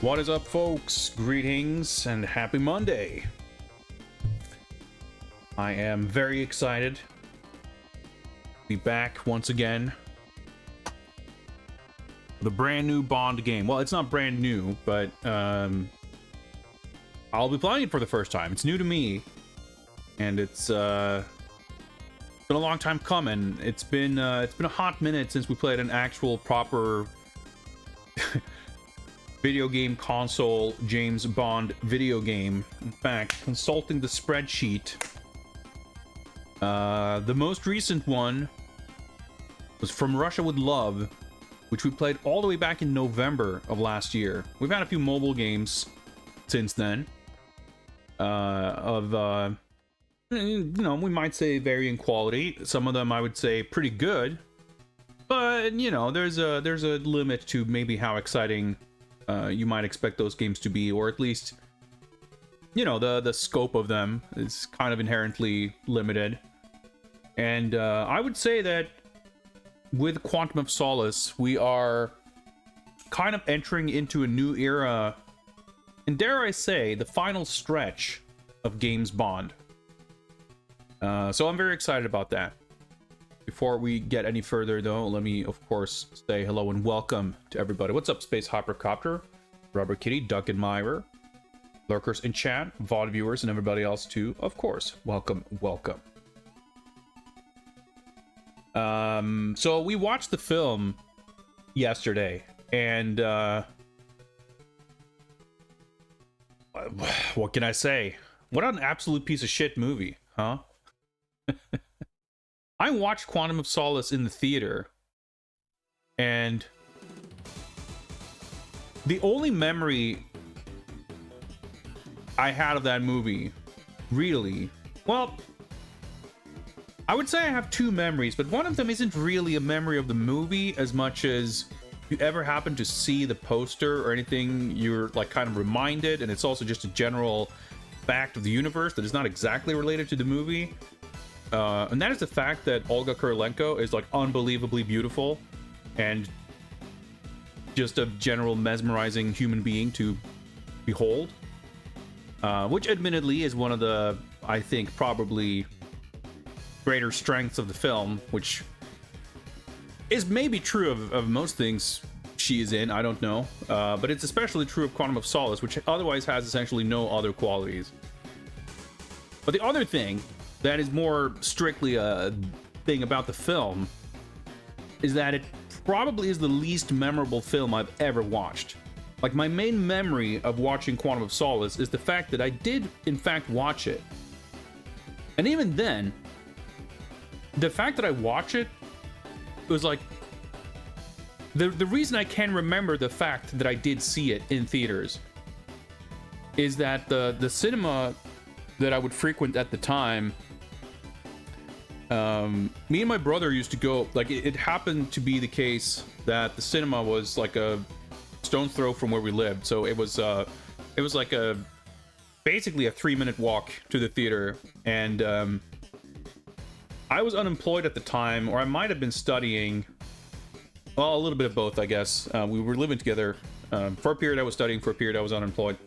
What is up, folks? Greetings and happy Monday. I am very excited to be back once again with a brand new Bond game. Well, it's not brand new, but I'll be playing it for the first time. It's new to me, and it's been a long time coming. It's been a hot minute since we played an actual proper video game console James Bond video game. In fact, consulting the spreadsheet, the most recent one was From Russia with Love, which we played all the way back in November of last year. We've had a few mobile games since then, we might say varying quality. Some of them I would say pretty good, but there's a limit to maybe how exciting you might expect those games to be, or at least the scope of them is kind of inherently limited. And I would say that with Quantum of Solace, we are kind of entering into a new era, and dare I say, the final stretch of James Bond. So I'm very excited about that. Before we get any further, though, let me, of course, say hello and welcome to everybody. What's up, Space Hypercopter, Rubber Kitty, Duck and Myra, lurkers in chat, VOD viewers, and everybody else, too, of course. Welcome, welcome. So we watched the film yesterday, and what can I say? What an absolute piece of shit movie, huh? I watched Quantum of Solace in the theater, and the only memory I had of that movie, really, well, I would say I have two memories, but one of them isn't really a memory of the movie as much as you ever happen to see the poster or anything, you're like kind of reminded, and it's also just a general fact of the universe that is not exactly related to the movie. And that is the fact that Olga Kurylenko is like unbelievably beautiful and just a general mesmerizing human being to behold, which admittedly is one of the, I think, probably greater strengths of the film, which is maybe true of most things she is in, I don't know, but it's especially true of Quantum of Solace, which otherwise has essentially no other qualities. But the other thing that is more strictly a thing about the film is that it probably is the least memorable film I've ever watched. Like, my main memory of watching Quantum of Solace is the fact that I did, in fact, watch it. And even then, the fact that I watch it was like, the reason I can remember the fact that I did see it in theaters is that the cinema that I would frequent at the time, me and my brother used to go, like, it happened to be the case that the cinema was like a stone's throw from where we lived, so it was like basically a 3-minute walk to the theater. And I was unemployed at the time, or I might have been studying, well, a little bit of both, I guess. We were living together. For a period I was studying, for a period I was unemployed.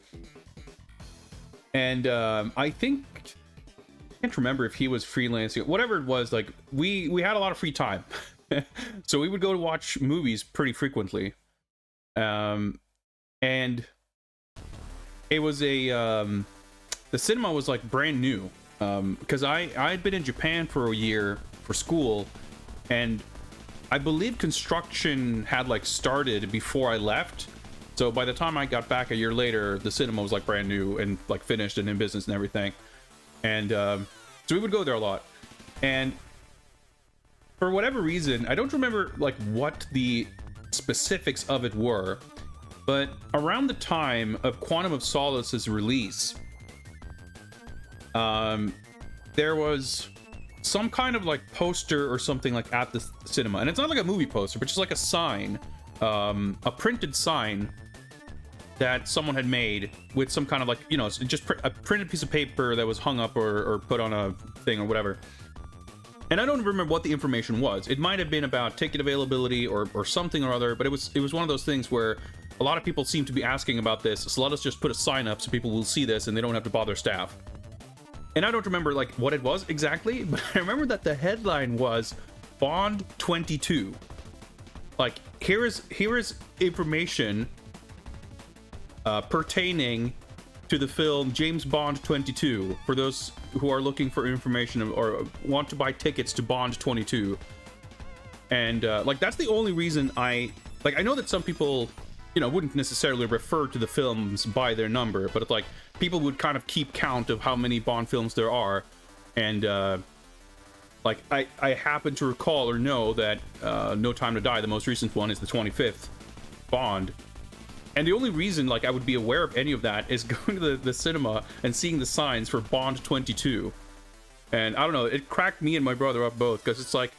And I think, I can't remember if he was freelancing, whatever it was, like, we had a lot of free time. So we would go to watch movies pretty frequently. And it was the cinema was like brand new. Because I had been in Japan for a year for school, and I believe construction had like started before I left. So by the time I got back a year later, the cinema was like brand new and like finished and in business and everything. And so we would go there a lot. And for whatever reason, I don't remember like what the specifics of it were, but around the time of Quantum of Solace's release, there was some kind of like poster or something like at the cinema, and it's not like a movie poster, but just like a sign, a printed sign that someone had made with some kind of like, just a printed piece of paper that was hung up or put on a thing or whatever. And I don't remember what the information was. It might have been about ticket availability or something or other, but it was one of those things where a lot of people seem to be asking about this, so let us just put a sign up so people will see this and they don't have to bother staff. And I don't remember like what it was exactly, but I remember that the headline was Bond 22. Like, here is information pertaining to the film James Bond 22 for those who are looking for information or want to buy tickets to Bond 22. And like, that's the only reason I know that some people, you know, wouldn't necessarily refer to the films by their number, but it's like people would kind of keep count of how many Bond films there are. And like, I happen to recall or know that No Time to Die, the most recent one, is the 25th Bond. And the only reason like I would be aware of any of that is going to the cinema and seeing the signs for Bond 22. And I don't know, it cracked me and my brother up both, because it's like,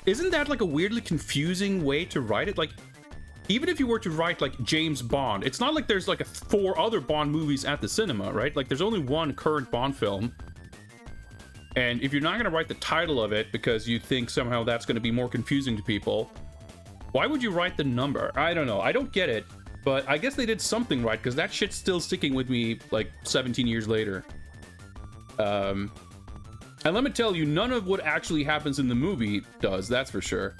isn't that like a weirdly confusing way to write it? Like, even if you were to write like James Bond, it's not like there's like 4 other Bond movies at the cinema, right? Like, there's only one current Bond film. And if you're not going to write the title of it because you think somehow that's going to be more confusing to people, why would you write the number? I don't know. I don't get it. But I guess they did something right, because that shit's still sticking with me like 17 years later. And let me tell you, none of what actually happens in the movie does, that's for sure.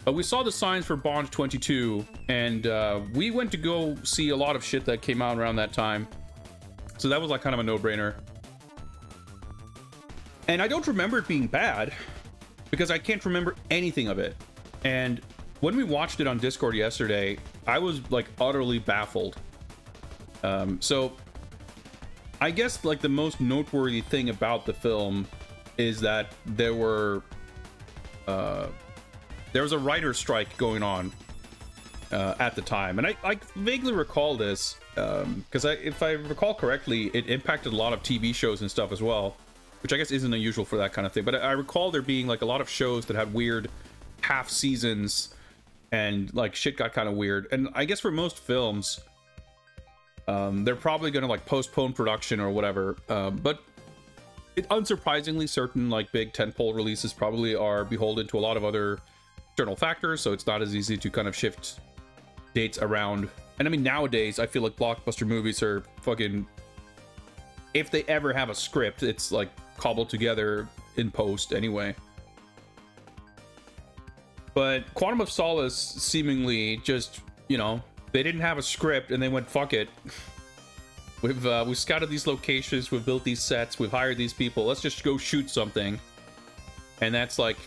But we saw the signs for Bond 22, and we went to go see a lot of shit that came out around that time. So that was like kind of a no-brainer. And I don't remember it being bad, because I can't remember anything of it. And when we watched it on Discord yesterday, I was like utterly baffled. So I guess like the most noteworthy thing about the film is that there was a writer's strike going on at the time. And I vaguely recall this because if I recall correctly, it impacted a lot of TV shows and stuff as well, which I guess isn't unusual for that kind of thing. But I recall there being like a lot of shows that had weird half seasons, and like shit got kind of weird. And I guess for most films, they're probably gonna like postpone production or whatever, but unsurprisingly, certain like big tentpole releases probably are beholden to a lot of other external factors, so it's not as easy to kind of shift dates around. And I mean, nowadays I feel like blockbuster movies are fucking, if they ever have a script, it's like cobbled together in post anyway. But Quantum of Solace seemingly just, you know, they didn't have a script and they went, fuck it. We've scouted these locations, we've built these sets, we've hired these people, let's just go shoot something. And that's like,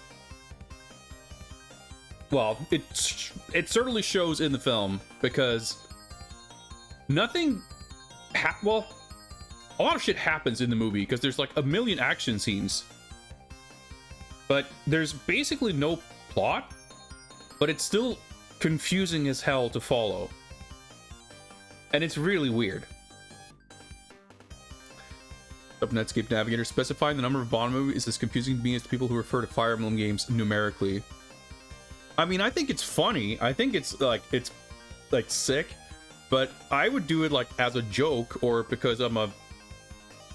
well, it certainly shows in the film, because nothing, well, a lot of shit happens in the movie, because there's like a million action scenes. But there's basically no plot, but it's still confusing as hell to follow. And it's really weird. Up Netscape Navigator, specifying the number of Bond movies is as confusing to me as to people who refer to Fire Emblem games numerically. I mean, I think it's funny. I think it's like sick, but I would do it like as a joke, or because I'm a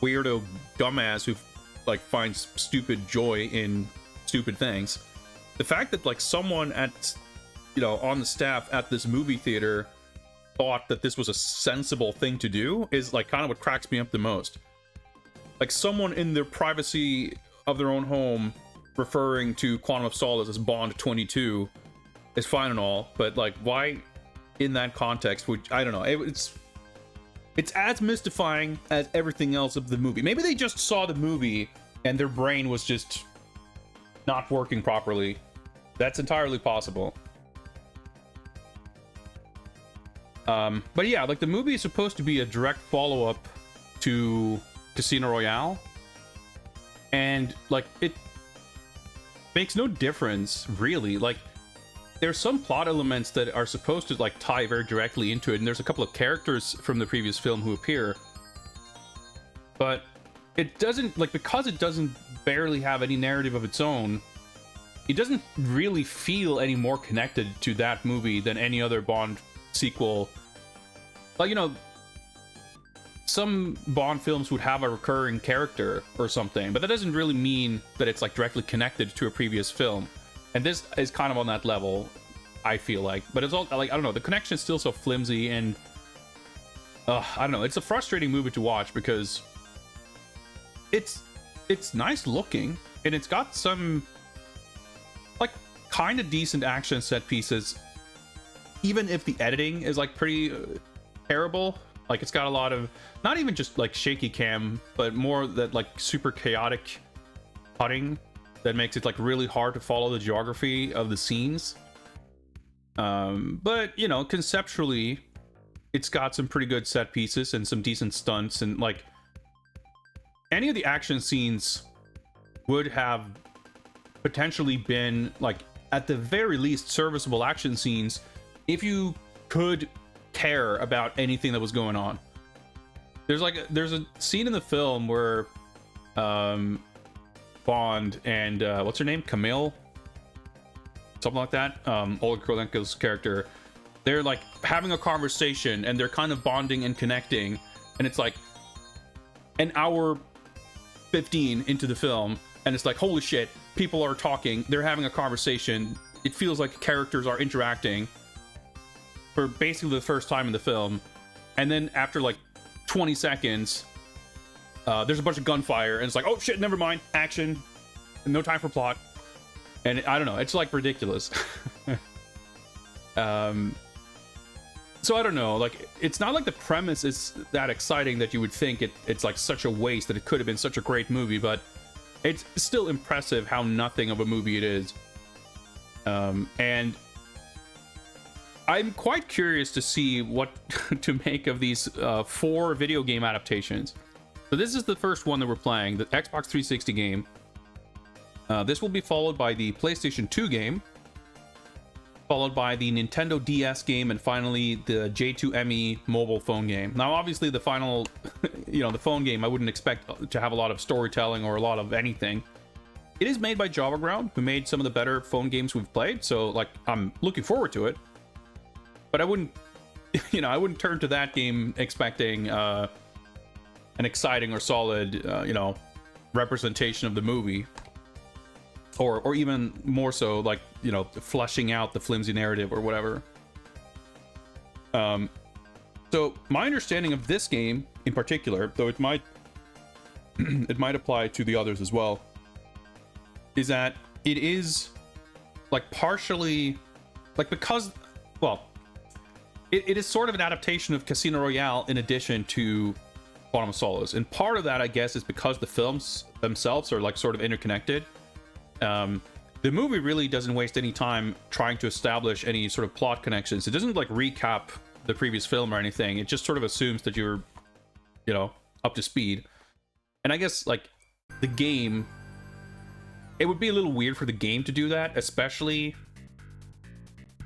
weirdo dumbass who like finds stupid joy in stupid things. The fact that like someone at, you know, on the staff at this movie theater thought that this was a sensible thing to do is like kind of what cracks me up the most. Like, someone in the privacy of their own home referring to Quantum of Solace as Bond 22 is fine and all, but like, why in that context would, I don't know, it's as mystifying as everything else of the movie. Maybe they just saw the movie and their brain was just not working properly. That's entirely possible. But yeah, like, the movie is supposed to be a direct follow-up to Casino Royale, and like, it makes no difference really. Like, there's some plot elements that are supposed to like tie very directly into it, and there's a couple of characters from the previous film who appear, but it doesn't, like, because it doesn't barely have any narrative of its own, it doesn't really feel any more connected to that movie than any other Bond sequel. Like, you know, some Bond films would have a recurring character or something, but that doesn't really mean that it's like directly connected to a previous film. And this is kind of on that level. I feel like. But it's all like, I don't know, the connection is still so flimsy, and I don't know, it's a frustrating movie to watch because it's nice looking, and it's got some like kind of decent action set pieces, even if the editing is like pretty terrible. Like, it's got a lot of, not even just like shaky cam, but more that like super chaotic cutting that makes it like really hard to follow the geography of the scenes. But you know, conceptually it's got some pretty good set pieces and some decent stunts, and like any of the action scenes would have potentially been like at the very least serviceable action scenes if you could care about anything that was going on. There's a scene in the film where Bond and what's her name, Camille, something like that, Olga Kurylenko's character, they're like having a conversation and they're kind of bonding and connecting, and it's like an hour 15 into the film, and it's like, holy shit, people are talking, they're having a conversation, it feels like characters are interacting for basically the first time in the film. And then after like 20 seconds, there's a bunch of gunfire, and it's like, oh shit, never mind, action, no time for plot. And I don't know, it's like ridiculous. So I don't know, like, it's not like the premise is that exciting that you would think it's like such a waste, that it could have been such a great movie, but it's still impressive how nothing of a movie it is. And I'm quite curious to see what to make of these 4 video game adaptations. So this is the first one that we're playing, the Xbox 360 game. This will be followed by the PlayStation 2 game, followed by the Nintendo DS game, and finally the J2ME mobile phone game. Now, obviously, the final, you know, the phone game, I wouldn't expect to have a lot of storytelling or a lot of anything. It is made by Java Ground, who made some of the better phone games we've played, so, like, I'm looking forward to it. But I wouldn't, you know, I wouldn't turn to that game expecting an exciting or solid, you know, representation of the movie. Or even more so, like, you know, fleshing out the flimsy narrative or whatever. So my understanding of this game in particular, though it might apply to the others as well, is that it is like partially like, because, well, it is sort of an adaptation of Casino Royale in addition to Quantum of Solace, and part of that, I guess, is because the films themselves are like sort of interconnected. The movie really doesn't waste any time trying to establish any sort of plot connections. It doesn't like recap the previous film or anything. It just sort of assumes that you're, you know, up to speed. And I guess like the game, it would be a little weird for the game to do that, especially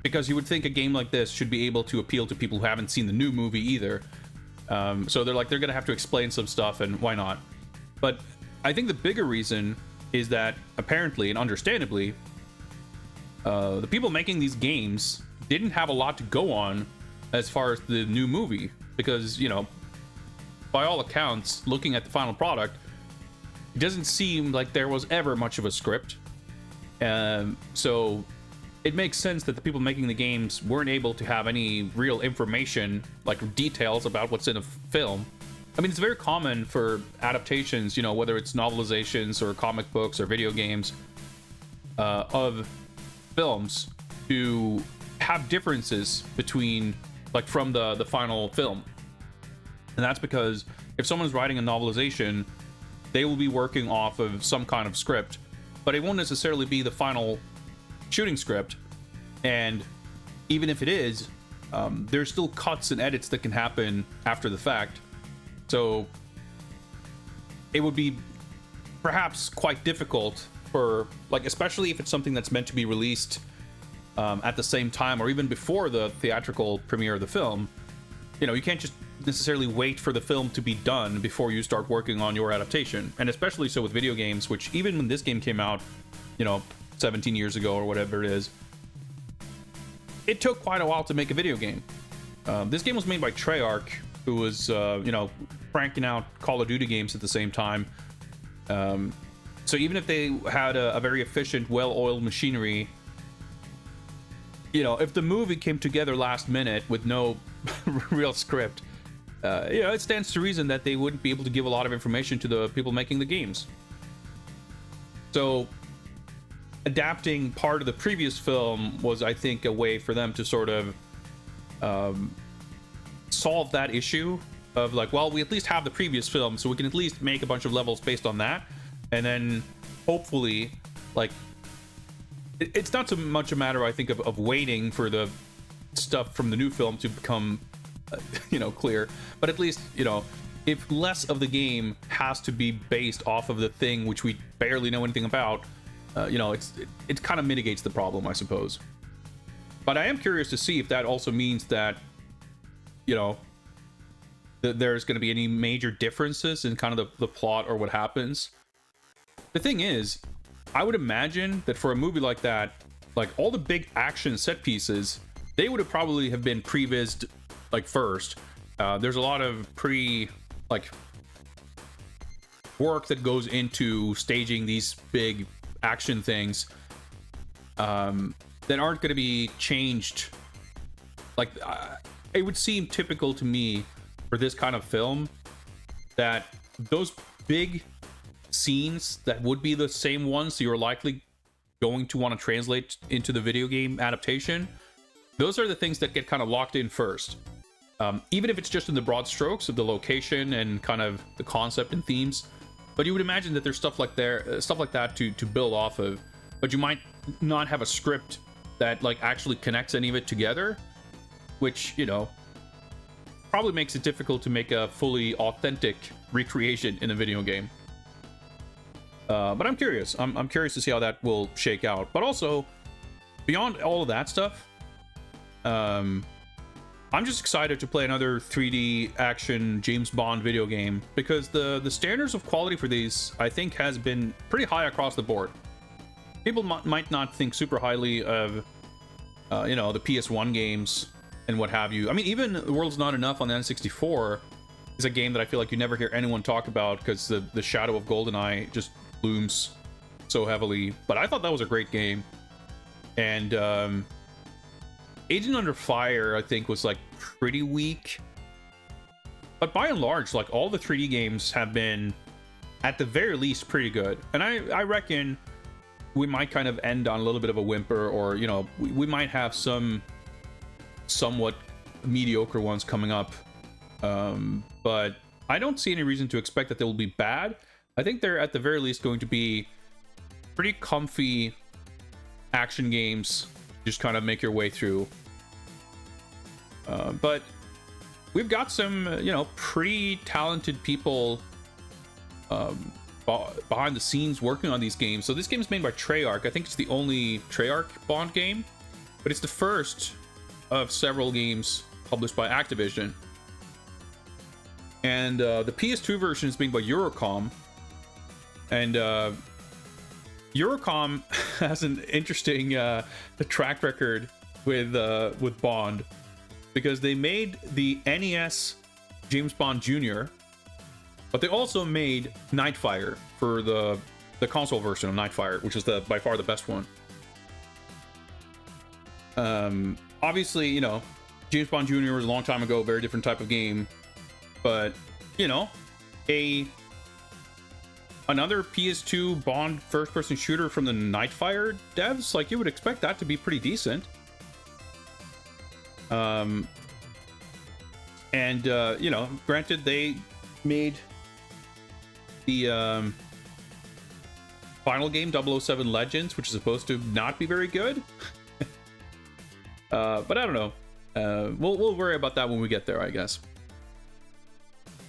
because you would think a game like this should be able to appeal to people who haven't seen the new movie either. So they're gonna have to explain some stuff, and why not? But I think the bigger reason is that apparently and understandably, the people making these games didn't have a lot to go on as far as the new movie, because, you know, by all accounts, looking at the final product, it doesn't seem like there was ever much of a script. So it makes sense that the people making the games weren't able to have any real information, like details about what's in a film. I mean, it's very common for adaptations, you know, whether it's novelizations or comic books or video games, of films, to have differences between, like, from the final film. And that's because if someone's writing a novelization, they will be working off of some kind of script, but it won't necessarily be the final shooting script. And even if it is, there's still cuts and edits that can happen after the fact. So it would be perhaps quite difficult for, like, especially if it's something that's meant to be released at the same time or even before the theatrical premiere of the film. You know, you can't just necessarily wait for the film to be done before you start working on your adaptation. And especially so with video games, which even when this game came out, you know, 17 years ago or whatever it is, it took quite a while to make a video game. This game was made by Treyarch, who was, you know, cranking out Call of Duty games at the same time. So even if they had a very efficient, well-oiled machinery, you know, if the movie came together last minute with no real script, you know, it stands to reason that they wouldn't be able to give a lot of information to the people making the games. So adapting part of the previous film was, I think, a way for them to sort of solve that issue of like, well, we at least have the previous film, so we can at least make a bunch of levels based on that, and then hopefully, like, it's not so much a matter, I think, of waiting for the stuff from the new film to become, you know, clear, but at least, you know, if less of the game has to be based off of the thing which we barely know anything about, you know, it kind of mitigates the problem, I suppose. But I am curious to see if that also means that, you know, there's going to be any major differences in kind of the plot or what happens. The thing is, I would imagine that for a movie like that, like all the big action set pieces, they would have probably have been prevised like first. There's a lot of work that goes into staging these big action things that aren't going to be changed. Like, it would seem typical to me for this kind of film that those big scenes that would be the same ones you're likely going to want to translate into the video game adaptation, those are the things that get kind of locked in first. Even if it's just in the broad strokes of the location and kind of the concept and themes. But you would imagine that there's stuff like that to build off of, but you might not have a script that like actually connects any of it together, which, you know, probably makes it difficult to make a fully authentic recreation in a video game. But I'm curious. I'm curious to see how that will shake out. But also, beyond all of that stuff, I'm just excited to play another 3D action James Bond video game, because the standards of quality for these, I think, has been pretty high across the board. People might not think super highly of, you know, the PS1 games and what have you. I mean, even The World's Not Enough on the N64 is a game that I feel like you never hear anyone talk about because the shadow of GoldenEye just looms so heavily. But I thought that was a great game. And Agent Under Fire, I think, was like pretty weak. But by and large, like all the 3D games have been, at the very least, pretty good. And I reckon we might kind of end on a little bit of a whimper, or, you know, we might have some somewhat mediocre ones coming up. But I don't see any reason to expect that they will be bad. I think they're at the very least going to be pretty comfy action games, just kind of make your way through. But we've got some, you know, pretty talented people behind the scenes working on these games. So this game is made by Treyarch. I think it's the only Treyarch Bond game, but it's the first of several games published by Activision. And the PS2 version is made by Eurocom. And Eurocom has an interesting track record with Bond, because they made the NES James Bond Jr., but they also made Nightfire for the console version of Nightfire, which is by far the best one. Obviously, you know, James Bond Jr. was a long time ago, very different type of game, but, you know, another PS2 Bond first-person shooter from the Nightfire devs, like, you would expect that to be pretty decent. And you know, granted, they made the final game, 007 Legends, which is supposed to not be very good. But I don't know. We'll worry about that when we get there, I guess.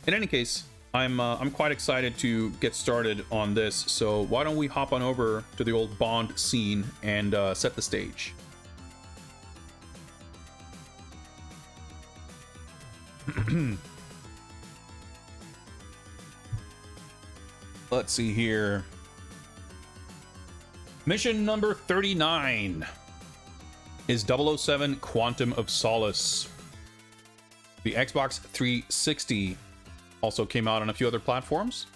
In any case, I'm quite excited to get started on this, so why don't we hop on over to the old Bond scene and set the stage. Let's see here. Mission number 39 is 007 Quantum of Solace. The Xbox 360 also came out on a few other platforms.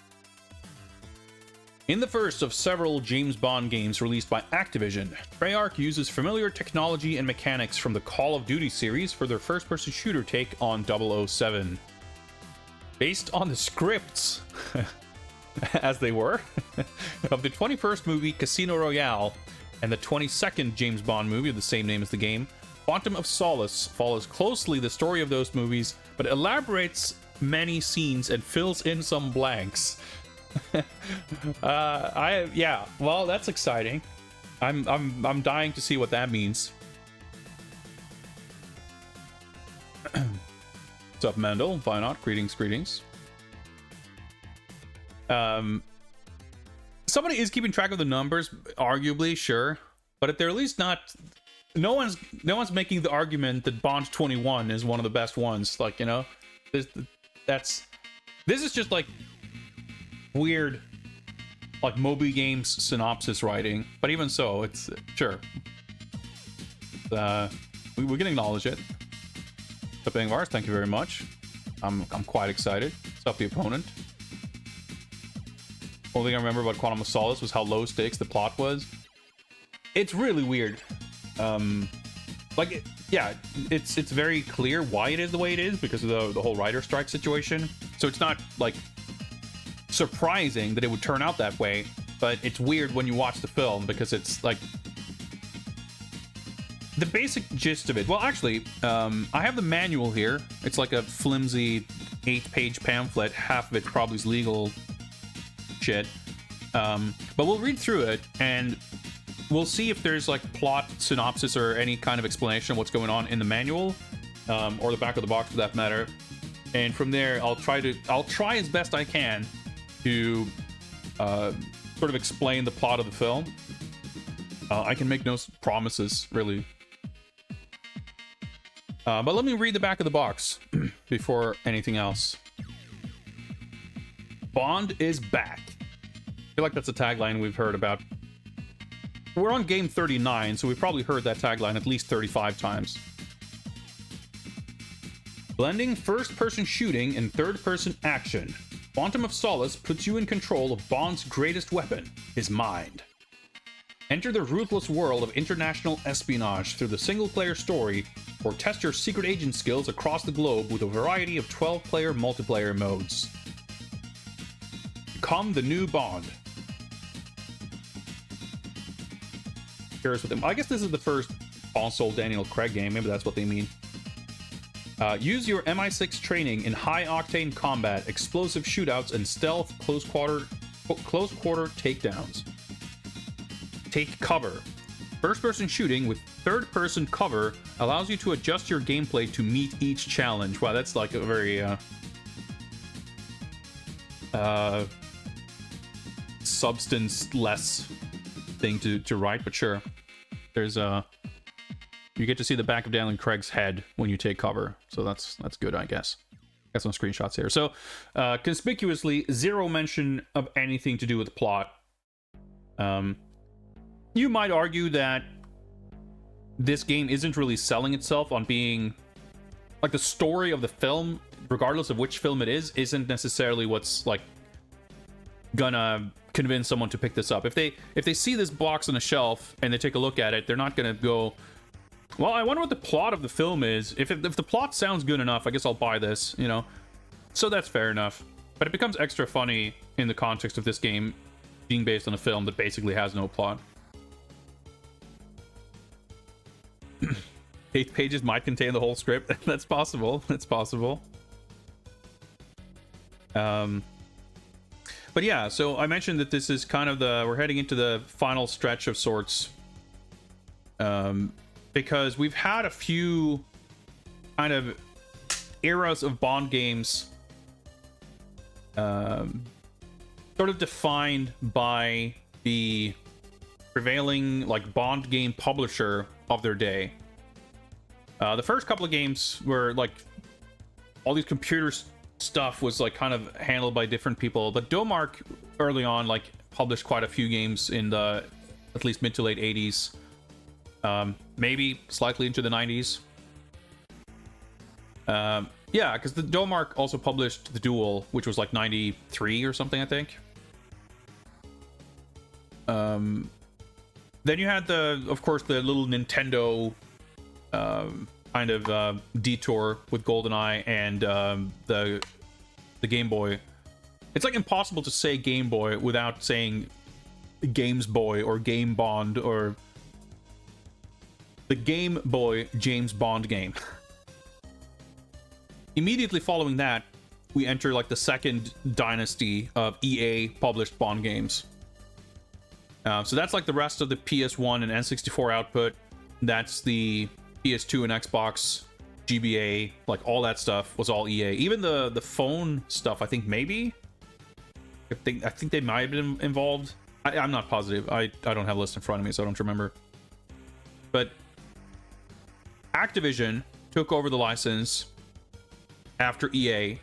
In the first of several James Bond games released by Activision, Treyarch uses familiar technology and mechanics from the Call of Duty series for their first-person shooter take on 007. Based on the scripts, as they were, of the 21st movie Casino Royale and the 22nd James Bond movie of the same name as the game, Quantum of Solace follows closely the story of those movies, but elaborates many scenes and fills in some blanks. Yeah, well, that's exciting. I'm dying to see what that means. What's up, Mendel? Why not? Greetings. Somebody is keeping track of the numbers, arguably, sure, but if they're at least not, no one's making the argument that Bond 21 is one of the best ones. Like, you know, this is just like weird, like Moby Games synopsis writing. But even so, it's sure. We can acknowledge it. Flipping Vars, thank you very much. I'm quite excited. What's up, the opponent? Only thing I remember about Quantum of Solace was how low stakes the plot was. It's really weird. It's very clear why it is the way it is because of the whole writer strike situation. So it's not like surprising that it would turn out that way, but it's weird when you watch the film because it's like the basic gist of it. Well, actually, I have the manual here. It's like a flimsy 8-page pamphlet. Half of it's probably legal shit. But we'll read through it and we'll see if there's like plot synopsis or any kind of explanation of what's going on in the manual, or the back of the box for that matter. And from there, I'll try as best I can to sort of explain the plot of the film. I can make no promises, really. But let me read the back of the box before anything else. Bond is back. I feel like that's a tagline we've heard about. We're on game 39, so we've probably heard that tagline at least 35 times. Blending first-person shooting and third-person action, Quantum of Solace puts you in control of Bond's greatest weapon, his mind. Enter the ruthless world of international espionage through the single-player story, or test your secret agent skills across the globe with a variety of 12-player multiplayer modes. Become the new Bond. Curious with them. I guess this is the first console Daniel Craig game. Maybe that's what they mean. Use your MI6 training in high-octane combat, explosive shootouts, and stealth close-quarter takedowns. Take cover. First-person shooting with third-person cover allows you to adjust your gameplay to meet each challenge. Wow, that's like a very substance-less thing to write, but sure. There's you get to see the back of Daniel Craig's head when you take cover, so that's good, I guess. Got some screenshots here. So, conspicuously, zero mention of anything to do with the plot. You might argue that this game isn't really selling itself on being like the story of the film, regardless of which film it is, isn't necessarily what's like gonna convince someone to pick this up. If they see this box on a shelf and they take a look at it, they're not gonna go, well, I wonder what the plot of the film is. If the plot sounds good enough, I guess I'll buy this, you know. So that's fair enough. But it becomes extra funny in the context of this game being based on a film that basically has no plot. 8 pages might contain the whole script. That's possible. That's possible. But yeah, so I mentioned that this is kind of we're heading into the final stretch of sorts. Because we've had a few kind of eras of Bond games sort of defined by the prevailing like Bond game publisher of their day. The first couple of games were like all these computer stuff was like kind of handled by different people, but Domark early on like published quite a few games in the at least mid to late 80s, maybe slightly into the 90s. Yeah, because the Domark also published The Duel, which was like 93 or something, I think. Then you had of course, the little Nintendo kind of detour with GoldenEye and the Game Boy. It's like impossible to say Game Boy without saying Games Boy or Game Bond or the Game Boy James Bond game. Immediately following that, we enter like the second dynasty of EA published Bond games. So that's like the rest of the PS1 and N64 output. That's the PS2 and Xbox, GBA, like all that stuff was all EA. Even the phone stuff, I think maybe. I think they might have been involved. I'm not positive. I don't have a list in front of me, so I don't remember. But Activision took over the license after EA,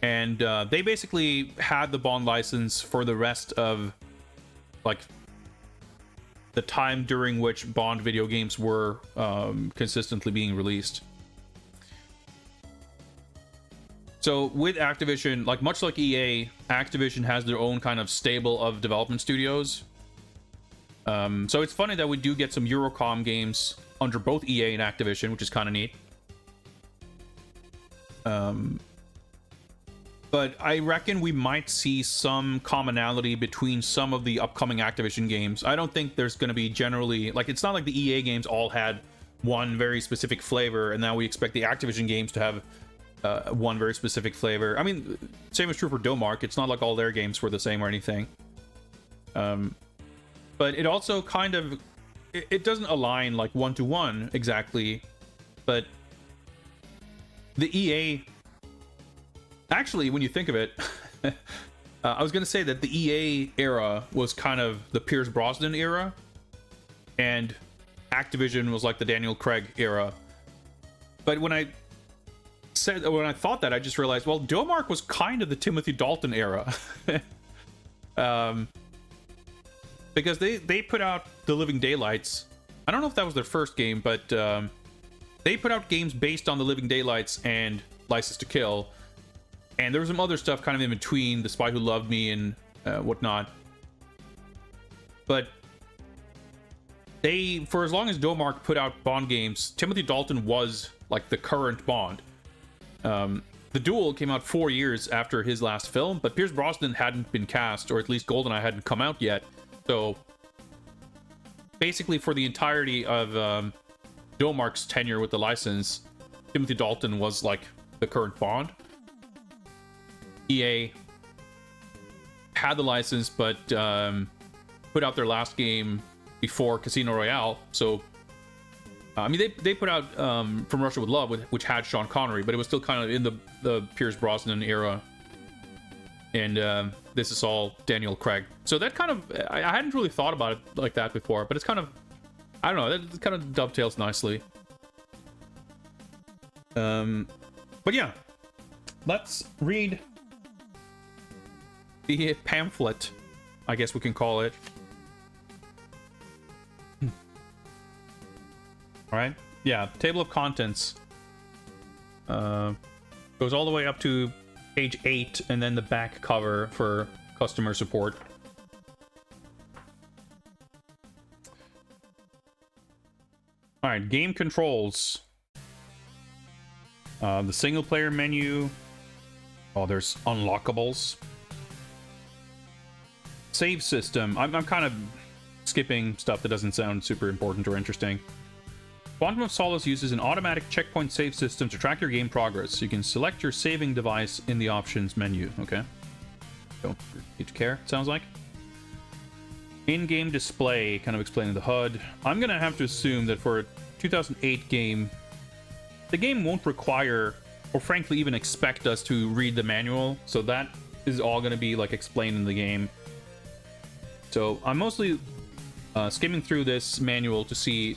and they basically had the Bond license for the rest of like the time during which Bond video games were consistently being released. So with Activision, like much like EA, Activision has their own kind of stable of development studios. So it's funny that we do get some Eurocom games under both EA and Activision, which is kind of neat. But I reckon we might see some commonality between some of the upcoming Activision games. I don't think there's going to be generally... Like, it's not like the EA games all had one very specific flavor, and now we expect the Activision games to have one very specific flavor. I mean, same is true for Domark. It's not like all their games were the same or anything. But it also kind of... It doesn't align, like, one-to-one exactly, but the EA... Actually, when you think of it, I was going to say that the EA era was kind of the Pierce Brosnan era, and Activision was like the Daniel Craig era. But when I thought that, I just realized, well, Domark was kind of the Timothy Dalton era. Because they put out The Living Daylights. I don't know if that was their first game, but they put out games based on The Living Daylights and License to Kill. And there was some other stuff kind of in between, The Spy Who Loved Me and whatnot. But for as long as Domark put out Bond games, Timothy Dalton was like the current Bond. The Duel came out 4 years after his last film, but Pierce Brosnan hadn't been cast, or at least GoldenEye hadn't come out yet. So basically for the entirety of Domark's tenure with the license, Timothy Dalton was like the current Bond. EA had the license, but put out their last game before Casino Royale. So, I mean, they put out From Russia with Love, which had Sean Connery, but it was still kind of in the Pierce Brosnan era. And this is all Daniel Craig. So that kind of... I hadn't really thought about it like that before, but it's kind of... I don't know, that kind of dovetails nicely. But yeah, let's read the pamphlet, I guess we can call it. All right, yeah, table of contents goes all the way up to page 8, and then the back cover for customer support. All right, game controls. The single player menu. Oh, there's unlockables. Save system. I'm kind of skipping stuff that doesn't sound super important or interesting. Quantum of Solace uses an automatic checkpoint save system to track your game progress. You can select your saving device in the options menu. Okay. Don't need to care, it sounds like. In-game display, kind of explaining the HUD. I'm going to have to assume that for a 2008 game, the game won't require, or frankly even expect us to read the manual. So that is all going to be like explained in the game. So I'm mostly skimming through this manual to see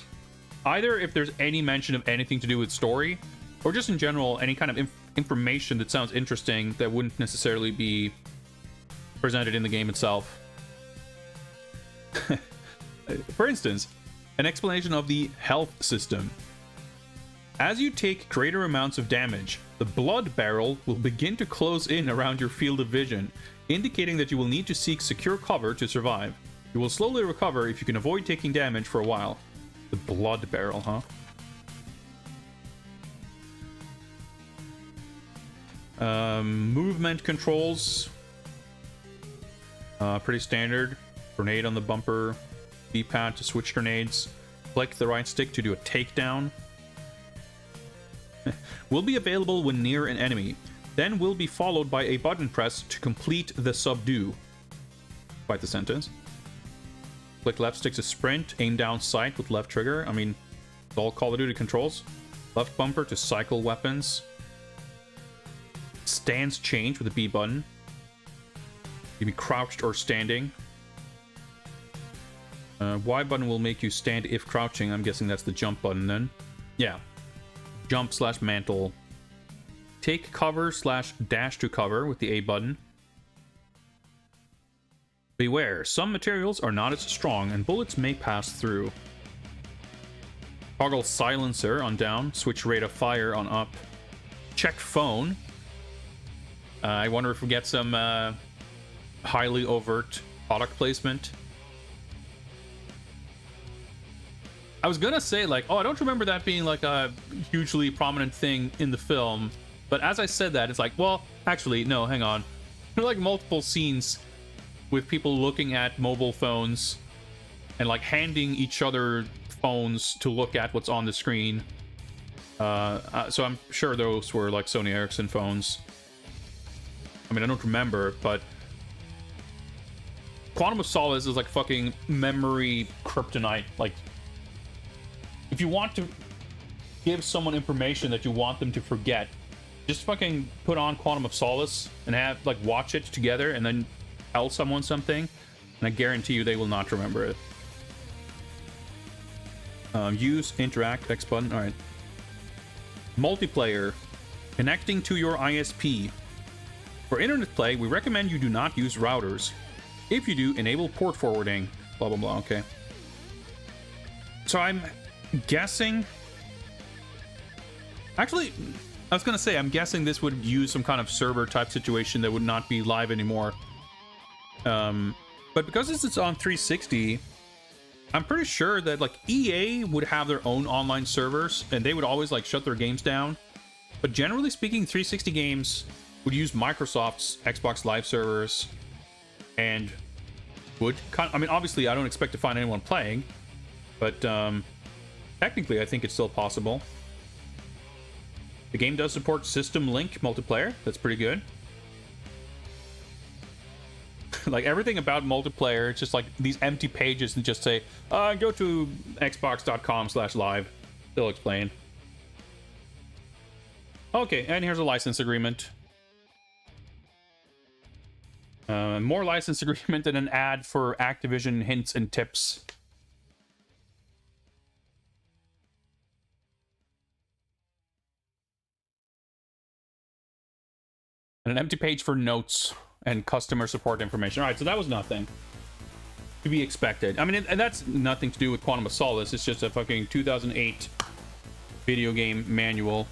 either if there's any mention of anything to do with story, or just in general any kind of information that sounds interesting that wouldn't necessarily be presented in the game itself. For instance, an explanation of the health system. As you take greater amounts of damage, the blood barrel will begin to close in around your field of vision, indicating that you will need to seek secure cover to survive. You will slowly recover if you can avoid taking damage for a while. The blood barrel, huh? Movement controls. Pretty standard. Grenade on the bumper. D-pad to switch grenades. Click the right stick to do a takedown. Will be available when near an enemy. Then will be followed by a button press to complete the subdue. Quite the sentence. Click left stick to sprint. Aim down sight with left trigger. I mean, it's all Call of Duty controls. Left bumper to cycle weapons. Stance change with the B button. You can be crouched or standing. Y button will make you stand if crouching. I'm guessing that's the jump button then. Yeah. Jump / mantle. Take cover / dash to cover with the A button. Beware, some materials are not as strong and bullets may pass through. Toggle silencer on down. Switch rate of fire on up. Check phone. I wonder if we get some highly overt product placement. I was gonna say, like, oh, I don't remember that being like a hugely prominent thing in the film, but as I said that, it's like, well, actually, no, hang on. There are like multiple scenes with people looking at mobile phones and like handing each other phones to look at what's on the screen. So I'm sure those were like Sony Ericsson phones. I mean, I don't remember, but Quantum of Solace is like fucking memory kryptonite. Like, if you want to give someone information that you want them to forget, just fucking put on Quantum of Solace and have like watch it together and then tell someone something, and I guarantee you they will not remember it. Use interact X button. All right. Multiplayer. Connecting to your ISP. For internet play, we recommend you do not use routers. If you do, enable port forwarding. Blah blah blah. Okay. So I'm guessing. Actually, I was gonna say I'm guessing this would use some kind of server type situation that would not be live anymore. But because it's on 360, I'm pretty sure that like EA would have their own online servers and they would always like shut their games down. But generally speaking, 360 games would use Microsoft's Xbox Live servers and would, I mean, obviously I don't expect to find anyone playing, but technically I think it's still possible. The game does support System Link multiplayer. That's pretty good. Like everything about multiplayer, it's just like these empty pages and just say, go to xbox.com/live. They'll explain. Okay, and here's a license agreement. More license agreement and an ad for Activision hints and tips. And an empty page for notes and customer support information. All right, so that was nothing to be expected. I mean, and that's nothing to do with Quantum of Solace. It's just a fucking 2008 video game manual.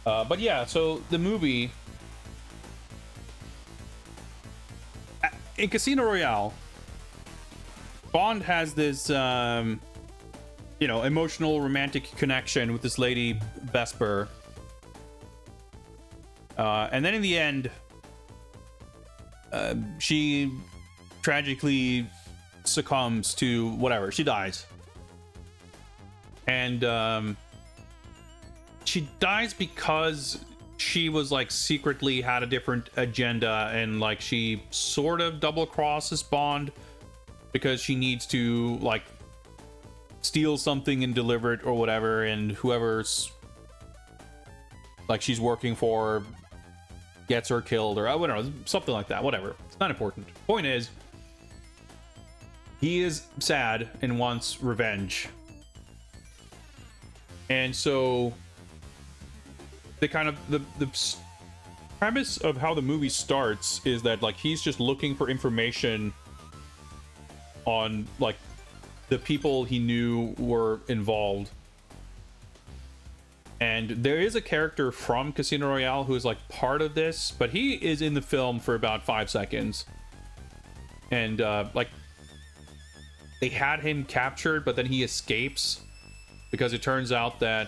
But yeah, so the movie in Casino Royale, Bond has this, you know, emotional romantic connection with this lady Vesper. And then in the end, she tragically succumbs to whatever. She dies. And she dies because she was like secretly had a different agenda, and like she sort of double crosses Bond because she needs to like steal something and deliver it or whatever, and whoever's like she's working for gets her killed, or I don't know, something like that. Whatever, it's not important. Point is, he is sad and wants revenge, and so the kind of the premise of how the movie starts is that like he's just looking for information on like the people he knew were involved. And there is a character from Casino Royale who is like part of this, but he is in the film for about 5 seconds. and like they had him captured, but then he escapes because it turns out that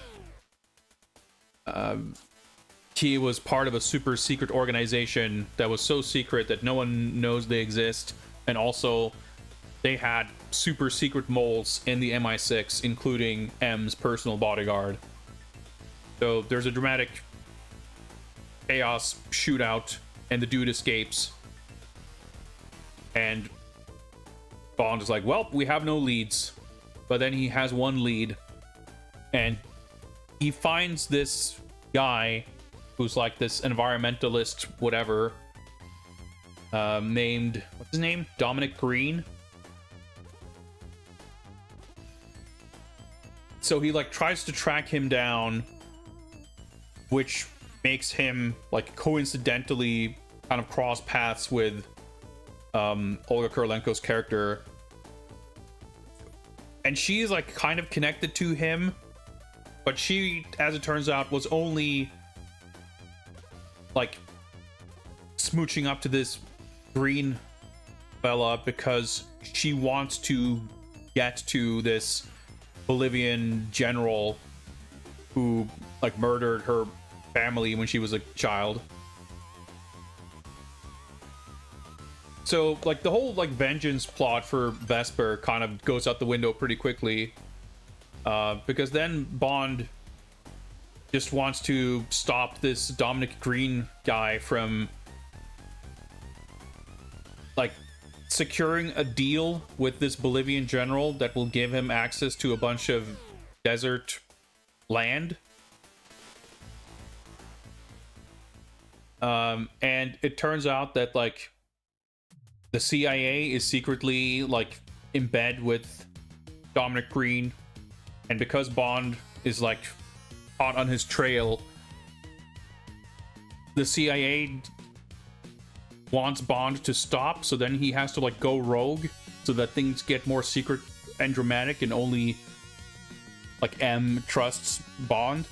he was part of a super secret organization that was so secret that no one knows they exist, and also they had super secret moles in the MI6, including M's personal bodyguard. So there's a dramatic chaos shootout, and the dude escapes. And Bond is like, well, we have no leads. But then he has one lead, and he finds this guy who's like this environmentalist, whatever, named, what's his name? Dominic Green. So he like tries to track him down, which makes him like coincidentally kind of cross paths with Olga Kurylenko's character, and she's like kind of connected to him, but she, as it turns out, was only like smooching up to this green fella because she wants to get to this Bolivian general who like murdered her family when she was a child. So like the whole like vengeance plot for Vesper kind of goes out the window pretty quickly, because then Bond just wants to stop this Dominic Green guy from like securing a deal with this Bolivian general that will give him access to a bunch of desert land. And it turns out that like the CIA is secretly like in bed with Dominic Green, and because Bond is like hot on his trail, the CIA wants Bond to stop, so then he has to like go rogue so that things get more secret and dramatic, and only like M trusts Bond.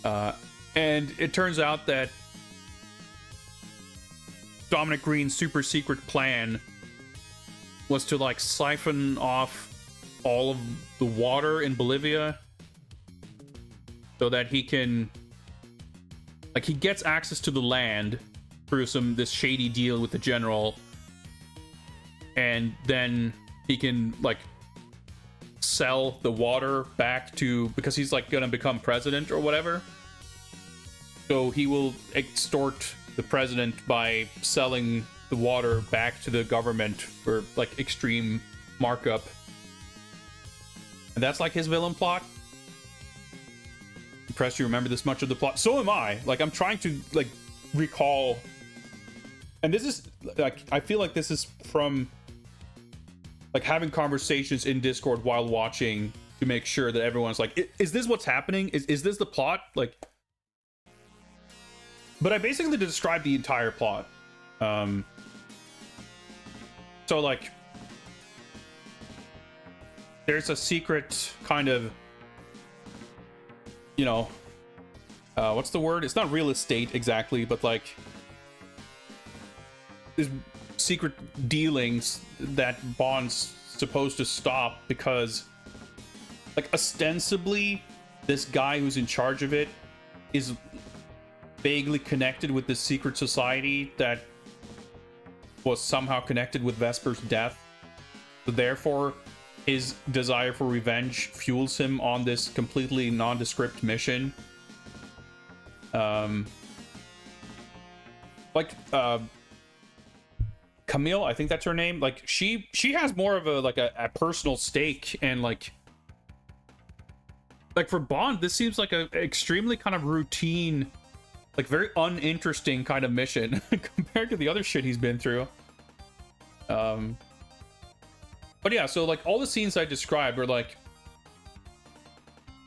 And it turns out that Dominic Green's super secret plan was to like siphon off all of the water in Bolivia so that he can like he gets access to the land through this shady deal with the general, and then he can like sell the water back to, because he's like gonna become president or whatever, so he will extort the president by selling the water back to the government for like extreme markup. And that's like his villain plot. Impressed you remember this much of the plot? So am I. Like I'm trying to like recall, and this is like I feel like this is from like having conversations in Discord while watching to make sure that everyone's like, is this what's happening? Is this the plot? Like, but I basically described the entire plot. So like there's a secret kind of, you know, what's the word? It's not real estate exactly, but like there's secret dealings that Bond's supposed to stop because like ostensibly this guy who's in charge of it is vaguely connected with this secret society that was somehow connected with Vesper's death. So therefore, his desire for revenge fuels him on this completely nondescript mission. Camille, I think that's her name. Like she has more of a personal stake, and like for Bond, this seems like a extremely kind of routine, like very uninteresting kind of mission compared to the other shit he's been through. But yeah, so like all the scenes I described are like,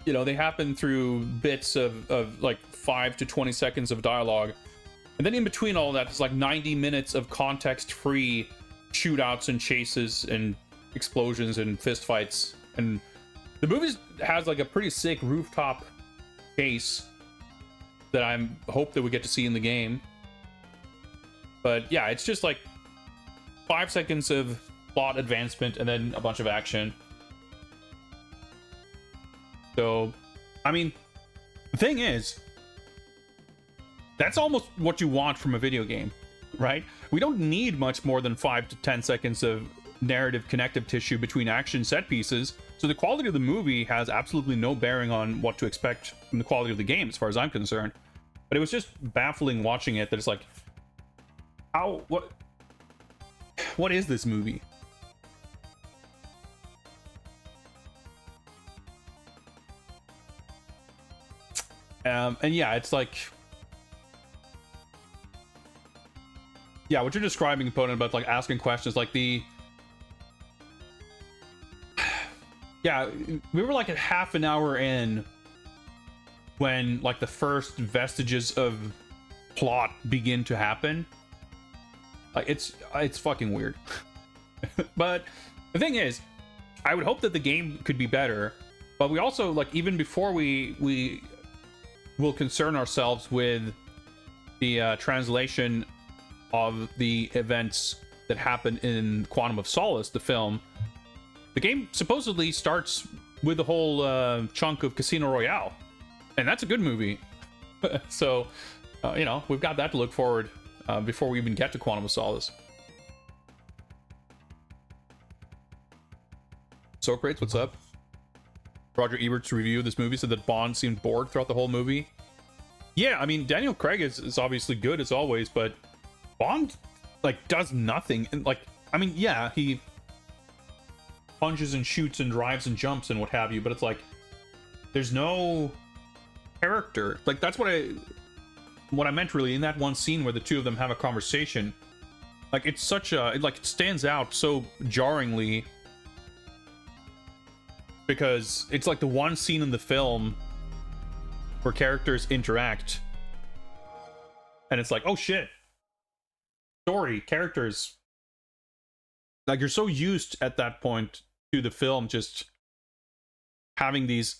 you know, they happen through bits of like 5 to 20 seconds of dialogue. And then in between all that, it's like 90 minutes of context-free shootouts and chases and explosions and fistfights. And the movie has like a pretty sick rooftop chase that I hope that we get to see in the game. But yeah, it's just like 5 seconds of plot advancement and then a bunch of action. So, I mean, the thing is, that's almost what you want from a video game, right? We don't need much more than 5 to 10 seconds of narrative connective tissue between action set pieces. So the quality of the movie has absolutely no bearing on what to expect from the quality of the game, as far as I'm concerned. But it was just baffling watching it that it's like, what is this movie? And yeah, it's like, yeah, what you're describing, opponent, about like asking questions, like yeah, we were like at half an hour in when like the first vestiges of plot begin to happen. Like it's fucking weird. But the thing is, I would hope that the game could be better, but we also, like, even before we will concern ourselves with the translation of the events that happen in Quantum of Solace, the film, the game supposedly starts with the whole chunk of Casino Royale, and that's a good movie. So, you know, we've got that to look forward before we even get to Quantum of Solace. Socrates, what's up? Roger Ebert's review of this movie said that Bond seemed bored throughout the whole movie. Yeah, I mean, Daniel Craig is obviously good as always, but Bond, like, does nothing. And, like, I mean, yeah, he punches and shoots and drives and jumps and what have you, but it's like, there's no character. Like, that's what I meant really in that one scene where the two of them have a conversation. Like, it's such a, it stands out so jarringly, because it's like the one scene in the film where characters interact and it's like, oh shit, story, characters. Like, you're so used at that point to the film just having these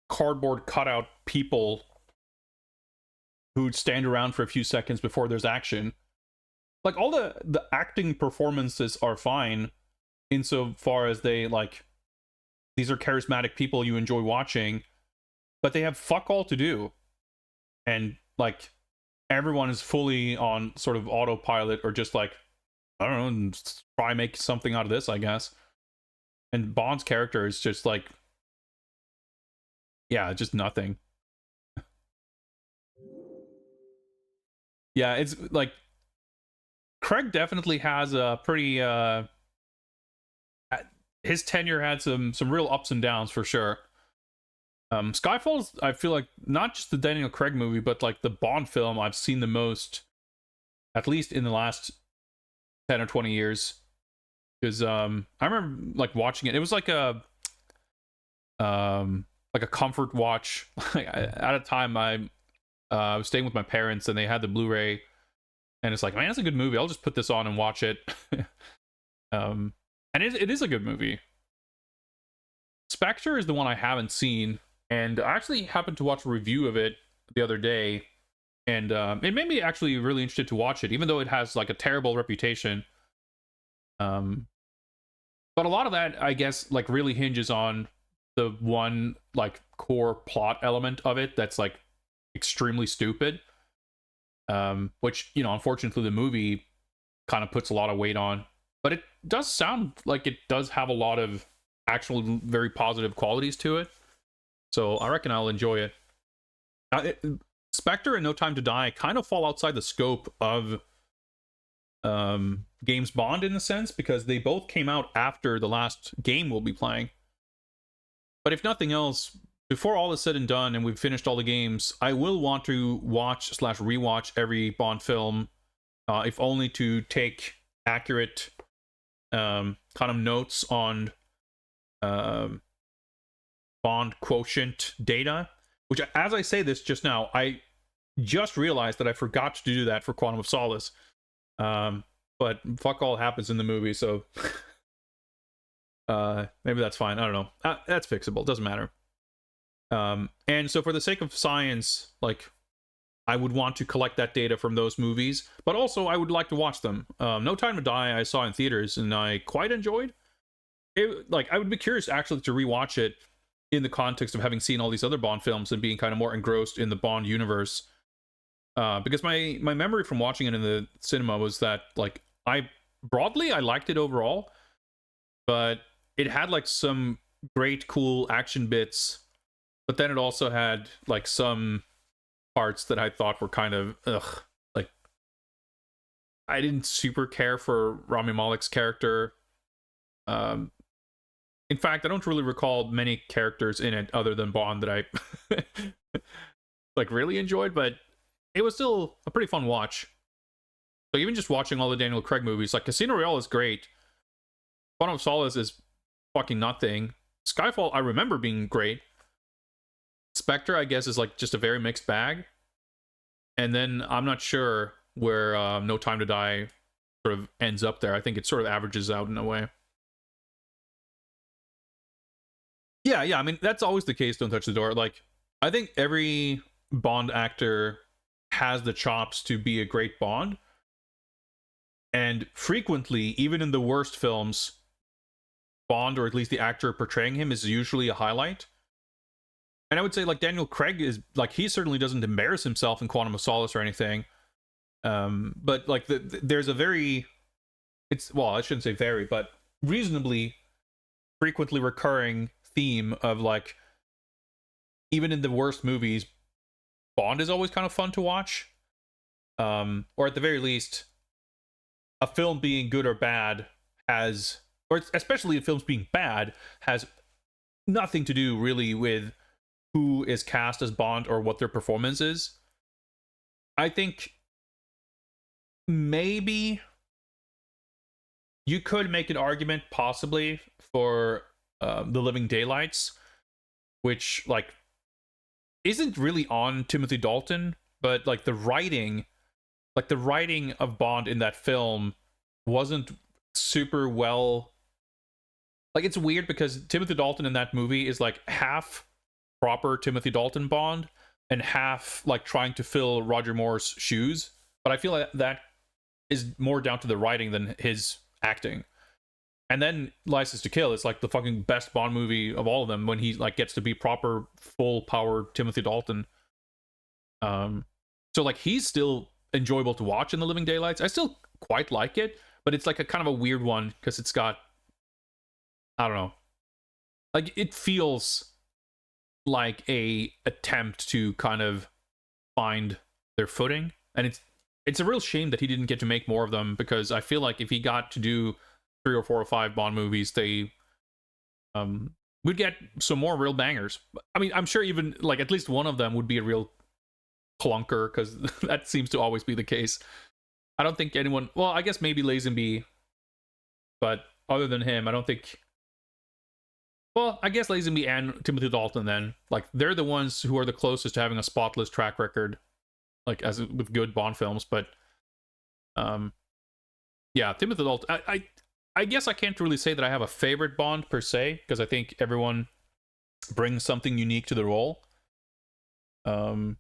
cardboard cutout people who stand around for a few seconds before there's action. Like, all the acting performances are fine insofar as they, like, these are charismatic people you enjoy watching, but they have fuck all to do. And, like, everyone is fully on sort of autopilot, or just like, I don't know, try make something out of this, I guess. And Bond's character is just like, yeah, just nothing. Yeah, it's like, Craig definitely has a pretty his tenure had some real ups and downs for sure. Skyfall's, I feel like, not just the Daniel Craig movie, but like the Bond film I've seen the most, at least in the last 10 or 20 years. Because I remember like watching it. It was like a comfort watch. At a time I was staying with my parents and they had the Blu-ray, and it's like, man, it's a good movie. I'll just put this on and watch it. And it is a good movie. Spectre is the one I haven't seen, and I actually happened to watch a review of it the other day, and it made me actually really interested to watch it, even though it has like a terrible reputation. But a lot of that, I guess, like, really hinges on the one like core plot element of it that's like extremely stupid, which, you know, unfortunately the movie kind of puts a lot of weight on. But it does sound like it does have a lot of actual very positive qualities to it. So I reckon I'll enjoy it. Spectre and No Time to Die kind of fall outside the scope of James Bond in a sense, because they both came out after the last game we'll be playing. But if nothing else, before all is said and done and we've finished all the games, I will want to watch/rewatch every Bond film, if only to take accurate kind of notes on Bond quotient data, which, as I say this just now, I just realized that I forgot to do that for Quantum of Solace. But fuck all happens in the movie, so maybe that's fine. I don't know. That's fixable. Doesn't matter. And so for the sake of science, like, I would want to collect that data from those movies, but also I would like to watch them. No Time to Die I saw in theaters and I quite enjoyed it. Like, I would be curious actually to rewatch it in the context of having seen all these other Bond films and being kind of more engrossed in the Bond universe. Because my memory from watching it in the cinema was that, like, I liked it overall, but it had like some great cool action bits, but then it also had like some parts that I thought were kind of ugh. Like, I didn't super care for Rami Malek's character. Um, in fact, I don't really recall many characters in it other than Bond that I like really enjoyed, but it was still a pretty fun watch. So even just watching all the Daniel Craig movies, like Casino Royale is great. Quantum of Solace is fucking nothing. Skyfall, I remember being great. Spectre, I guess, is like just a very mixed bag. And then I'm not sure where No Time to Die sort of ends up there. I think it sort of averages out in a way. Yeah. I mean, that's always the case. Don't touch the door. Like, I think every Bond actor has the chops to be a great Bond. And frequently, even in the worst films, Bond, or at least the actor portraying him, is usually a highlight. And I would say, like, Daniel Craig is, like, he certainly doesn't embarrass himself in Quantum of Solace or anything. But, like, there's a very, well, I shouldn't say very, but reasonably frequently recurring theme of, like, even in the worst movies, Bond is always kind of fun to watch. Or at the very least, a film being good or bad has, or especially if films being bad, has nothing to do really with who is cast as Bond or what their performance is. I think maybe you could make an argument possibly for The Living Daylights, which, like, isn't really on Timothy Dalton, but like the writing of Bond in that film wasn't super well. Like, it's weird because Timothy Dalton in that movie is like half proper Timothy Dalton Bond and half like trying to fill Roger Moore's shoes. But I feel like that is more down to the writing than his acting. And then License to Kill is like the fucking best Bond movie of all of them when he like gets to be proper full power Timothy Dalton. So like he's still enjoyable to watch in The Living Daylights. I still quite like it, but it's like a kind of a weird one because it's got, I don't know, like it feels like a attempt to kind of find their footing, and it's a real shame that he didn't get to make more of them, because I feel like if he got to do 3 or 4 or 5 Bond movies, they would get some more real bangers. I mean, I'm sure even like at least one of them would be a real clunker, because that seems to always be the case. I don't think anyone, well, I guess maybe Lazenby, but other than him, I don't think. Well, I guess Lazenby and Timothy Dalton, then, like, they're the ones who are the closest to having a spotless track record, like, as with good Bond films. But yeah, Timothy Dalton, I guess I can't really say that I have a favorite Bond per se, because I think everyone brings something unique to the role. But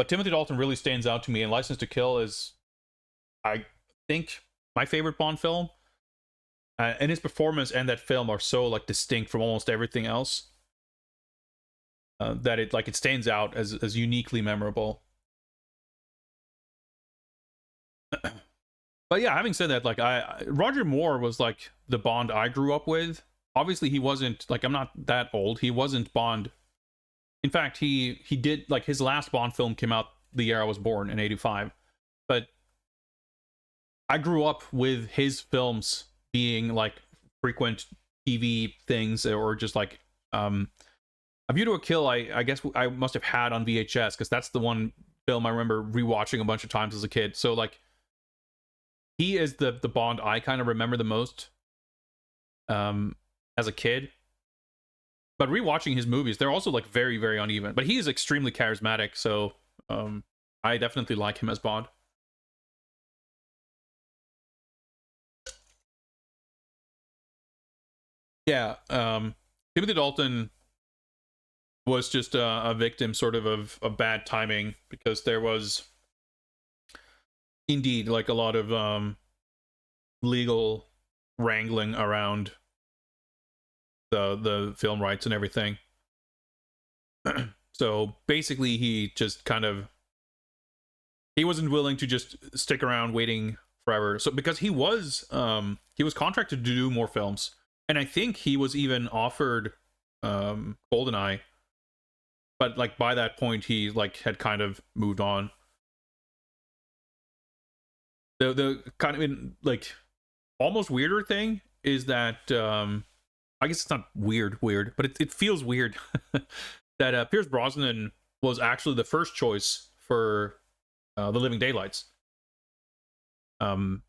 Timothy Dalton really stands out to me, and License to Kill is, I think, my favorite Bond film. And his performance and that film are so like distinct from almost everything else, that it stands out as uniquely memorable. But yeah, having said that, like Roger Moore was like the Bond I grew up with. Obviously, he wasn't, like, I'm not that old. He wasn't Bond. In fact, he did, like, his last Bond film came out the year I was born in '85. But I grew up with his films being like frequent TV things, or just like A View to a Kill. I guess I must have had on VHS, because that's the one film I remember rewatching a bunch of times as a kid. So like he is the Bond I kind of remember the most as a kid. But rewatching his movies, they're also like very, very uneven. But he is extremely charismatic, so I definitely like him as Bond. Yeah, Timothy Dalton was just a victim sort of bad timing, because there was indeed like a lot of legal wrangling around the film rights and everything. So basically he just kind of, he wasn't willing to just stick around waiting forever. So because he was contracted to do more films, and I think he was even offered GoldenEye, but like by that point he like had kind of moved on. The kind of like almost weirder thing is that I guess it's not weird, but it feels weird that Pierce Brosnan was actually the first choice for The Living Daylights. And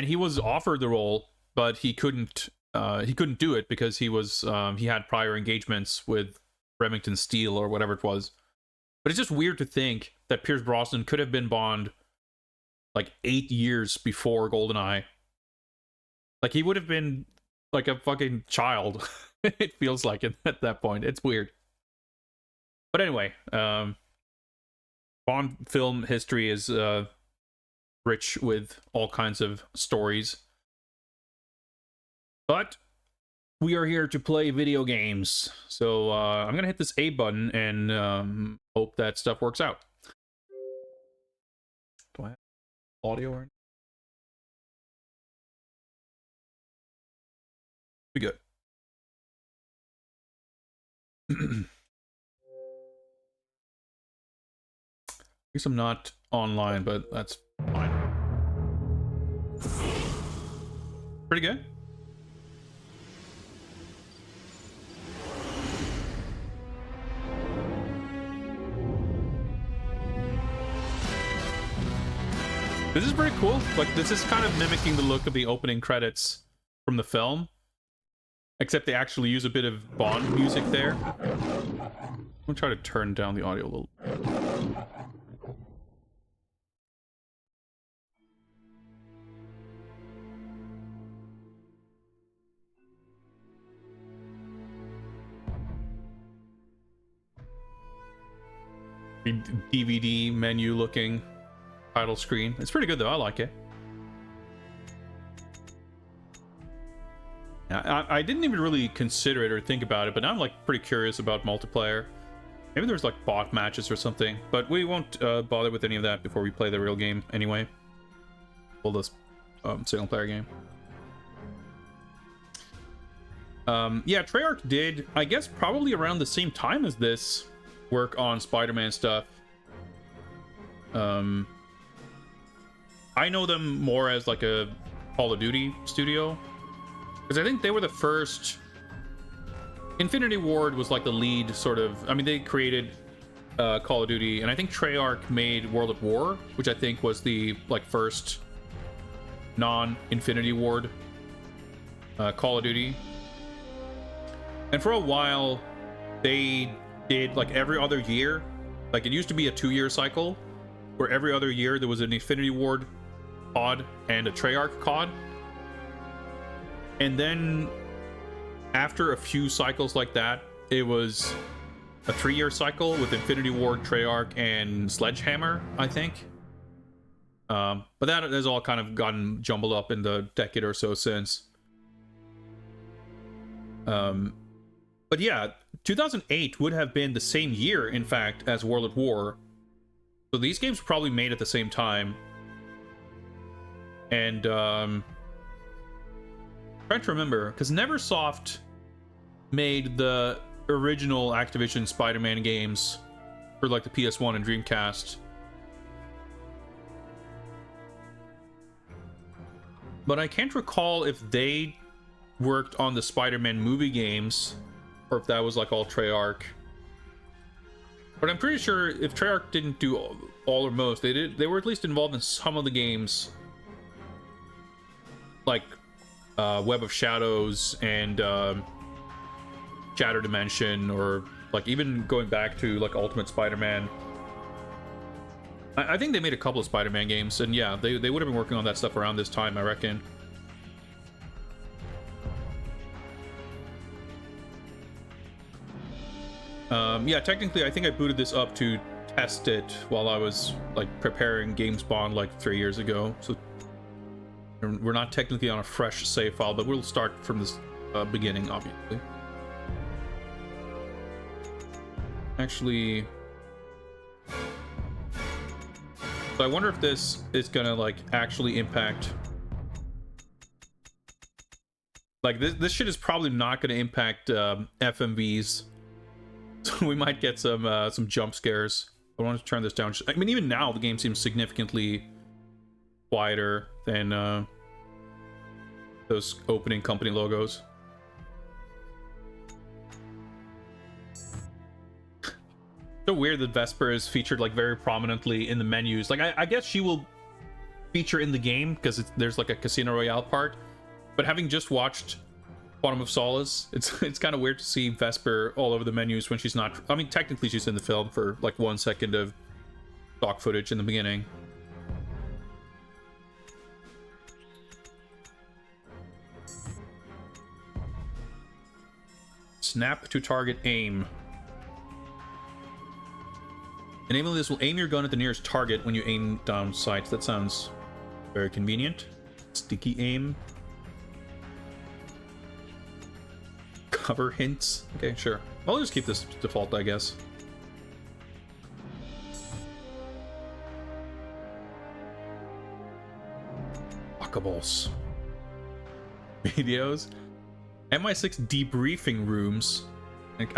he was offered the role, but he couldn't do it because he had prior engagements with Remington Steele or whatever it was. But it's just weird to think that Pierce Brosnan could have been Bond like 8 years before GoldenEye. Like he would have been like a fucking child. It feels like it at that point. It's weird. But anyway, Bond film history is rich with all kinds of stories. But we are here to play video games. So I'm going to hit this A button and hope that stuff works out. Do I have audio or be good. I guess I'm not online, but that's fine. Pretty good. This is pretty cool. Like, this is kind of mimicking the look of the opening credits from the film, except they actually use a bit of Bond music there. I'm gonna try to turn down the audio a little. DVD menu looking title screen. It's pretty good though. I like it. I didn't even really consider it or think about it, but now I'm like pretty curious about multiplayer. Maybe there's like bot matches or something, but we won't bother with any of that before we play the real game anyway. Well, this single player game. Yeah, Treyarch did, I guess, probably around the same time as this, work on Spider-Man stuff. I know them more as like a Call of Duty studio, because I think they were the first. Infinity Ward was like the lead sort of, I mean, they created Call of Duty, and I think Treyarch made World at War, which I think was the like first non-Infinity Ward Call of Duty. And for a while they did like every other year, like it used to be a 2-year cycle where every other year there was an Infinity Ward COD and a Treyarch COD. And then after a few cycles like that, it was a 3-year cycle with Infinity Ward, Treyarch, and Sledgehammer, I think. But that has all kind of gotten jumbled up in the decade or so since. But yeah, 2008 would have been the same year, in fact, as World at War. So these games were probably made at the same time. And trying to remember, because Neversoft made the original Activision Spider-Man games for like the PS1 and Dreamcast. But I can't recall if they worked on the Spider-Man movie games or if that was like all Treyarch. But I'm pretty sure if Treyarch didn't do all or most, they were at least involved in some of the games, like Web of Shadows and Shatter Dimension, or like even going back to like Ultimate Spider-Man. I think they made a couple of Spider-Man games, and yeah, they would have been working on that stuff around this time, I reckon. Yeah, technically, I think I booted this up to test it while I was like preparing Game Spawn like 3 years ago. So we're not technically on a fresh save file, but we'll start from this beginning, obviously. Actually, so I wonder if this is gonna like actually impact. Like this shit is probably not gonna impact FMVs. So we might get some jump scares. I want to turn this down. I mean, even now the game seems significantly quieter than those opening company logos. So weird that Vesper is featured like very prominently in the menus. Like I guess she will feature in the game because there's like a Casino Royale part. But having just watched Quantum of Solace, it's kind of weird to see Vesper all over the menus when she's not. I mean, technically she's in the film for like 1 second of stock footage in the beginning. Snap to target aim. Enabling this will aim your gun at the nearest target when you aim down sights. That sounds very convenient. Sticky aim. Cover hints. Okay, sure. Well, I'll just keep this default, I guess. Walkables. Videos. MI6 debriefing rooms. Like,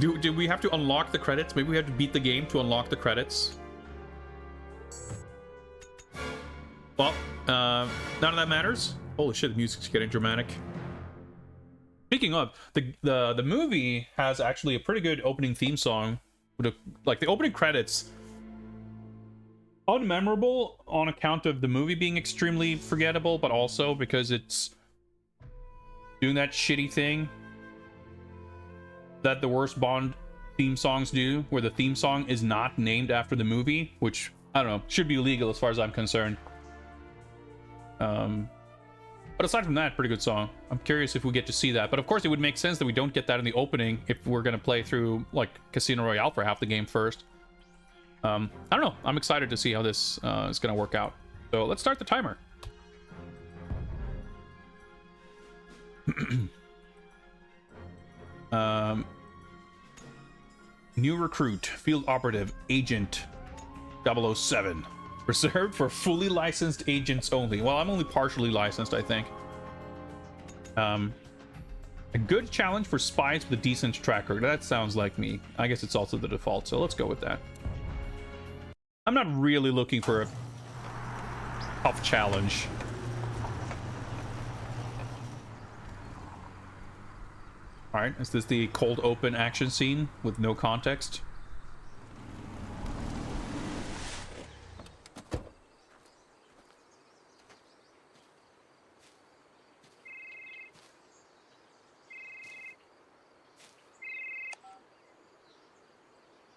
do we have to unlock the credits? Maybe we have to beat the game to unlock the credits. Well, none of that matters. Holy shit, the music's getting dramatic. Speaking of, the movie has actually a pretty good opening theme song. Like the opening credits, unmemorable on account of the movie being extremely forgettable, but also because it's doing that shitty thing that the worst Bond theme songs do, where the theme song is not named after the movie, which, I don't know, should be illegal as far as I'm concerned. But aside from that, pretty good song. I'm curious if we get to see that. But of course, it would make sense that we don't get that in the opening if we're going to play through, like, Casino Royale for half the game first. I don't know. I'm excited to see how this is going to work out. So let's start the timer. New recruit, field operative, agent 007. Reserved for fully licensed agents only. Well, I'm only partially licensed, I think. A good challenge for spies with a decent track record. That sounds like me. I guess it's also the default, so let's go with that. I'm not really looking for a tough challenge. All right, is this the cold open action scene with no context?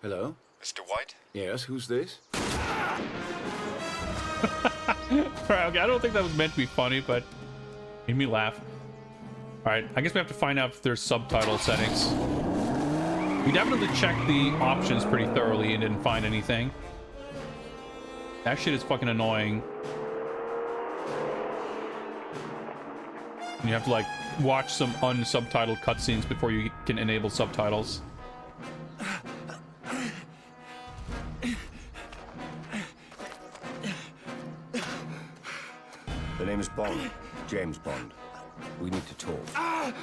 Hello? Mr. White? Yes, who's this? Alright, okay, I don't think that was meant to be funny, but made me laugh. Alright, I guess we have to find out if there's subtitle settings. We definitely checked the options pretty thoroughly and didn't find anything. That shit is fucking annoying. And you have to, like, watch some unsubtitled cutscenes before you can enable subtitles. The name is Bond. James Bond. We need to talk.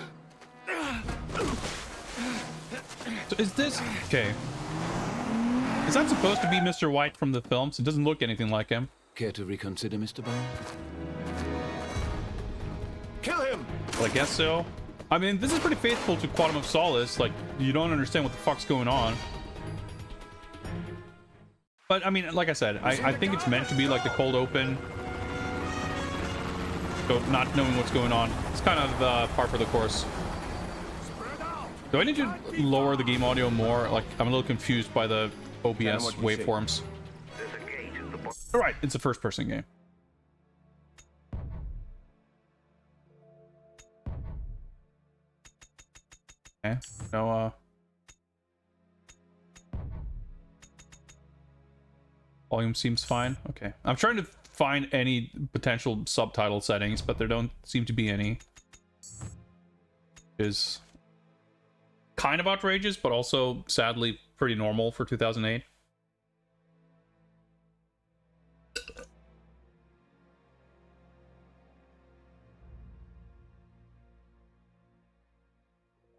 So is this... Okay. Is that supposed to be Mr. White from the films? It doesn't look anything like him. Care to reconsider, Mr. Bond? Kill him! Well, I guess so. I mean, this is pretty faithful to Quantum of Solace. Like, you don't understand what the fuck's going on. But, I mean, like I said, I think it's meant to be like the cold open. So, not knowing what's going on. It's kind of par for the course. Do I need to lower the game audio more? Like, I'm a little confused by the OBS waveforms. Alright, it's a first-person game. Okay, no, Volume seems fine. Okay. I'm trying to find any potential subtitle settings, but there don't seem to be any. Is kind of outrageous, but also sadly pretty normal for 2008.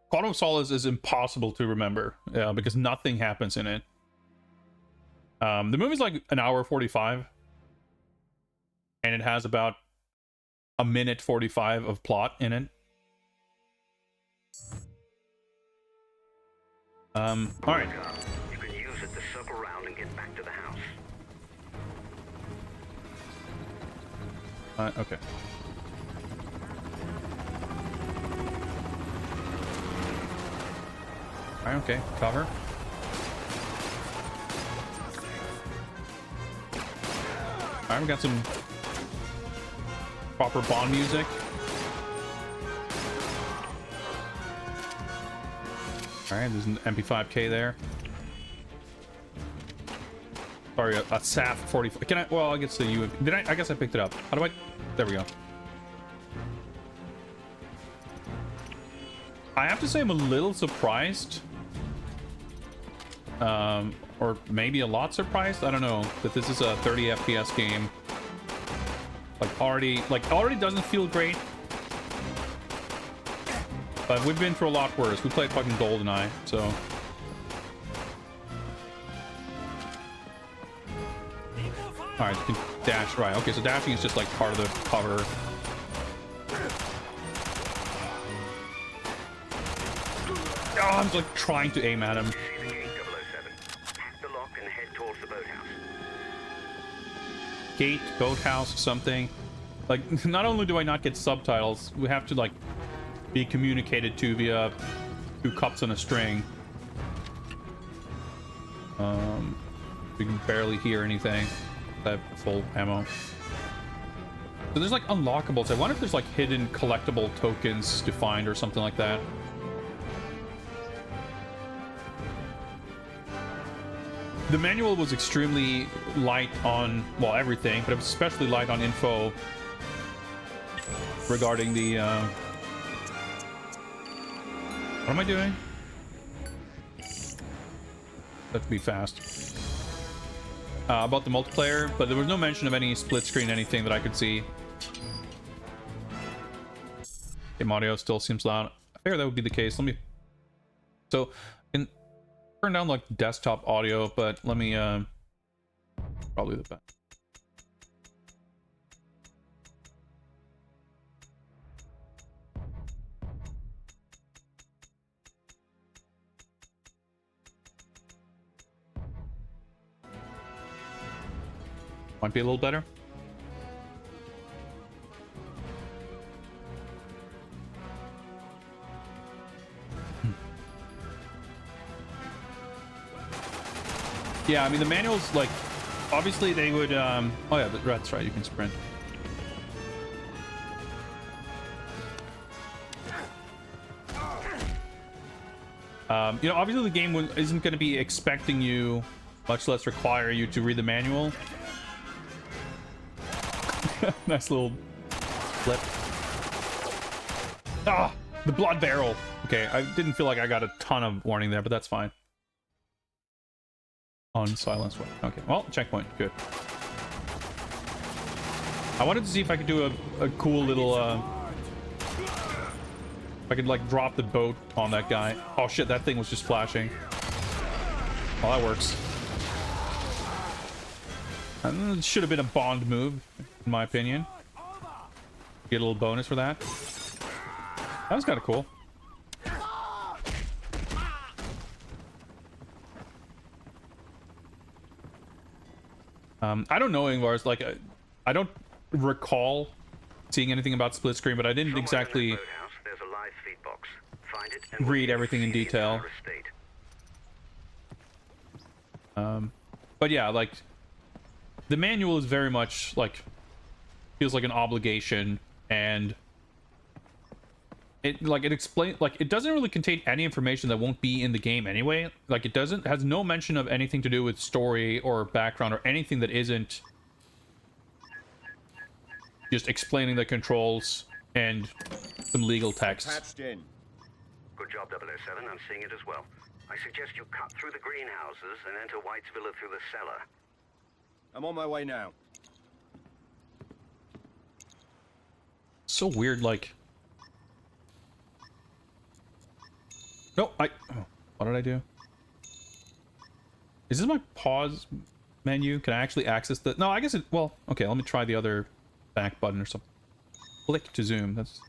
Quantum of Solace is impossible to remember because nothing happens in it. The movie's like an hour 45, and it has about a minute 45 of plot in it. All right. You can use it to circle around and get back to the house. Okay. All right, okay, cover. All right, we got some proper Bond music. All right, there's an MP5K there. Sorry, a SAF 45. Can I? Well, I guess the U. Did I? I guess I picked it up. How do I? There we go. I have to say I'm a little surprised. Or maybe a lot surprised. I don't know that this is a 30 FPS game. Already doesn't feel great. But we've been through a lot worse. We played fucking GoldenEye, so. Alright, you can dash, right. Okay, so dashing is just like part of the cover. Oh, I'm like trying to aim at him. Gate, boathouse, something. Like, not only do I not get subtitles, we have to like be communicated to via 2 cups on a string. We can barely hear anything. I have full ammo. So there's like unlockables. I wonder if there's like hidden collectible tokens to find or something like that. The manual was extremely light on, well, everything, but it was especially light on info regarding the, what am I doing? Let's be fast. About the multiplayer, but there was no mention of any split screen, anything that I could see. Game audio still seems loud. I figure that would be the case. Let me... So, in... turn down like desktop audio, but let me probably the best. Might be a little better. Yeah, I mean, the manuals, like, obviously they would, oh yeah, that's right, you can sprint. You know, obviously the game isn't going to be expecting you, much less require you to read the manual. Nice little flip. Ah, the blood barrel. Okay, I didn't feel like I got a ton of warning there, but that's fine. Unsilenced weapon. Okay, well, checkpoint. Good. I wanted to see if I could do a cool little, if I could, like, drop the boat on that guy. Oh, shit, that thing was just flashing. Well, that works. It should have been a Bond move, in my opinion. Get a little bonus for that. That was kind of cool. I don't know, Ingvar's, like, I don't recall seeing anything about split screen, but I didn't exactly read everything in detail. But yeah, like, the manual is very much, like, feels like an obligation, and it explains, like, it doesn't really contain any information that won't be in the game anyway. Like, it has no mention of anything to do with story or background or anything that isn't just explaining the controls and some legal text. Patched in. Good job, 007. I'm seeing it as well. I suggest you cut through the greenhouses and enter White's villa through the cellar. I'm on my way now. So weird, like... No, oh, what did I do? Is this my pause menu? Can I actually access the... No, I guess it... Well, okay, let me try the other back button or something. Click to zoom. That's...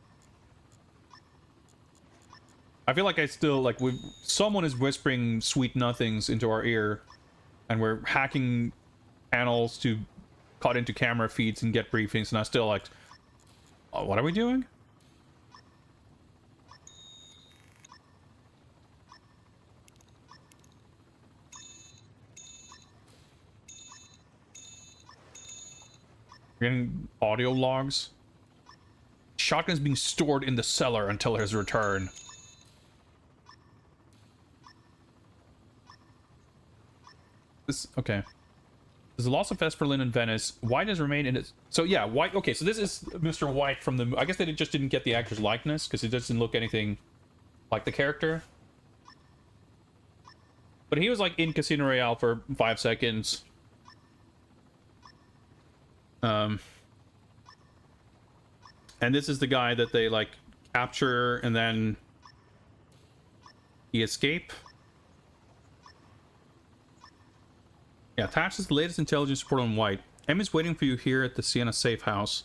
I feel like I still, like, someone is whispering sweet nothings into our ear, and we're hacking panels to cut into camera feeds and get briefings, and I'm still like, oh, what are we doing? We're getting audio logs. Shotgun's being stored in the cellar until his return. This, okay. There's the loss of Vesperlin in Venice. White has remained in it. So yeah, White. Okay, so this is Mr. White from the... I guess they just didn't get the actor's likeness because it doesn't look anything like the character. But he was like in Casino Royale for 5 seconds. And this is the guy that they like capture and then he escape. Yeah, attached is the latest intelligence report on White. M is waiting for you here at the Sienna safe house.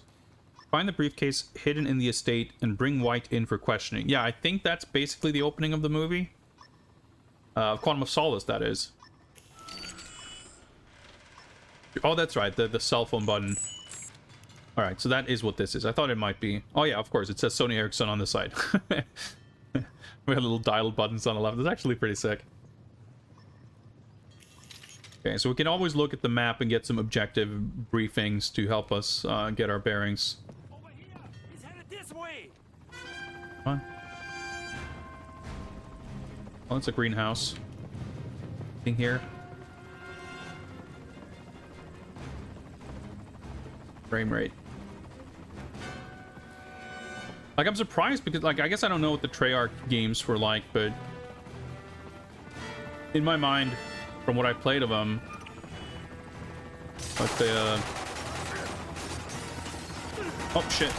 Find the briefcase hidden in the estate and bring White in for questioning. Yeah, I think that's basically the opening of the movie. Quantum of Solace, that is. Oh, that's right, the cell phone button. Alright, so that is what this is. I thought it might be. Oh yeah, of course, it says Sony Ericsson on the side. We have little dial buttons on the left. That's actually pretty sick. Okay, so we can always look at the map and get some objective briefings to help us get our bearings. Over here! He's headed this way! Come on. Oh, it's a greenhouse. Thing here. Frame rate. Like, I'm surprised because, like, I guess I don't know what the Treyarch games were like, but in my mind, from what I played of them, like the oh shit,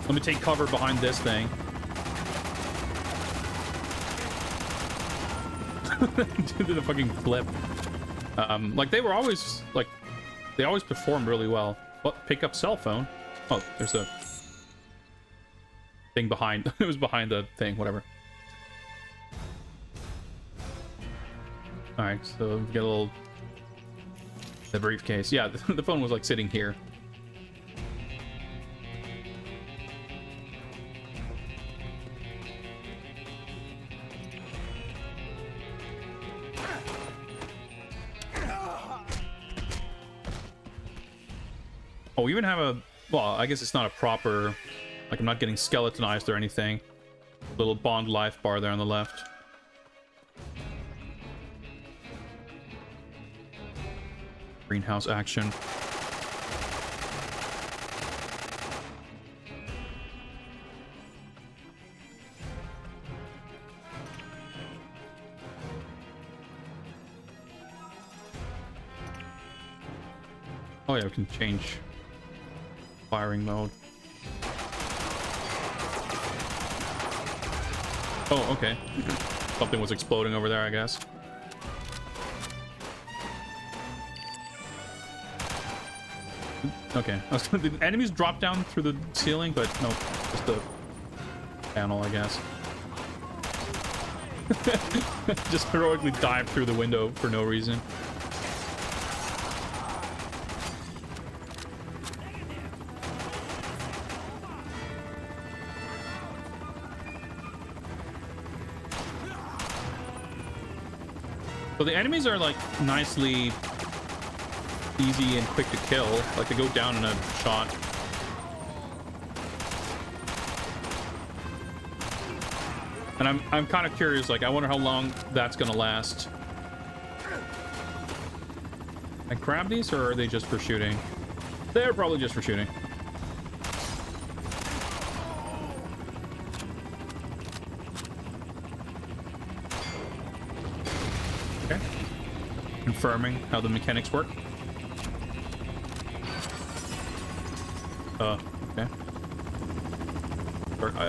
let me take cover behind this thing. Did a fucking flip. Like they were always like, they always performed really well. What? Pick up cell phone. Oh, there's a thing behind. It was behind the thing, whatever. Alright, so we get a little... The briefcase. Yeah, the phone was like sitting here. Oh, we even have a... Well, I guess it's not a proper... Like, I'm not getting skeletonized or anything. Little Bond life bar there on the left. Greenhouse action. Oh yeah, we can change firing mode. Oh, okay. Something was exploding over there, I guess. Okay. The enemies drop down through the ceiling, but no, just the panel, I guess. Just heroically dive through the window for no reason. So the enemies are like nicely easy and quick to kill. Like they go down in a shot. And I'm kind of curious, like, I wonder how long that's gonna last. I grab these, or are they just for shooting? They're probably just for shooting. Okay. Confirming how the mechanics work. Okay.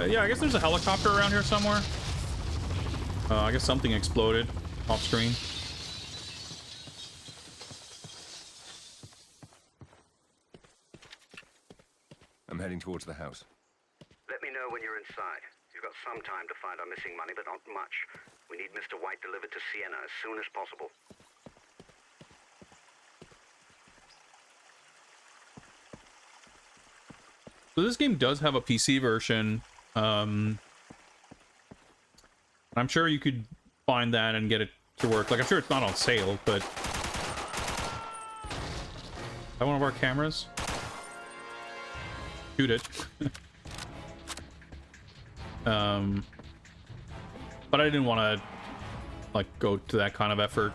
Yeah, I guess there's a helicopter around here somewhere. I guess something exploded off screen. I'm heading towards the house. Let me know when you're inside. You've got some time to find our missing money, but not much. We need Mr. White delivered to Sienna as soon as possible. So this game does have a PC version. I'm sure you could find that and get it to work. Like, I'm sure it's not on sale, but... Is that one of our cameras? Shoot it. But I didn't want to, like, go to that kind of effort.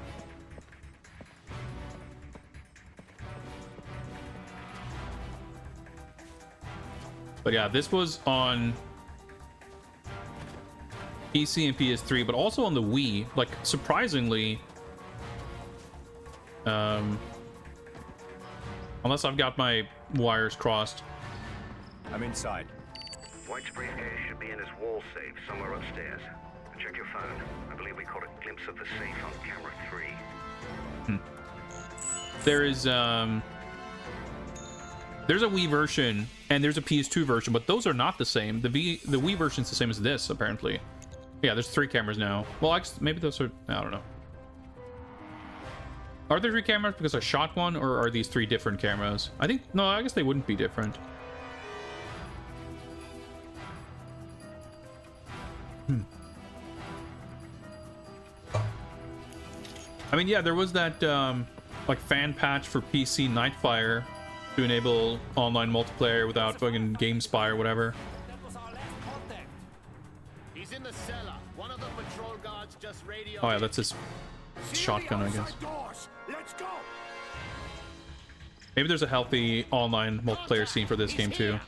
But yeah, this was on PC and PS3, but also on the Wii. Like, surprisingly, unless I've got my wires crossed. I'm inside. White's briefcase should be in his wall safe somewhere upstairs. Check your phone. I believe we caught a glimpse of the safe on camera 3. There is there's a Wii version and there's a PS2 version, but those are not the same. The Wii version's the same as this, apparently. Yeah, there's 3 cameras now. Well, actually, maybe those are... I don't know. Are there 3 cameras because I shot one, or are these 3 different cameras? I think... No, I guess they wouldn't be different. I mean, yeah, there was that, like, fan patch for PC Nightfire to enable online multiplayer without fucking GameSpy or whatever. That was our last contact. He's in the cellar. One of the patrol guards just radioed. Oh yeah, that's his shotgun, I guess. Let's go. Maybe there's a healthy online multiplayer scene for this game too.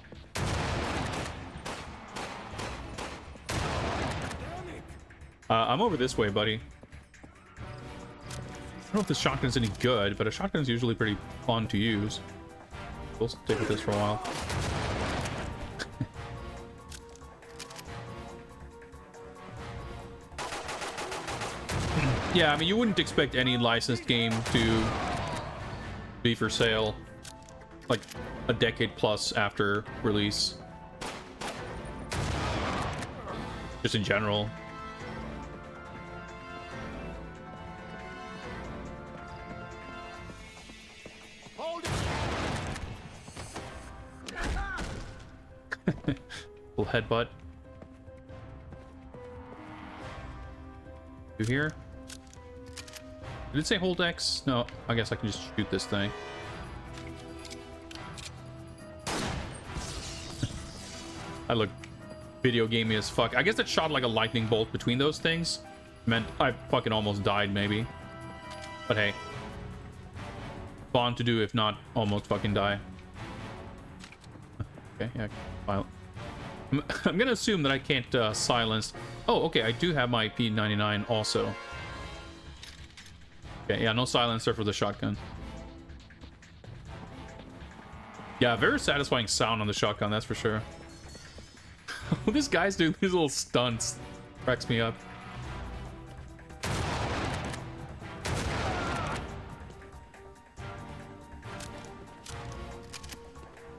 I'm over this way, buddy. I don't know if this shotgun's any good, but a shotgun's usually pretty fun to use. We'll stick with this for a while. Yeah, I mean, you wouldn't expect any licensed game to be for sale like a decade plus after release. Just in general. Little headbutt. You here? Did it say hold X? No, I guess I can just shoot this thing. I look video gamey as fuck. I guess it shot like a lightning bolt between those things. Meant I fucking almost died, maybe. But hey. Fun to do, if not almost fucking die. Okay, yeah, file. I'm gonna assume that I can't silence. Oh, okay, I do have my P99 also. Okay, yeah, no silencer for the shotgun. Yeah, very satisfying sound on the shotgun, that's for sure. This guy's doing these little stunts. Cracks me up.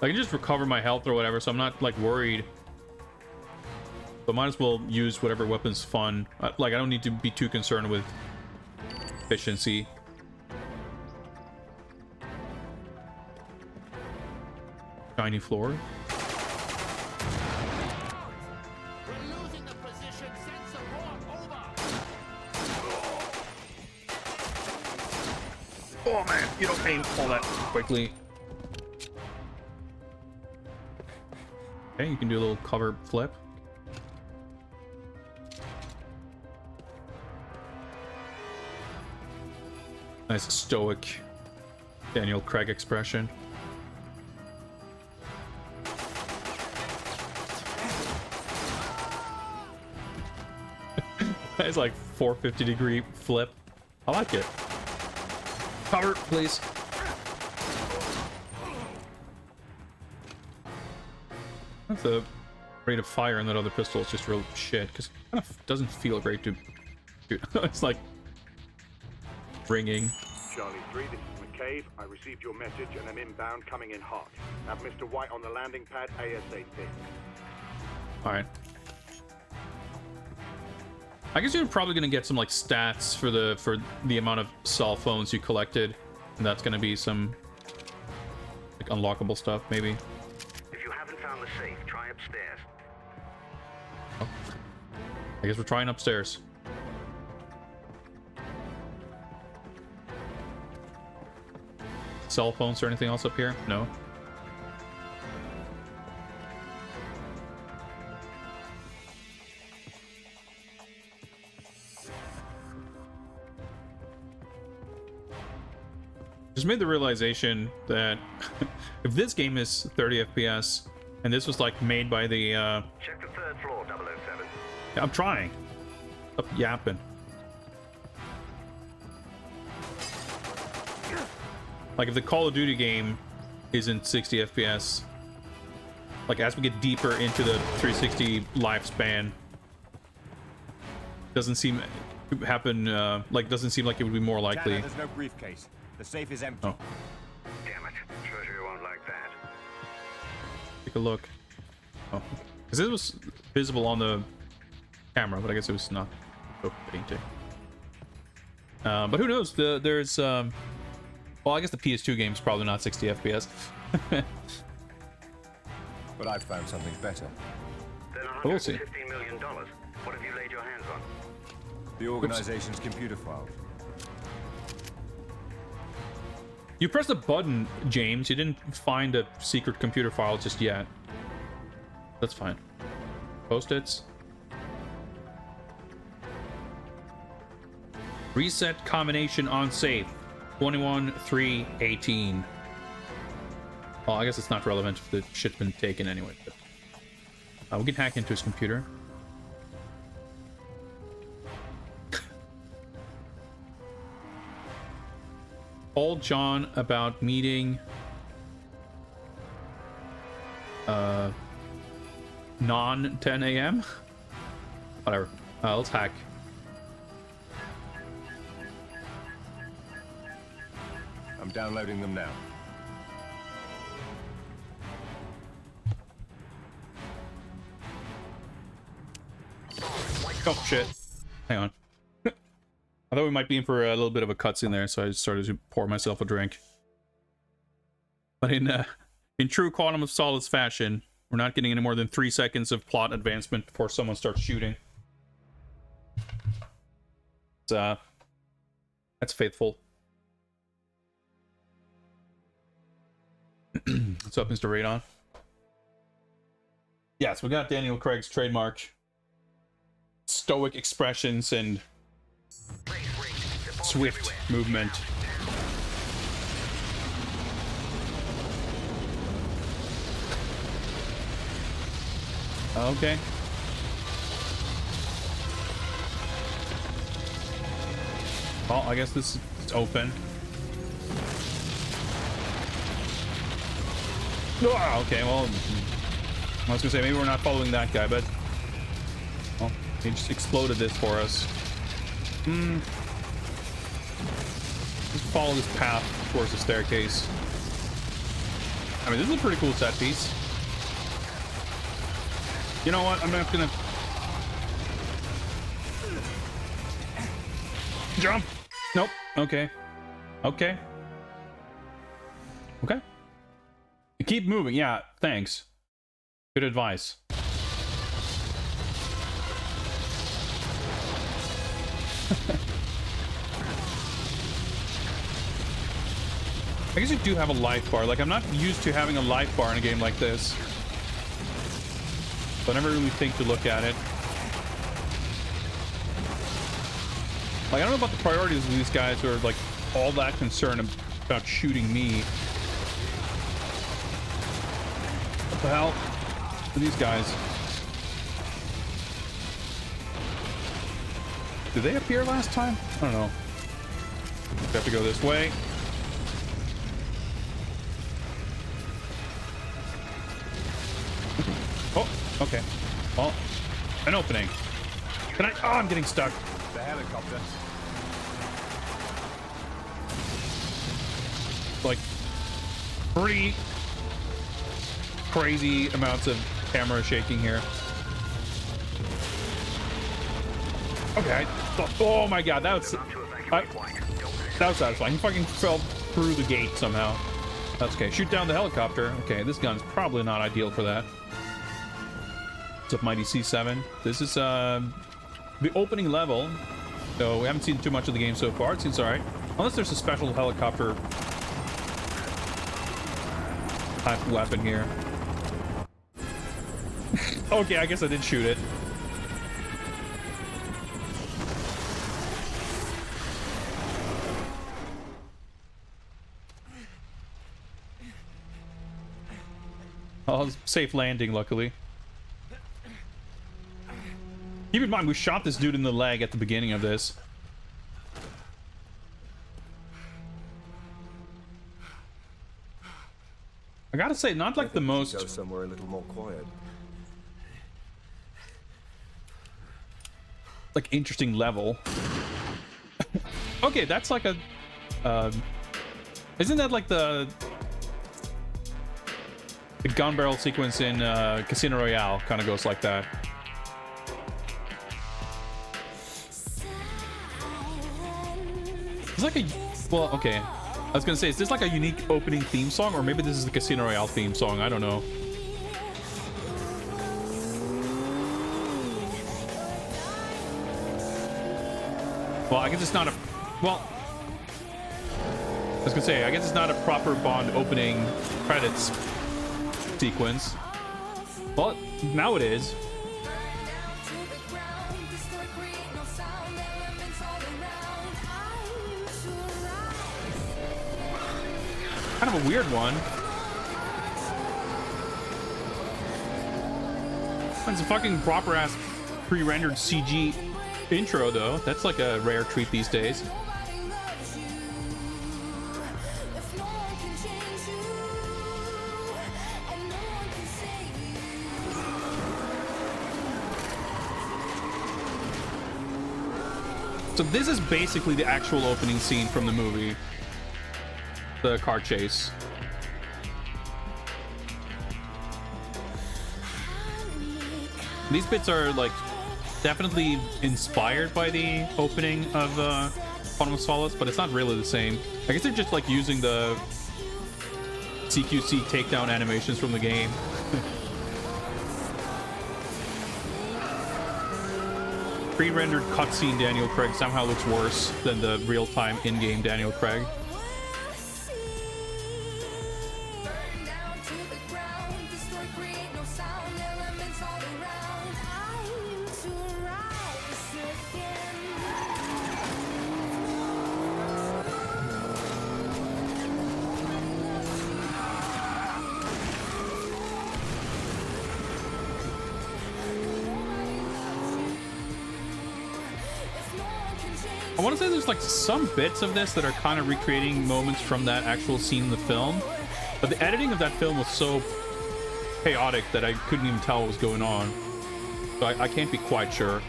I can just recover my health or whatever, so I'm not, like, worried. But might as well use whatever weapon's fun. Like, I don't need to be too concerned with efficiency. Shiny floor. We're losing the position. Send support. Over. Oh man, you don't aim all that quickly. Okay, you can do a little cover flip. Nice stoic Daniel Craig expression. It's like 450-degree flip. I like it. Cover, please. The rate of fire in that other pistol is just real shit because it kind of doesn't feel great to shoot. It's like ringing. Charlie 3, this is McCabe. I received your message and I'm inbound, coming in hot. Have Mr. White on the landing pad ASAP. All right. I guess you're probably gonna get some like stats for the amount of cell phones you collected, and that's gonna be some like unlockable stuff, maybe. If you haven't found the safe, try upstairs. Oh. I guess we're trying upstairs. Cell phones or anything else up here? No. Just made the realization that if this game is 30 FPS and this was like made by the Check the third floor, 007. I'm trying. Stop yapping. Like if the Call of Duty game isn't 60 FPS, like as we get deeper into the 360 lifespan, doesn't seem to happen. Doesn't seem like it would be more likely. Tanner, there's no briefcase. The safe is empty. Oh, Damn it. Treasury won't like that. take a look. Oh, because it was visible on the camera, but I guess it was not so painted. But who knows? There's well, I guess the PS2 game's probably not 60 FPS. But I've found something better. Then We'll see. $115 million. What have you laid your hands on? The organization's computer files. You pressed a button, James. You didn't find a secret computer file just yet. That's fine. Post-its. Reset combination on safe. 21-3-18. Well, I guess it's not relevant if the shit's been taken anyway. But, we can hack into his computer. Told John about meeting non 10 a.m. Whatever. Let's hack. I'm downloading them now. Oh shit. Hang on. I thought we might be in for a little bit of a cutscene there, so I just started to pour myself a drink. But in true Quantum of Solace fashion, we're not getting any more than 3 seconds of plot advancement before someone starts shooting. That's faithful. What's up, Mr. Radon? Yes, we got Daniel Craig's trademark stoic expressions and swift movement. Okay. Well, I guess this is open. Oh, okay, well, I was gonna say maybe we're not following that guy, but well, he just exploded this for us. Just follow this path towards the staircase. I mean, this is a pretty cool set piece. You know what? I'm not gonna jump. Nope. Okay. Okay. Okay. Keep moving. Yeah. Thanks. Good advice. I guess you do have a life bar. Like, I'm not used to having a life bar in a game like this. So I never really think to look at it. Like, I don't know about the priorities of these guys who are, like, all that concerned about shooting me. What the hell are these guys? Did they appear last time? I don't know. We have to go this way. Oh, okay. Well, an opening. Can I? Oh, I'm getting stuck. The helicopter. Like, pretty crazy amounts of camera shaking here. Okay. Oh my god, that was satisfying. He fucking fell through the gate somehow. That's okay. Shoot down the helicopter. Okay, this gun's probably not ideal for that. What's up, Mighty C7? This is the opening level. So we haven't seen too much of the game so far. It seems alright. Unless there's a special helicopter type weapon here. Okay, I guess I did shoot it. Oh, safe landing, luckily. Keep in mind, we shot this dude in the leg at the beginning of this. I gotta say, not like the most... Go somewhere a little more quiet. like, interesting level. Okay, that's like a... isn't that like the gun barrel sequence in Casino Royale kind of goes like that? It's like a... well, okay. I was gonna say, is this like a unique opening theme song? Or maybe this is the Casino Royale theme song. I don't know. Well, I guess it's not a... well... I was gonna say, I guess it's not a proper Bond opening credits sequence. Well, now it is. Kind of a weird one. It's a fucking proper ass pre-rendered CG intro though. That's like a rare treat these days. So this is basically the actual opening scene from the movie. The car chase. These bits are like definitely inspired by the opening of Quantum of Solace, but it's not really the same. I guess they're just like using the CQC takedown animations from the game. Pre-rendered cutscene Daniel Craig somehow looks worse than the real-time in-game Daniel Craig. I want to say there's like some bits of this that are kind of recreating moments from that actual scene in the film, but the editing of that film was so chaotic that I couldn't even tell what was going on. So I can't be quite sure.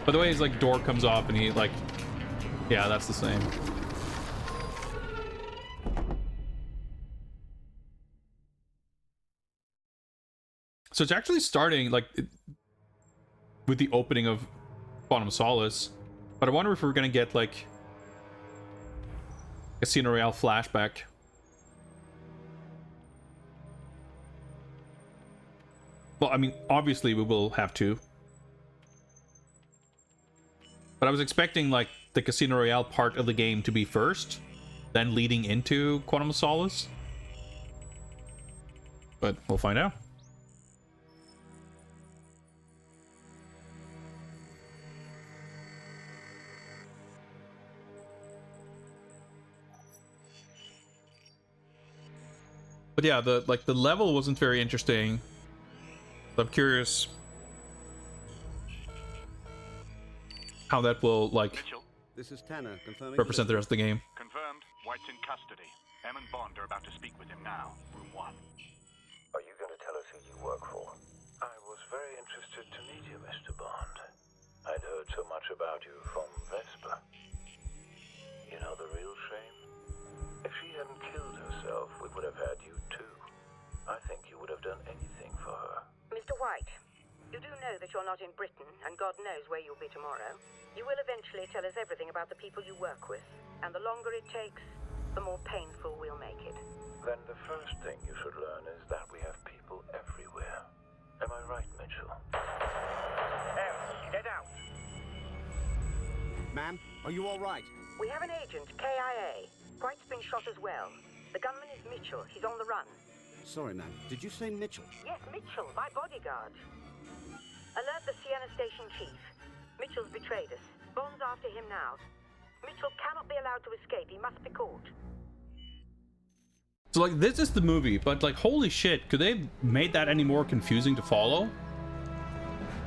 By the way, his like door comes off and he like, yeah, that's the same. So it's actually starting like with the opening of Quantum Solace, but I wonder if we're gonna get like a Casino Royale flashback. Well, I mean, obviously we will have to, but I was expecting like the Casino Royale part of the game to be first, then leading into Quantum Solace, but we'll find out. But yeah, the level wasn't very interesting. I'm curious how that will like Mitchell, This is Tanner, confirming. represent the rest of the game. confirmed. White's in custody. Em and Bond are about to speak with him now. Room 1. Are you going to tell us who you work for? I was very interested to meet you, Mr. Bond. I'd heard so much about you from Vesper. You know the real shame? If she hadn't killed herself, we would have had you too. I think you would have done anything for her. Mr. White, you do know that you're not in Britain, and God knows where you'll be tomorrow. You will eventually tell us everything about the people you work with, and the longer it takes, the more painful we'll make it. Then the first thing you should learn is that we have people everywhere. Am I right, Mitchell? Get out. Ma'am, are you all right? We have an agent, KIA. White's been shot as well. The gunman is Mitchell. He's on the run. Sorry, ma'am. Did you say Mitchell? Yes, Mitchell, my bodyguard. Alert the Sienna Station Chief. Mitchell's betrayed us. Bond's after him now. Mitchell cannot be allowed to escape. He must be caught. So like this is the movie, but like holy shit, could they have made that any more confusing to follow?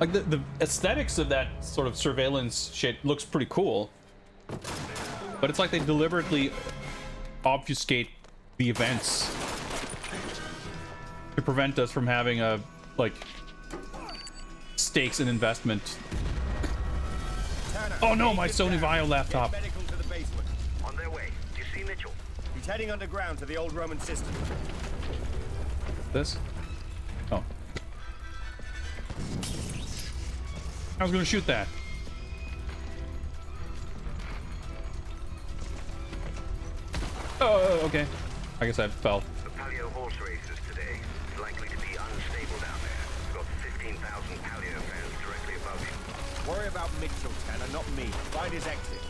Like the aesthetics of that sort of surveillance shit looks pretty cool. But it's like they deliberately obfuscate the events to prevent us from having a like stakes and investment. Oh no, my Sony Vaio laptop. Medical to the basement. On their way. Do you see Mitchell? He's heading underground to the old Roman system. This? Oh. I was gonna shoot that. Oh, okay. I guess I fell. The paleo horse races today is likely to be unstable down there. We've got 15,000 paleo fans directly above you. Worry about Mitchell, Tanner, not me. Find his exit.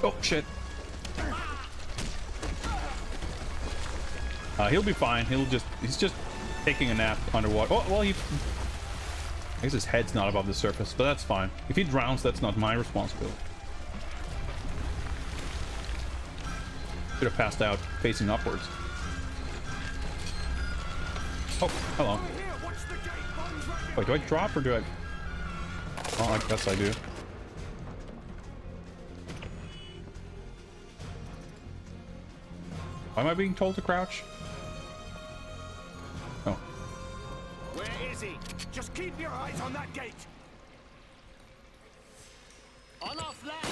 Oh shit. He'll be fine. He's just taking a nap underwater. Oh, well, I guess his head's not above the surface, but that's fine. If he drowns, that's not my responsibility. Should have passed out facing upwards. Oh, hello. Wait, do I drop or do I? Oh, I guess I do. Why am I being told to crouch? Oh. Where is he? Just keep your eyes on that gate. On our flag!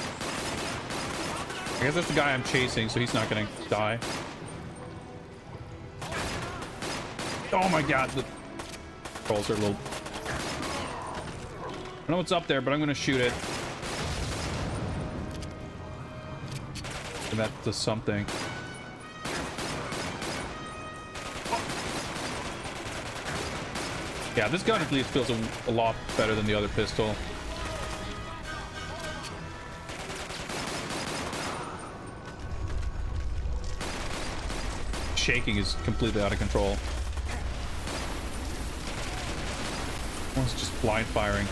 I guess that's the guy I'm chasing, so he's not gonna die. Oh my god, the controls are a little... I know what's up there, but I'm gonna shoot it. And that does something. Yeah, this gun at least feels a lot better than the other pistol. Shaking is completely out of control. One's just blind firing.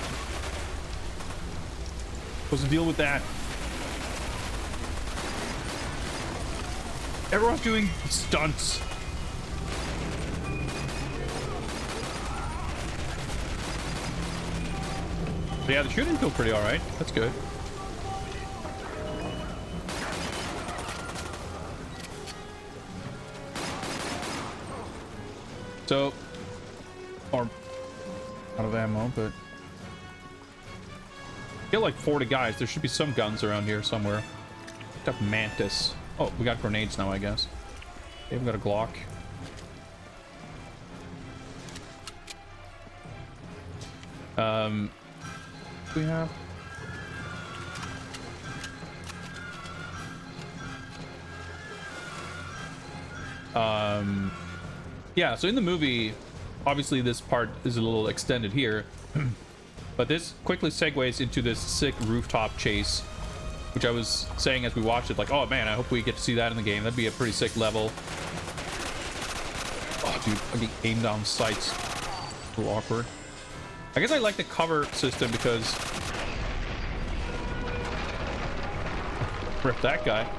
What's the deal with that? Everyone's doing stunts. But yeah, the shooting feels pretty alright. That's good. So, or out of ammo, but kill like 40 guys. There should be some guns around here somewhere. Picked up Mantis. Oh, we got grenades now, I guess. Okay, we got a Glock. We have. Yeah, so in the movie, obviously this part is a little extended here, but this quickly segues into this sick rooftop chase, which I was saying as we watched it, like, oh man, I hope we get to see that in the game. That'd be a pretty sick level. Oh, dude, I'm getting aimed down sights. A little awkward. I guess I like the cover system because... Rip that guy.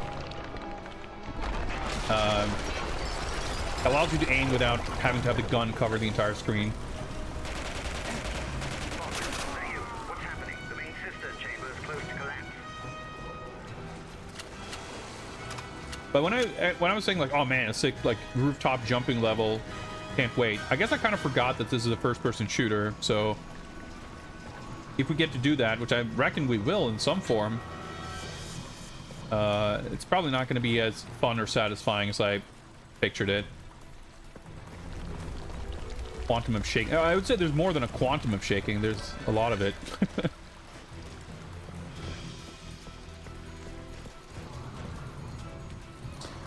Allows you to aim without having to have the gun cover the entire screen. What's happening? The main cistern chamber is close to collapse. But when I was saying like, oh man, a sick like rooftop jumping level, can't wait. I guess I kind of forgot that this is a first-person shooter, so if we get to do that, which I reckon we will in some form, it's probably not going to be as fun or satisfying as I pictured it. Quantum of shaking. I would say there's more than a quantum of shaking. There's a lot of it.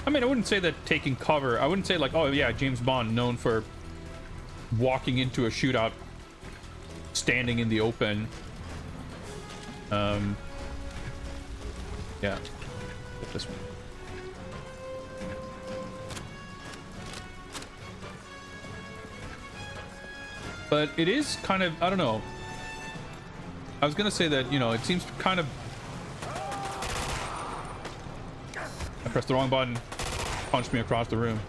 I mean, I wouldn't say that taking cover. I wouldn't say like, oh yeah, James Bond known for walking into a shootout, standing in the open. Yeah. Get this one. But it is kind of, I don't know. I was gonna say that, you know, it seems kind of... I pressed the wrong button. Punched me across the room.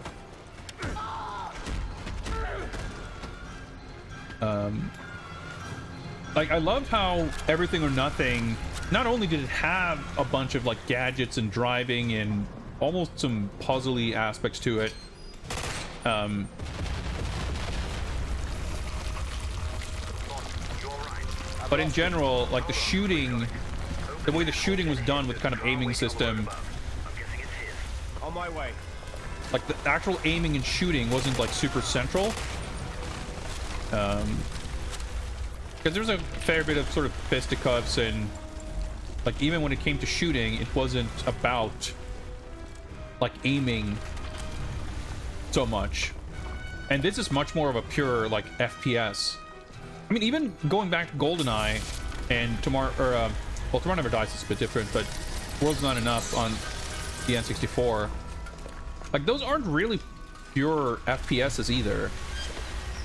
Like, I loved how Everything or Nothing, not only did it have a bunch of, like, gadgets and driving and almost some puzzly aspects to it, but in general, like, the shooting, the way the shooting was done with kind of aiming system, On my way. like, the actual aiming and shooting wasn't, like, super central. Because there's a fair bit of sort of fisticuffs, and like even when it came to shooting, it wasn't about like aiming so much. And this is much more of a pure like FPS. I mean, even going back to GoldenEye and Tomorrow, or well, Tomorrow Never Dies is a bit different, but World's Not Enough on the N64, like those aren't really pure FPSs either.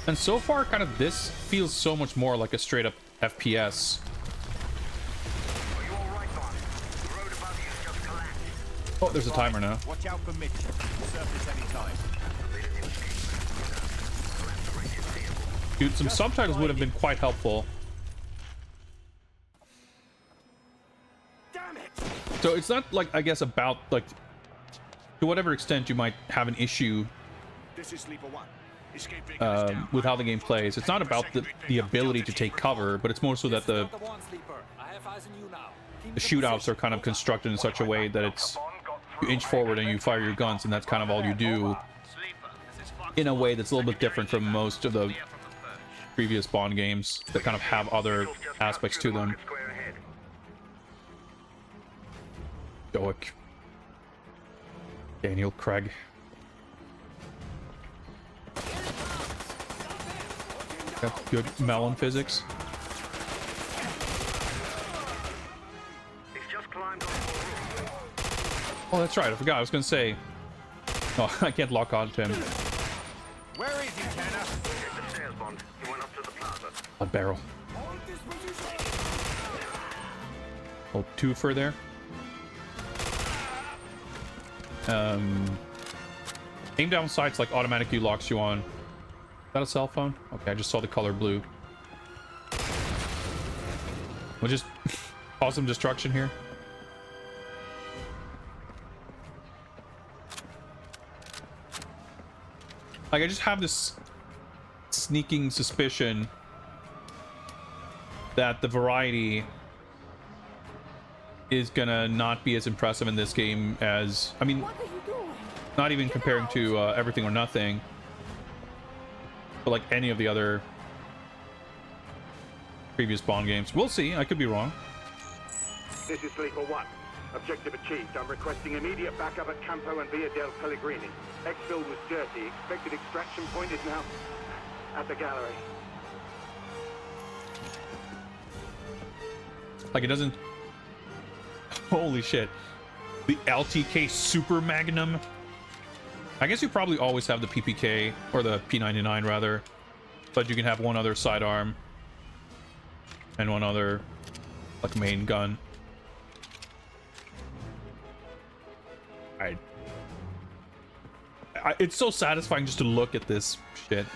And so far, kind of this feels so much more like a straight up FPS. Are you all right, Bond? The road above you just collapsed. Oh, there's a timer now. Watch out for Mitchell. Surface anytime. Dude, some subtitles would have been quite helpful. Damn it! So it's not like, I guess, about like to whatever extent you might have an issue This is Sleeper One. with how the game plays. It's not about the ability to take cover, but it's more so that the shootouts are kind of constructed in such a way that it's you inch forward and you fire your guns, and that's kind of all you do, in a way that's a little bit different from most of the previous Bond games that kind of have other aspects to them. Stoic. Daniel Craig. That's good melon physics. Oh, that's right. I forgot. I was going to say... Oh, I can't lock on to him. Where is he, Tanner? Check the stairs, Bond. He went up to the plaza. A barrel. Oh, twofer there. Aim down sights like automatically locks you on. Is that a cell phone? Okay, I just saw the color blue. We'll just cause some destruction here. Like, I just have this sneaking suspicion that the variety is gonna not be as impressive in this game as, I mean, not even comparing to Everything or Nothing, but like any of the other previous Bond games. We'll see. I could be wrong. This is Sleeper One. Objective achieved. I'm requesting immediate backup at Campo and Via del Pellegrini. Exfil was dirty. Expected extraction point is now at the gallery. Like, it doesn't... Holy shit. The LTK Super Magnum. I guess you probably always have the PPK, or the P99 rather, but you can have one other sidearm and one other like main gun. It's so satisfying just to look at this shit.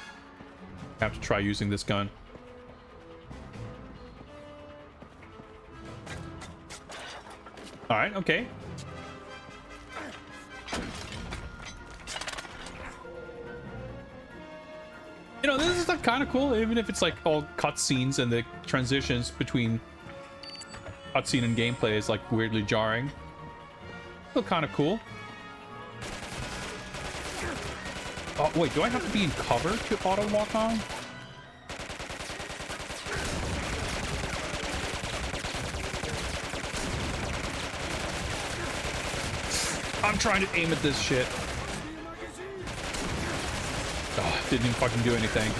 I have to try using this gun. All right, okay. You know, this is like kind of cool, even if it's like all cutscenes and the transitions between cutscene and gameplay is like weirdly jarring. Still kind of cool. Oh wait, do I have to be in cover to auto walk on? I'm trying to aim at this shit. Oh, didn't even fucking do anything.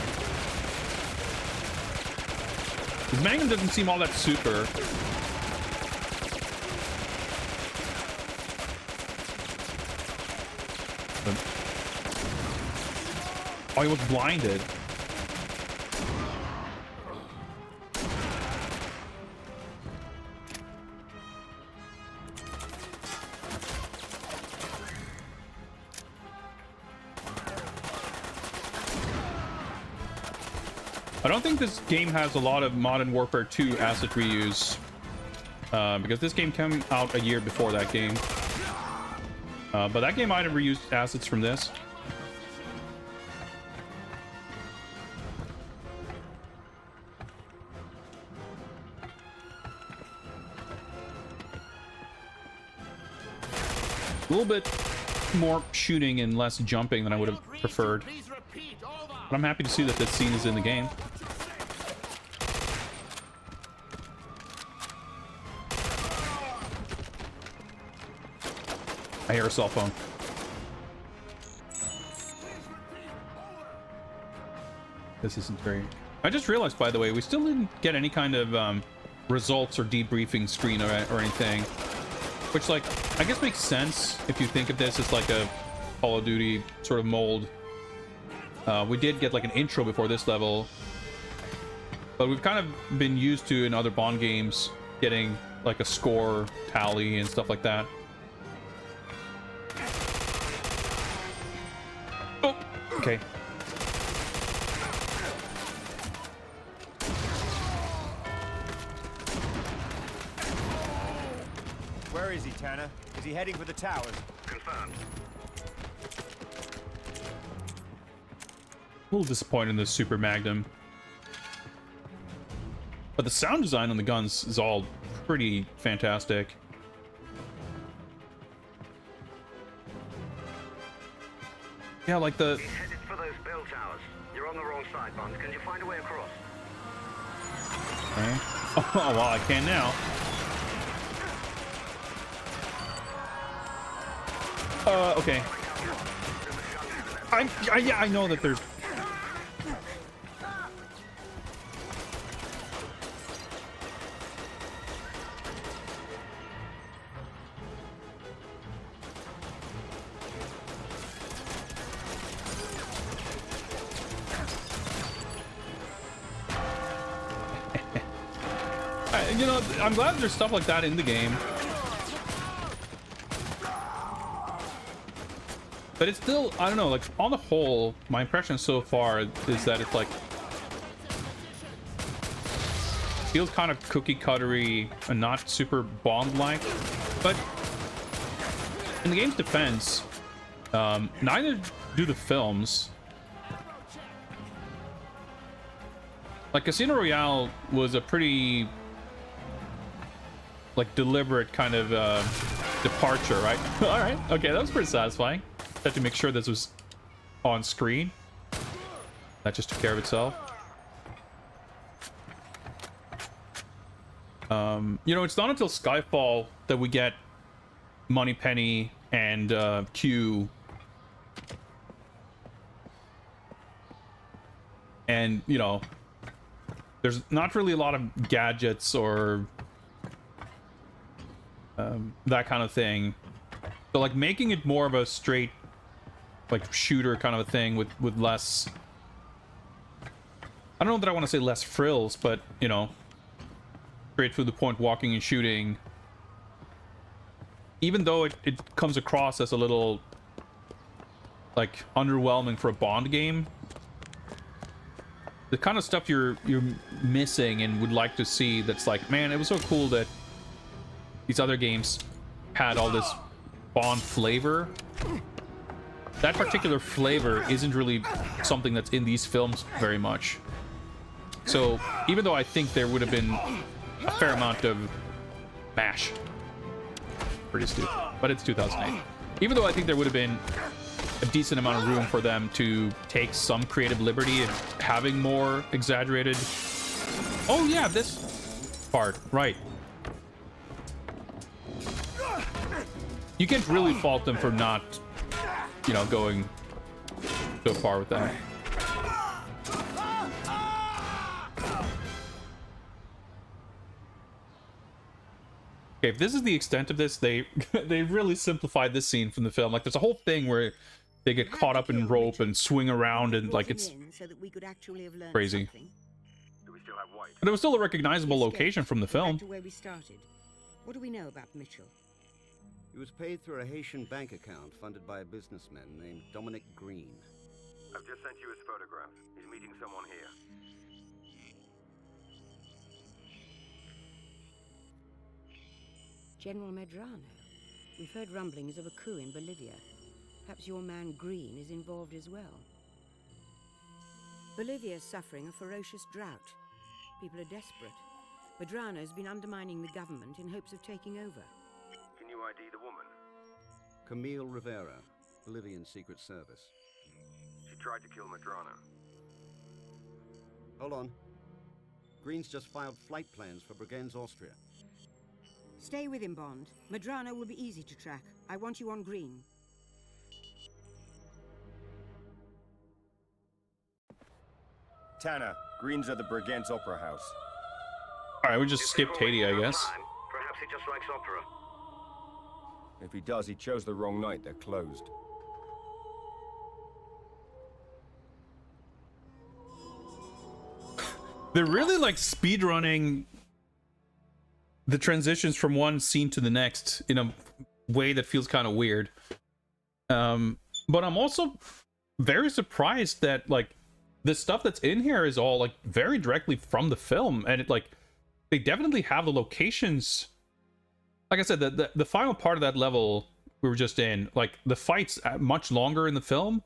This Magnum doesn't seem all that super. Oh, he was blinded. I don't think this game has a lot of Modern Warfare 2 asset reuse, because this game came out a year before that game. But that game might have reused assets from this. A little bit more shooting and less jumping than I would have preferred. But I'm happy to see that this scene is in the game. I hear a cell phone. This isn't very... I just realized, by the way, we still didn't get any kind of results or debriefing screen or anything. Which, like, I guess makes sense if you think of this as like a Call of Duty sort of mold. We did get like an intro before this level. But we've kind of been used to, in other Bond games, getting like a score tally and stuff like that. Oh, okay. Where is he, Tanner? Is he heading for the towers? Confirmed. A little disappointed in this Super Magnum. But the sound design on the guns is all pretty fantastic. Yeah, like the... He's headed for those bell towers. You're on the wrong side, Bond. Can you find a way across? Okay. Oh, well, I can now. Okay. Yeah, I know that there's... You know, I'm glad there's stuff like that in the game. But it's still, I don't know, like, on the whole, my impression so far is that it's like... feels kind of cookie-cuttery and not super Bond-like. But in the game's defense, neither do the films. Like, Casino Royale was a pretty... like, deliberate kind of departure, right? All right, okay, that was pretty satisfying. Had to make sure this was on screen. That just took care of itself. You know, it's not until Skyfall that we get Moneypenny and Q. And, you know, there's not really a lot of gadgets or that kind of thing. So, like, making it more of a straight, like, shooter kind of a thing with less... I don't know that I want to say less frills, but, you know, straight to the point walking and shooting. Even though it comes across as a little like underwhelming for a Bond game. The kind of stuff you're missing and would like to see, that's like, man, it was so cool that these other games had all this Bond flavor. That particular flavor isn't really something that's in these films very much. So even though I think there would have been a fair amount of MASH, pretty stupid, but it's 2008. Even though I think there would have been a decent amount of room for them to take some creative liberty and having more exaggerated. Oh yeah, this part, right. You can't really fault them for not, you know, going so far with that. Okay, if this is the extent of this, they really simplified this scene from the film. Like, there's a whole thing where they get caught up in rope and swing around, and like it's crazy. But it was still a recognizable location from the film. To where we started. What do we know about Mitchell? He was paid through a Haitian bank account funded by a businessman named Dominic Green. I've just sent you his photograph. He's meeting someone here. General Medrano. We've heard rumblings of a coup in Bolivia. Perhaps your man Green is involved as well. Bolivia is suffering a ferocious drought. People are desperate. Medrano's been undermining the government in hopes of taking over. Can you ID the woman? Camille Rivera, Bolivian Secret Service. She tried to kill Medrano. Hold on. Green's just filed flight plans for Bregenz, Austria. Stay with him, Bond. Medrano will be easy to track. I want you on Green. Tanner, Green's at the Bregenz Opera House. All right, we just skipped Haiti, I guess. Perhaps he just likes opera. If he does, he chose the wrong night. They're closed. They're really like speedrunning the transitions from one scene to the next in a way that feels kind of weird. But I'm also very surprised that like the stuff that's in here is all like very directly from the film, and it like they definitely have the locations. Like I said, the final part of that level we were just in, like the fight's much longer in the film,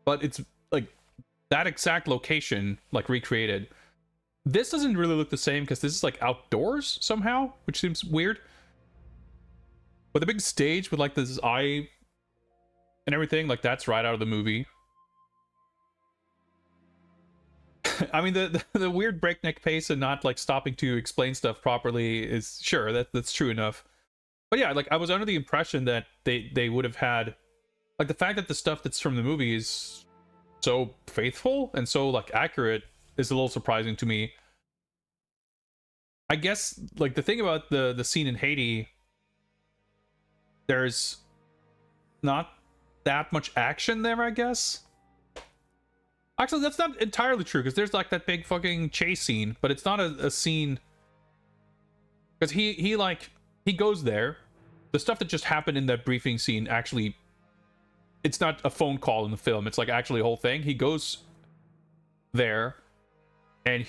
but it's like that exact location like recreated. This doesn't really look the same because this is like outdoors somehow, which seems weird. But the big stage with like this eye and everything, like that's right out of the movie. I mean, the weird breakneck pace and not like stopping to explain stuff properly is sure that's true enough. But yeah, like I was under the impression that they would have had like the fact that the stuff that's from the movie is so faithful and so like accurate is a little surprising to me. I guess like the thing about the scene in Haiti, there's not that much action there, I guess. Actually, that's not entirely true, because there's like that big fucking chase scene, but it's not a scene because he goes there. The stuff that just happened in that briefing scene, actually, it's not a phone call in the film. It's like actually a whole thing. He goes there and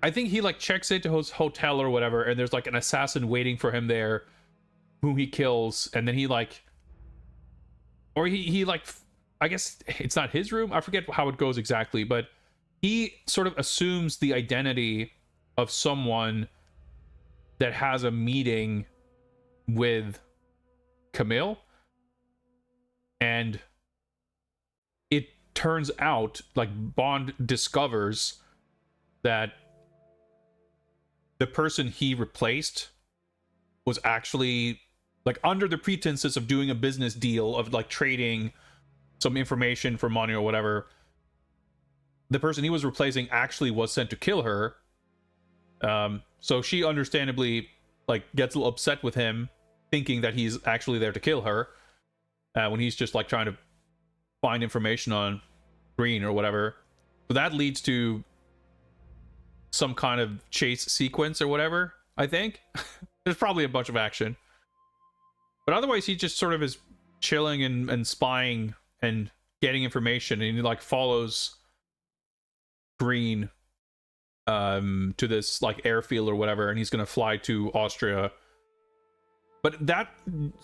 I think he like checks into his hotel or whatever, and there's like an assassin waiting for him there whom he kills, and then he like, or he like, I guess it's not his room, I forget how it goes exactly, but he sort of assumes the identity of someone that has a meeting with Camille, and it turns out like Bond discovers that the person he replaced was actually like under the pretenses of doing a business deal of like trading some information for money or whatever. The person he was replacing actually was sent to kill her. So she understandably like gets a little upset with him, thinking that he's actually there to kill her, when he's just like trying to find information on Green or whatever. So that leads to some kind of chase sequence or whatever, I think. There's probably a bunch of action. But otherwise, he just sort of is chilling and spying and getting information, and he like follows Green to this like airfield or whatever, and he's gonna fly to Austria. But that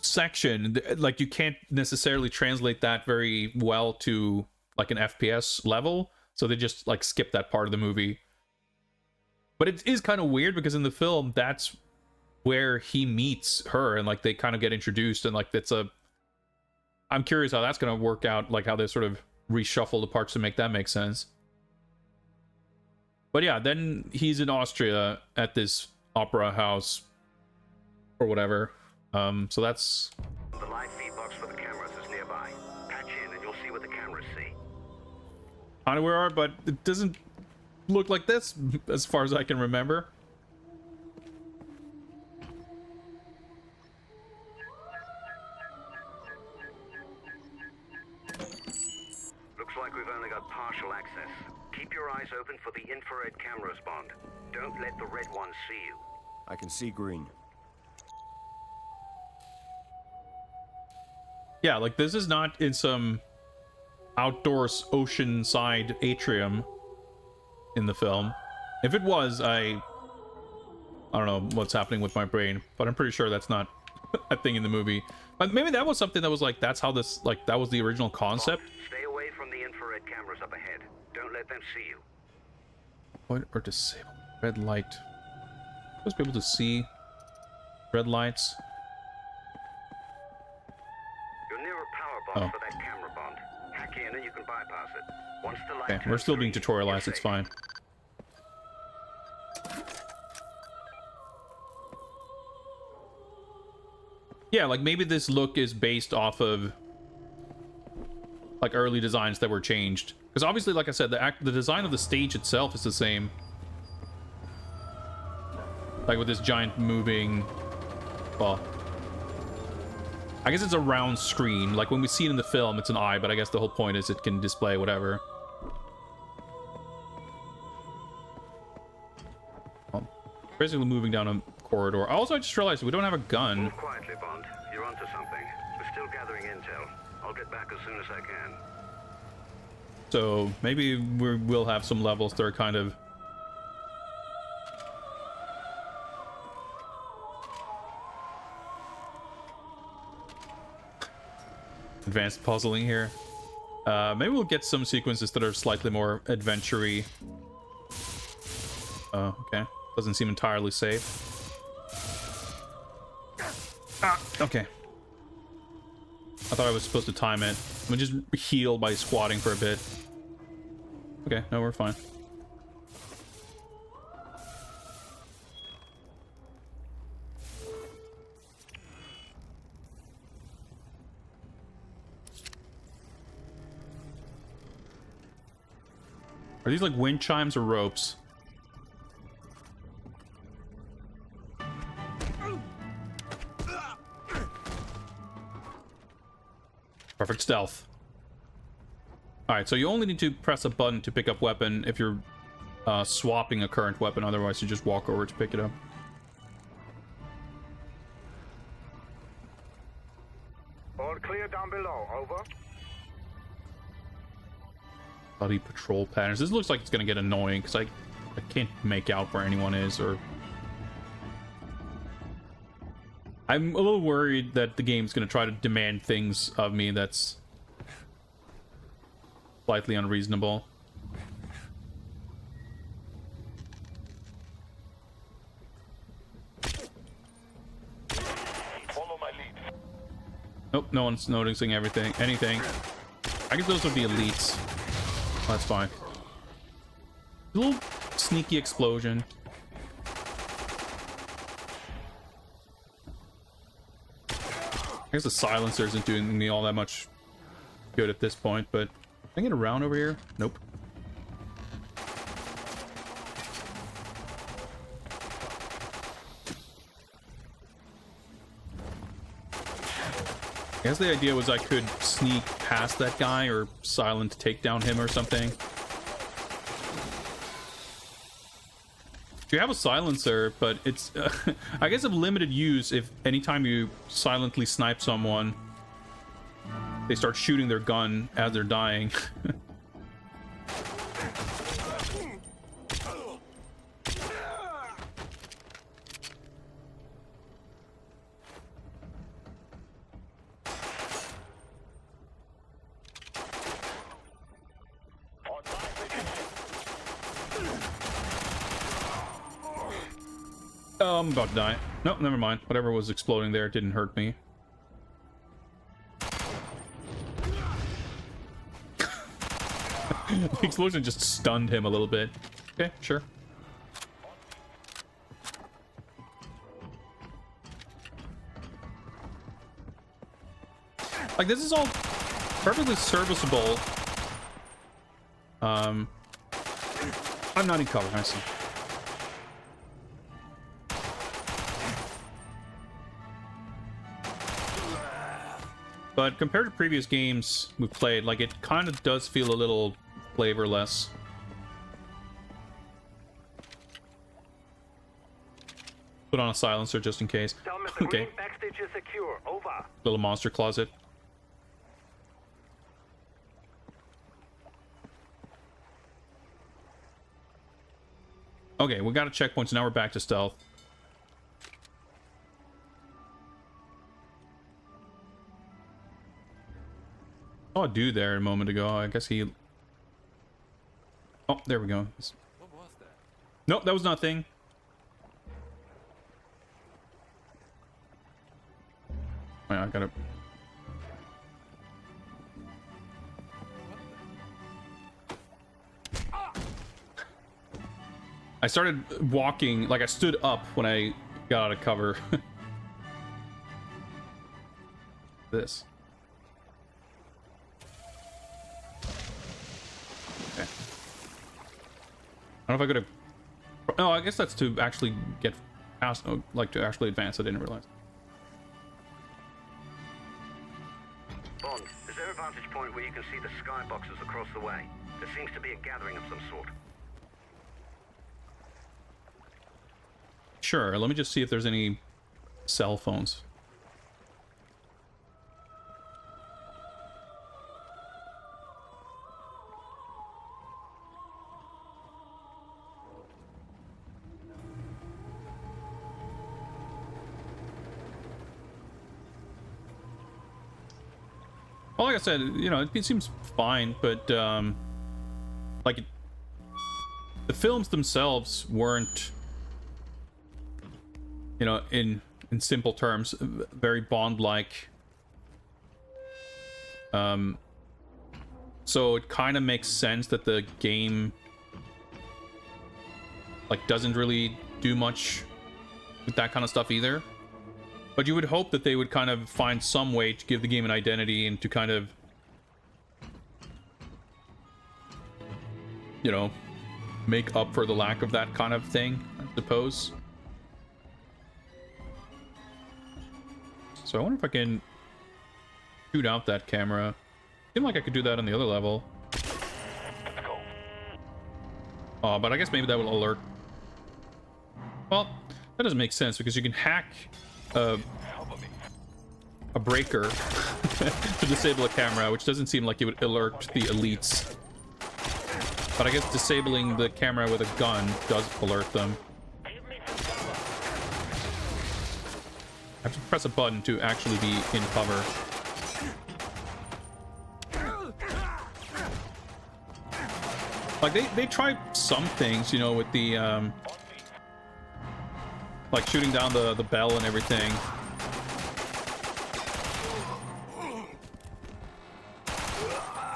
section, like, you can't necessarily translate that very well to like an FPS level, so they just like skip that part of the movie. But it is kind of weird because in the film, that's where he meets her, and like they kind of get introduced, and like I'm curious how that's gonna work out, like how they sort of reshuffle the parts to make that make sense. But yeah, then he's in Austria at this opera house or whatever. So that's... The live feed box for the cameras is nearby. Patch in and you'll see what the cameras see. Kind of where we are, but it doesn't look like this as far as I can remember. Looks like we've only got partial access. Keep your eyes open for the infrared cameras, Bond. Don't let the red ones see you. I can see green. Yeah, like this is not in some outdoors oceanside atrium in the film. If it was, I don't know what's happening with my brain, but I'm pretty sure that's not a thing in the movie. But maybe that was something that was like, that's how this, like, that was the original concept. Stay away from the infrared cameras up ahead. Don't let them see you. Point or disable red light. Supposed to be able to see red lights. You're near a power box for that camera, Bond. Hack in and you can bypass it. Once the light Okay, we're still being turns tutorialized, green, it's fine. Yeah, like maybe this look is based off of like early designs that were changed. Because obviously, like I said, the design of the stage itself is the same. Like with this giant moving, well, I guess it's a round screen. Like when we see it in the film, it's an eye, but I guess the whole point is it can display whatever. Well, basically moving down a corridor. Also, I just realized we don't have a gun. Move quietly, Bond. You're onto something. We're still gathering intel. I'll get back as soon as I can. So maybe we'll have some levels that are kind of... advanced puzzling here. Maybe we'll get some sequences that are slightly more adventure-y. Oh, okay. Doesn't seem entirely safe. Ah, okay. I thought I was supposed to time it. I'm gonna just heal by squatting for a bit. Okay, no, we're fine. Are these like wind chimes or ropes? Perfect stealth. Alright, so you only need to press a button to pick up weapon if you're swapping a current weapon, otherwise you just walk over to pick it up. All clear down below, over. Bloody patrol patterns. This looks like it's gonna get annoying because I can't make out where anyone is, or... I'm a little worried that the game's gonna try to demand things of me that's slightly unreasonable. Follow my lead. Nope, no one's noticing anything. I guess those would be elites. Oh, that's fine. A little sneaky explosion. I guess the silencer isn't doing me all that much good at this point, but can I get around over here? Nope. I guess the idea was I could sneak past that guy or silent take down him or something. You have a silencer, but it's I guess of limited use. If anytime you silently snipe someone, they start shooting their gun as they're dying. Oh, I'm about to die. No, never mind. Whatever was exploding there didn't hurt me. The explosion just stunned him a little bit. Okay, sure. Like, this is all perfectly serviceable. I'm not in cover, I see. But compared to previous games we've played, like, it kind of does feel a little flavorless. Put on a silencer just in case. Okay. Backstage is secure. Over. Little monster closet. Okay, we got a checkpoint, so now we're back to stealth. Saw a dude there a moment ago. I guess he... Oh, there we go. What was that? Nope, that was nothing. Oh, yeah, I gotta... I started walking, like I stood up when I got out of cover. This. Okay. I don't know if I could have... No, I guess that's to actually get past... Oh, like to actually advance. I didn't realize. Bond, is there a vantage point where you can see the skyboxes across the way? There seems to be a gathering of some sort. Sure, let me just see if there's any cell phones. Well, like I said, you know, it seems fine, but like the films themselves weren't, you know, in simple terms, very Bond-like. So it kind of makes sense that the game like doesn't really do much with that kind of stuff either. But you would hope that they would kind of find some way to give the game an identity and to kind of, you know, make up for the lack of that kind of thing, I suppose. So I wonder if I can shoot out that camera. Seemed like I could do that on the other level. Oh, but I guess maybe that will alert. Well, that doesn't make sense because you can hack a breaker to disable a camera, which doesn't seem like it would alert the elites. But I guess disabling the camera with a gun does alert them. I have to press a button to actually be in cover. Like they try some things, you know, with the like shooting down the bell and everything.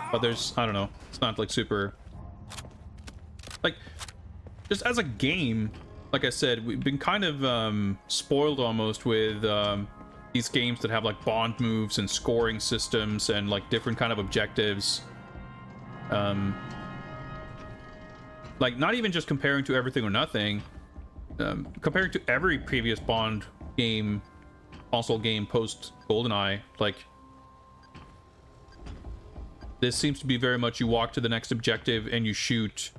But there's, I don't know, it's not like super, like, just as a game, like I said, we've been kind of spoiled almost with these games that have like Bond moves and scoring systems and like different kind of objectives. Like not even just comparing to Everything or Nothing, comparing to every previous Bond game, console game post GoldenEye, like this seems to be very much you walk to the next objective and you shoot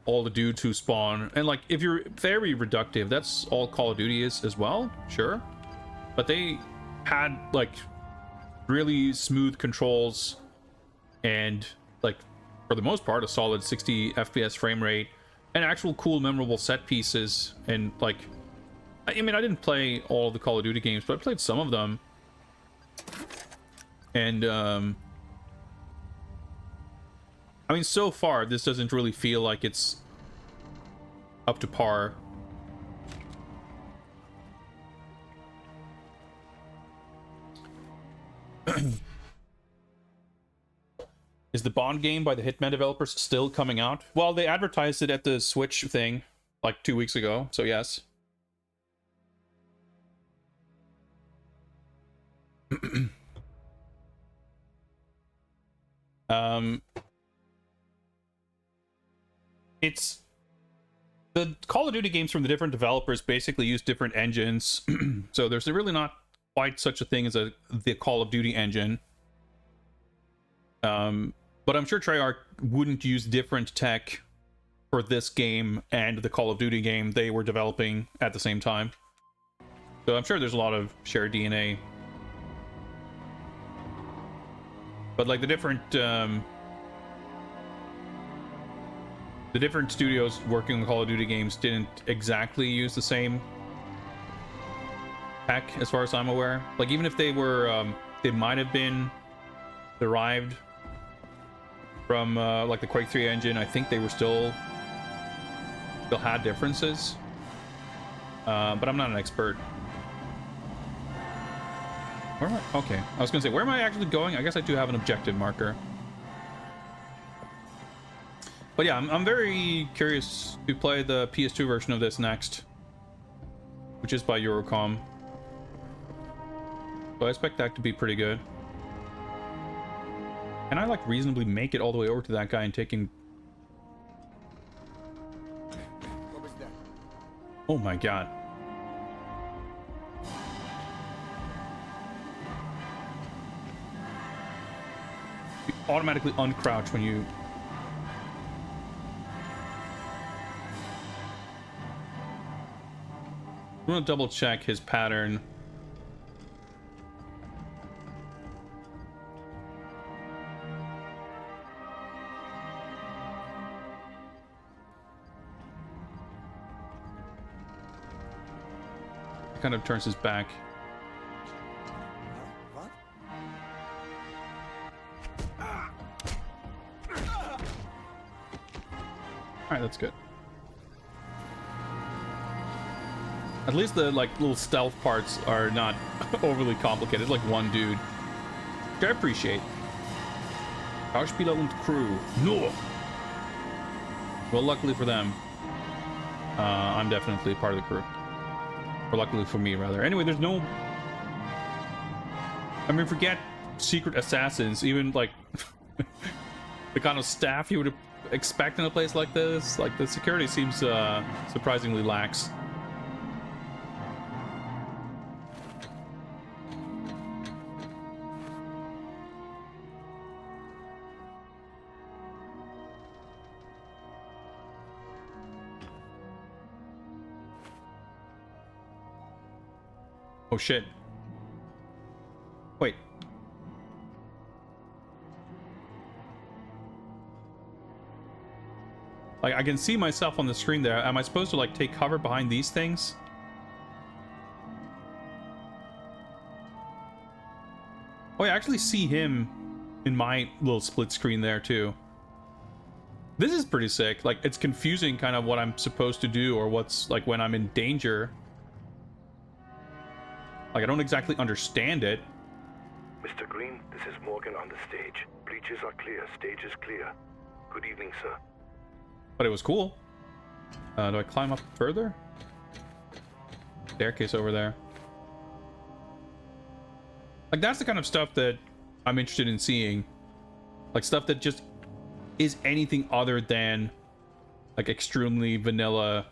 all the dudes who spawn. And like, if you're very reductive, that's all Call of Duty is as well, sure. But they had like really smooth controls and like, for the most part, a solid 60 FPS frame rate and actual cool, memorable set pieces. And like, I mean, I didn't play all of the Call of Duty games, but I played some of them. And I mean, so far, this doesn't really feel like it's up to par. Is the Bond game by the Hitman developers still coming out? Well, they advertised it at the Switch thing like 2 weeks ago, so yes. It's the Call of Duty games from the different developers basically use different engines. So there's really not quite such a thing as the Call of Duty engine. But I'm sure Treyarch wouldn't use different tech for this game and the Call of Duty game they were developing at the same time. So I'm sure there's a lot of shared DNA. But like the different studios working on Call of Duty games didn't exactly use the same tech, as far as I'm aware. Like, even if they were, they might have been derived from like the Quake 3 engine. I think they were still had differences. But I'm not an expert. Where am I? Okay, I was gonna say, where am I actually going? I guess I do have an objective marker. But yeah, I'm very curious to play the PS2 version of this next, which is by Eurocom. So I expect that to be pretty good. Can I like reasonably make it all the way over to that guy and take him? What was that? Oh my god. You automatically uncrouch when you... I'm gonna double check his pattern. He kind of turns his back. What? Alright, that's good. At least the like little stealth parts are not overly complicated, like one dude. Which I appreciate. Schauspieler und Crew. No! Well, luckily for them, I'm definitely part of the crew. Or luckily for me, rather. Anyway, there's no... I mean, forget secret assassins. Even, like, the kind of staff you would expect in a place like this. Like, the security seems surprisingly lax. Oh shit. Wait. Like, I can see myself on the screen there. Am I supposed to, like, take cover behind these things? Oh, I actually see him in my little split screen there, too. This is pretty sick. Like, it's confusing kind of what I'm supposed to do or what's, like, when I'm in danger. Like, I don't exactly understand it. Mr. Green, this is Morgan on the stage. Breaches are clear. Stage is clear. Good evening, sir. But it was cool. Do I climb up further? Staircase over there. Like, that's the kind of stuff that I'm interested in seeing. Like, stuff that just is anything other than, like, extremely vanilla.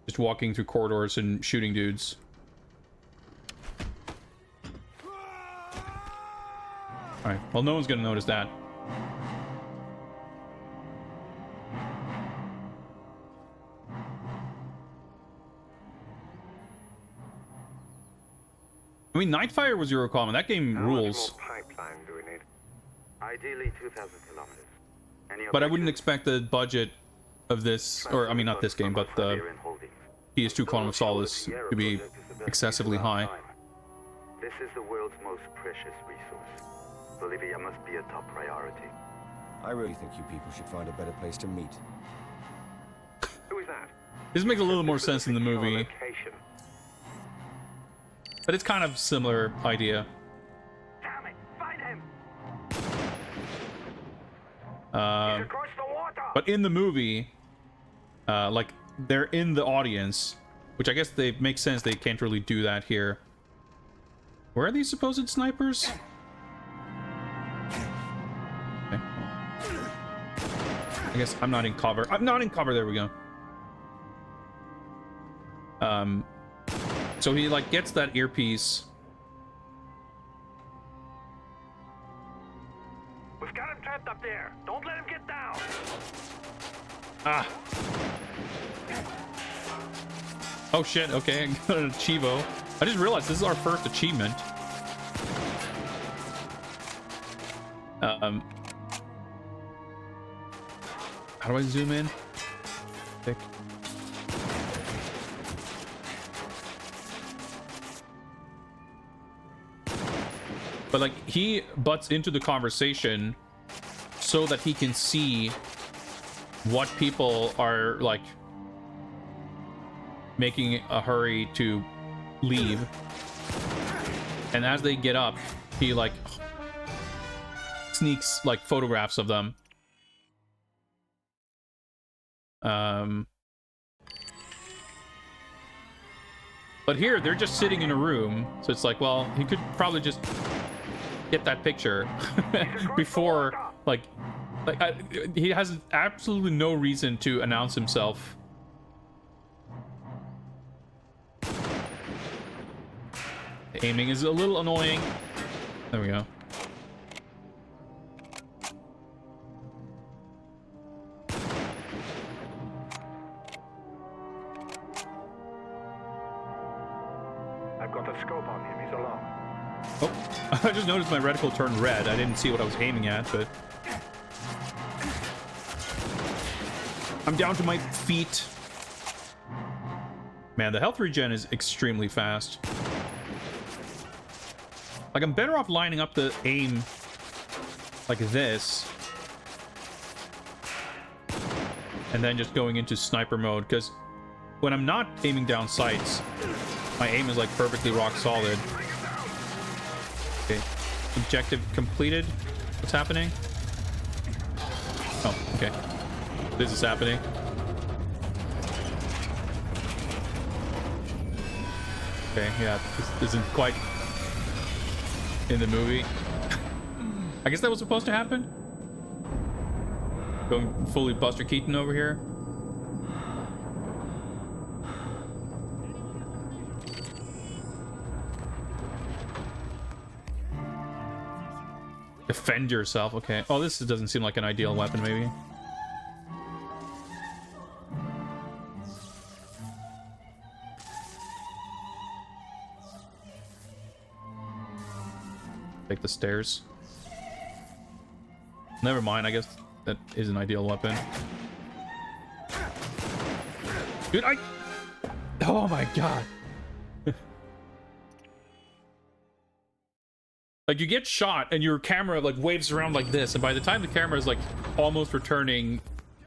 Just walking through corridors and shooting dudes. Alright, well, no one's gonna notice that. I mean, Nightfire was your requirement. That game rules. How much more pipeline do we need? Ideally 2,000 kilometers. But I wouldn't expect the budget of this, or I mean, not this game, but the PS2 Quantum of Solace to be excessively high. This is the world's most precious resource. Bolivia must be a top priority. I really think you people should find a better place to meet. Who is that? This makes a little more sense in the movie. But it's kind of similar idea. Damn it! Find him! Across the water! But in the movie, like, they're in the audience, which I guess they make sense. They can't really do that here. Where are these supposed snipers? Okay. I guess I'm not in cover. I'm not in cover. There we go. So he like gets that earpiece. We've got him trapped up there. Don't let him get down. Ah. Oh shit. Okay, I got an achievo. I just realized this is our first achievement. How do I zoom in? Pick. But like he butts into the conversation so that he can see what people are like making a hurry to leave, and as they get up he like sneaks like photographs of them. But here they're just sitting in a room, so it's like, well, he could probably just get that picture before like he has absolutely no reason to announce himself. The aiming is a little annoying. There we go. I've got a scope on him. He's alone. Oh, I just noticed my reticle turned red. I didn't see what I was aiming at, but I'm down to my feet. Man, the health regen is extremely fast. Like, I'm better off lining up the aim like this and then just going into sniper mode, because when I'm not aiming down sights, my aim is like perfectly rock solid. Okay, objective completed. What's happening? Oh, okay. This is happening. Okay, yeah, this isn't quite in the movie. I guess that was supposed to happen. Going fully Buster Keaton over here. Defend yourself, okay. Oh, this doesn't seem like an ideal weapon, maybe. Take the stairs. Never mind, I guess that is an ideal weapon. Dude, oh my god. Like, you get shot and your camera like waves around like this, and by the time the camera is like almost returning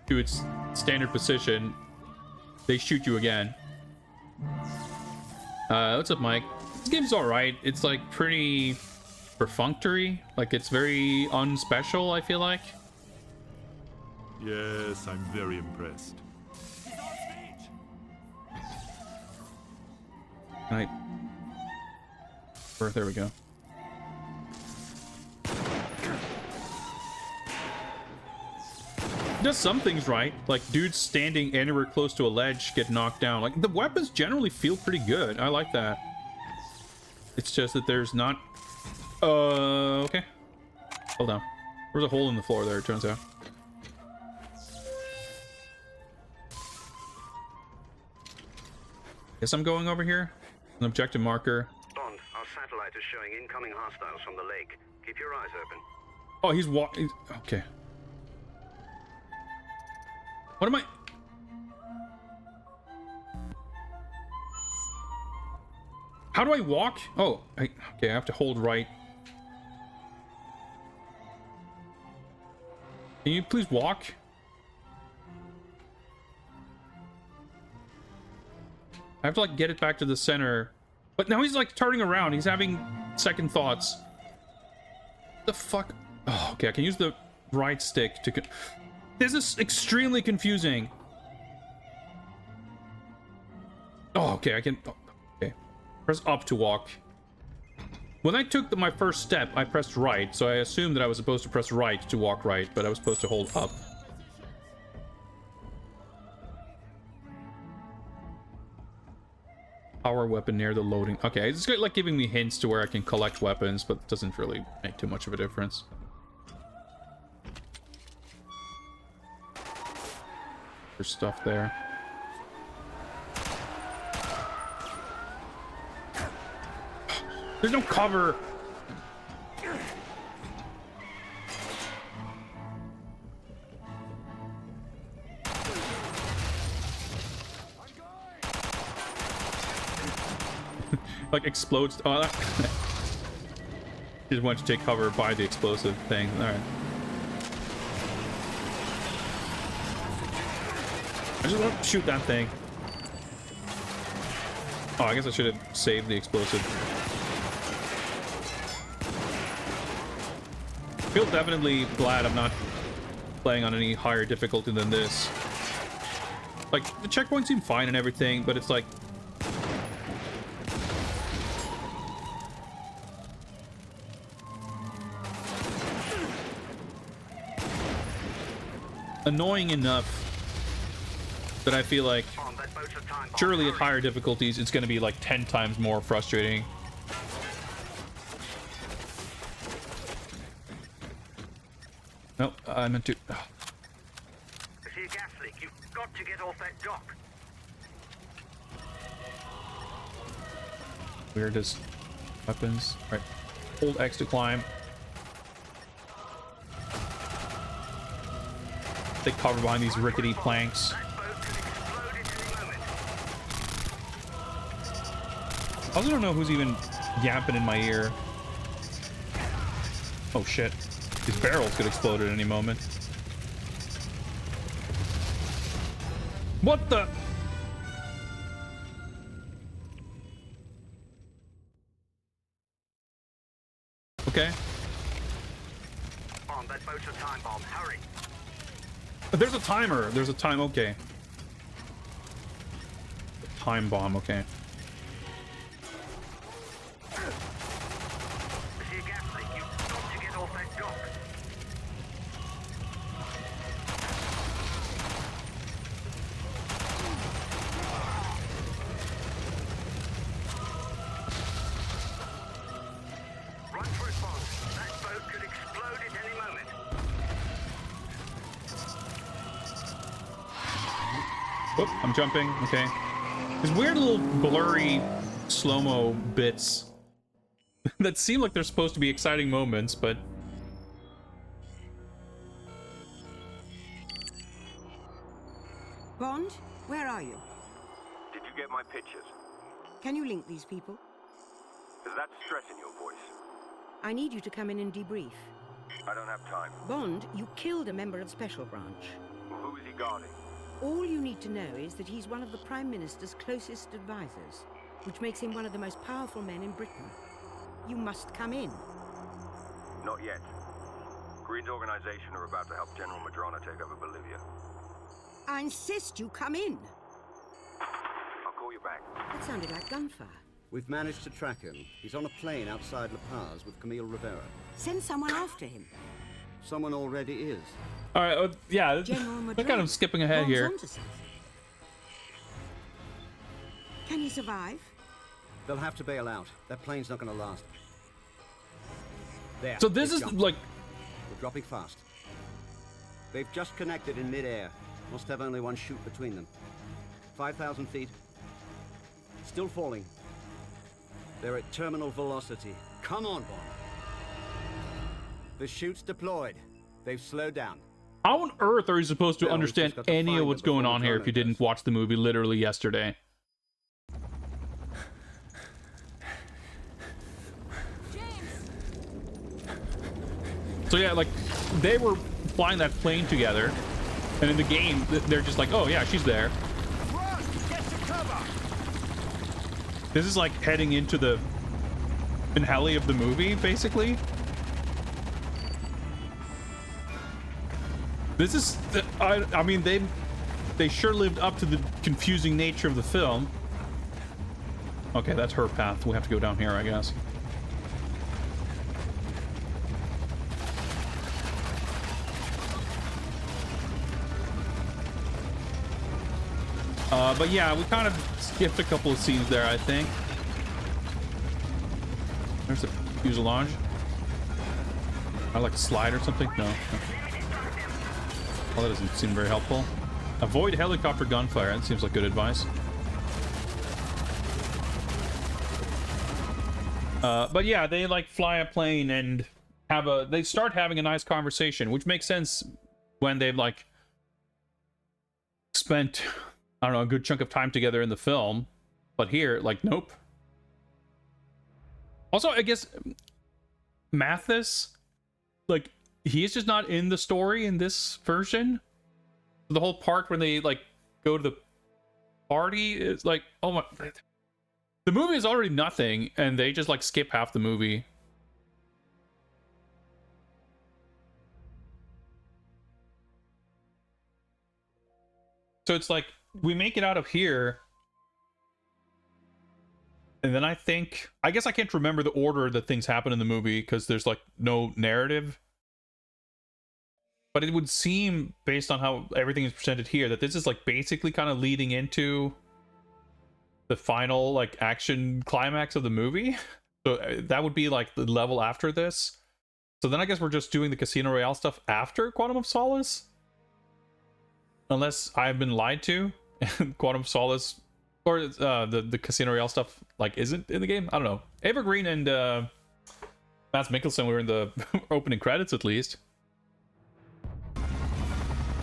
to its standard position, they shoot you again. What's up, Mike? This game's alright. It's like pretty perfunctory. Like, it's very unspecial, I feel like. Yes, I'm very impressed. Right. There we go. Does some things right, like dudes standing anywhere close to a ledge get knocked down. Like, the weapons generally feel pretty good. I like that. It's just that there's not okay, hold on, there's a hole in the floor there, it turns out. Guess I'm going over here. An objective marker. Bond, our satellite fighters showing incoming hostiles from the lake. Keep your eyes open. Oh, he's walking. Okay. What am I? How do I walk? Oh, okay, I have to hold right. Can you please walk? I have to like get it back to the center. But now he's like turning around. He's having second thoughts. The fuck? Oh, okay, I can use the right stick to... This is extremely confusing. Oh, okay, I can... Okay. Press up to walk. When I took my first step, I pressed right, so I assumed that I was supposed to press right to walk right, but I was supposed to hold up. Power weapon near the loading. Okay, it's like giving me hints to where I can collect weapons, but it doesn't really make too much of a difference. There's stuff there. There's no cover. Like explodes. Oh, that... just want to take cover by the explosive thing. All right. I just want to shoot that thing. Oh, I guess I should have saved the explosive. I feel definitely glad I'm not playing on any higher difficulty than this. Like, the checkpoints seem fine and everything, but it's like... annoying enough that I feel like surely at higher difficulties it's going to be like 10 times more frustrating. No, I meant to. I see a gas leak. You've got to get off that dock. Weirdest weapons. Right. Hold X to climb. They cover behind these rickety planks. I also don't know who's even yapping in my ear. Oh shit. These barrels could explode at any moment. What the? Okay. Bomb, that boat's a time bomb. Hurry. But there's a timer. There's a time. Okay. Time bomb. Okay. I see a gas leak. You've got to get off that dock. Run for it, boss. That boat could explode at any moment. Whoop, I'm jumping. Okay. These weird little blurry slow-mo bits that seem like they're supposed to be exciting moments, but... Bond, where are you? Did you get my pictures? Can you link these people? Is that stress in your voice? I need you to come in and debrief. I don't have time. Bond, you killed a member of Special Branch. Well, who is he guarding? All you need to know is that he's one of the Prime Minister's closest advisors, which makes him one of the most powerful men in Britain. You must come in. Not yet. Green's organization are about to help General Madrona take over Bolivia. I insist you come in. I'll call you back. That sounded like gunfire. We've managed to track him. He's on a plane outside La Paz with Camille Rivera. Send someone after him. Someone already is. All right, yeah, General we're kind of skipping ahead Bond's here. onto something. Can he survive? They'll have to bail out. That plane's not going to last. There. So this they've is jumped. like... We're dropping fast. They've just connected in mid-air. Must have only one chute between them. 5,000 feet. Still falling. They're at terminal velocity. Come on, Bond. The chute's deployed. They've slowed down. How on earth are you supposed to Well, we've understand just got to any of find what's them before going the on here if you drone didn't does. watch the movie literally yesterday? So yeah, like, they were flying that plane together, and in the game, they're just like, oh yeah, she's there. Run! Get to cover! This is like heading into the finale of the movie, basically. This is, I mean, they sure lived up to the confusing nature of the film. Okay, that's her path. We have to go down here, I guess. But yeah, we kind of skipped a couple of scenes there, I think. There's the fuselage. I like slide or something? No. Well, that doesn't seem very helpful. Avoid helicopter gunfire. That seems like good advice. But yeah, they like fly a plane and they start having a nice conversation, which makes sense when they've like spent, I don't know, a good chunk of time together in the film. But here, like, nope. Also, I guess Mathis, like, he is just not in the story in this version. The whole part when they like go to the party is like, oh my, the movie is already nothing and they just like skip half the movie. So it's like we make it out of here, and then I guess I can't remember the order that things happen in the movie because there's like no narrative. But it would seem, based on how everything is presented here, that this is like basically kind of leading into the final like action climax of the movie. So that would be like the level after this. So then I guess we're just doing the Casino Royale stuff after Quantum of Solace, unless I've been lied to. Quantum of Solace or the Casino Royale stuff like isn't in the game. I don't know. Ava Green and Mads Mikkelsen were in the opening credits at least.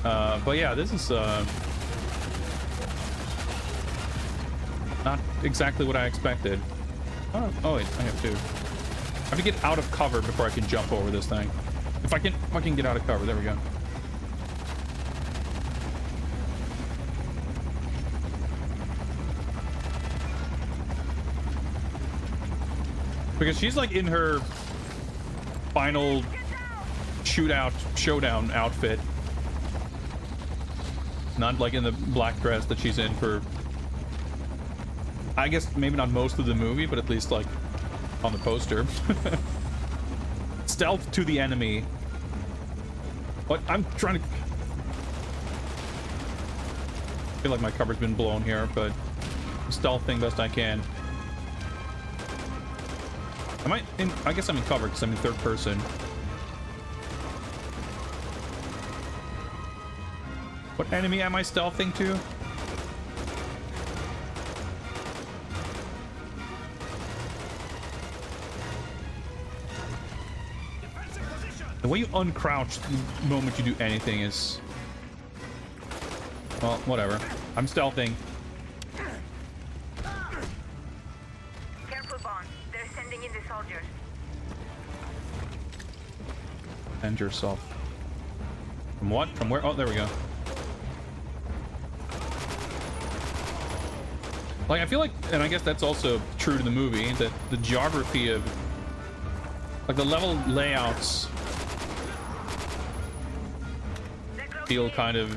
But yeah, this is not exactly what I expected. Oh wait, I have to get out of cover before I can jump over this thing. If I can get out of cover, there we go. Because she's like in her final showdown outfit. Not like in the black dress that she's in for, I guess maybe not most of the movie, but at least like on the poster. Stealth to the enemy. What? I'm trying to... I feel like my cover's been blown here, but I'm stealthing best I can. Am I in... I guess I'm in cover because I'm in third person. What enemy am I stealthing to? The way you uncrouch the moment you do anything is... Well, whatever. I'm stealthing. Careful, Bond. They're sending in the soldiers. Defend yourself. From what? From where? Oh, there we go. Like, I feel like, and I guess that's also true to the movie, that the geography of, like, the level layouts feel kind of,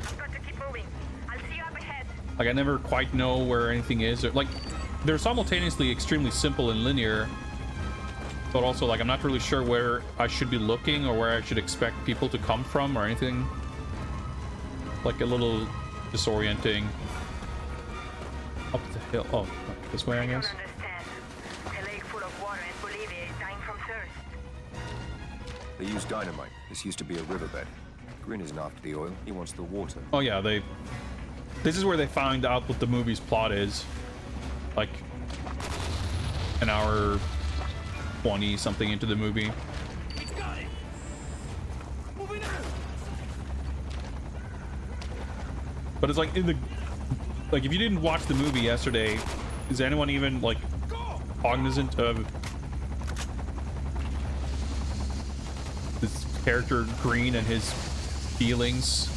like, I never quite know where anything is. Or, like, they're simultaneously extremely simple and linear, but also, like, I'm not really sure where I should be looking or where I should expect people to come from or anything. Like, a little disorienting. Up the hill. Oh, this way, I guess. A lake full of water in Bolivia is dying from thirst. They use dynamite. This used to be a riverbed. Green isn't after the oil. He wants the water. Oh yeah, this is where they find out what the movie's plot is. Like, an hour 20 something into the movie. But it's like, like if you didn't watch the movie yesterday, is anyone even like cognizant of this character Green and his feelings?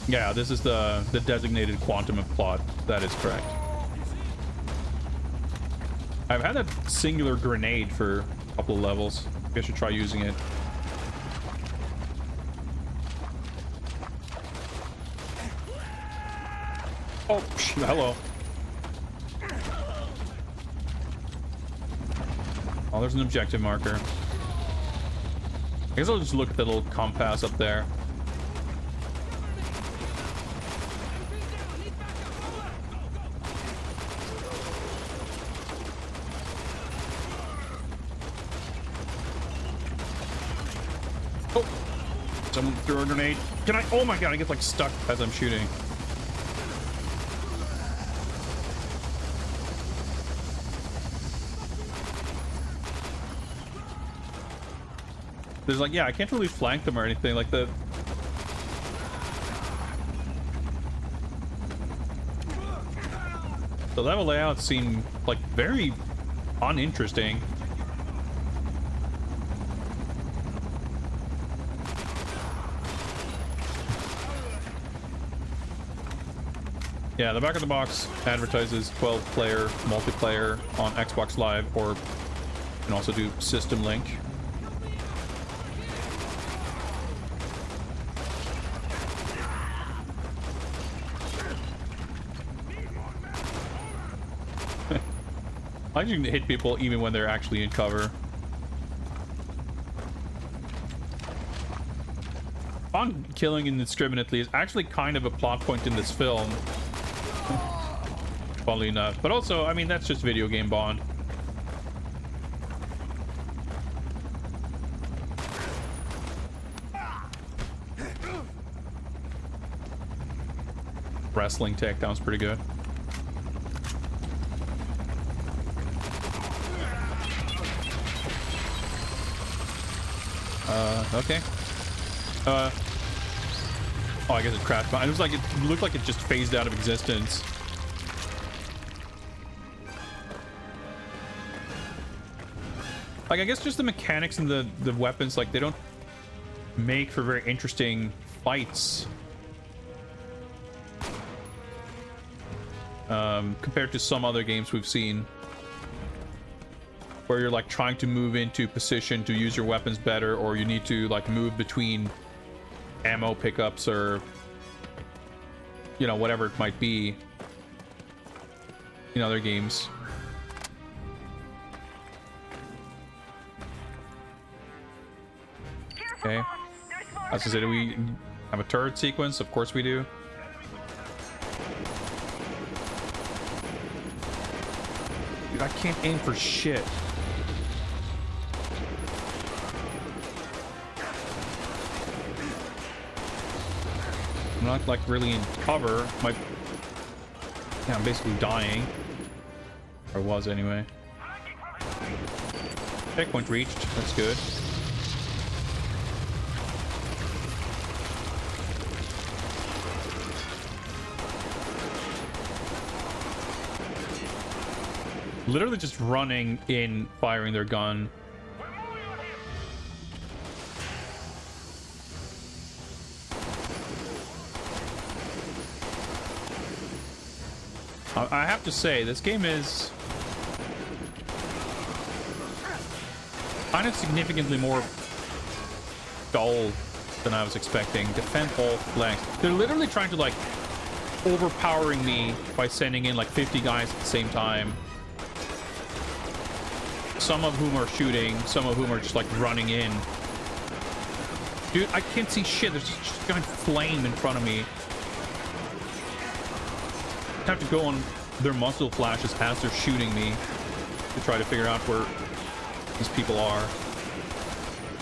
Yeah, this is the designated quantum of plot. That is correct. I've had that singular grenade for a couple of levels. I should try using it. Oh, hello. Oh, there's an objective marker. I guess I'll just look at the little compass up there. Oh, someone threw a grenade. Can I? Oh my god, I get like stuck as I'm shooting. There's like, yeah, I can't really flank them or anything like the level layouts seem like very uninteresting. Yeah, the back of the box advertises 12-player multiplayer on Xbox Live, or you can also do System Link. I like you can hit people even when they're actually in cover. On killing indiscriminately is actually kind of a plot point in this film. Funnily enough. But also, I mean, that's just video game Bond. Wrestling takedown's pretty good. Okay. Oh, I guess it crashed. It was like, it looked like it just phased out of existence. Like, I guess just the mechanics and the weapons, like, they don't make for very interesting fights. Compared to some other games we've seen, where you're like trying to move into position to use your weapons better, or you need to like move between ammo pickups, or you know, whatever it might be in other games. Okay, as I said, do we have a turret sequence? Of course we do. Dude, I can't aim for shit. I'm not like really in cover. Yeah, I'm basically dying. Or was anyway. Checkpoint reached. That's good. Literally just running in, firing their gun. I have to say, this game is kind of significantly more dull than I was expecting. Defend all flanks. They're literally trying to like overpowering me by sending in like 50 guys at the same time. Some of whom are shooting, some of whom are just like running in. Dude, I can't see shit. There's just a giant flame in front of me. I have to go on their muzzle flashes as they're shooting me to try to figure out where these people are.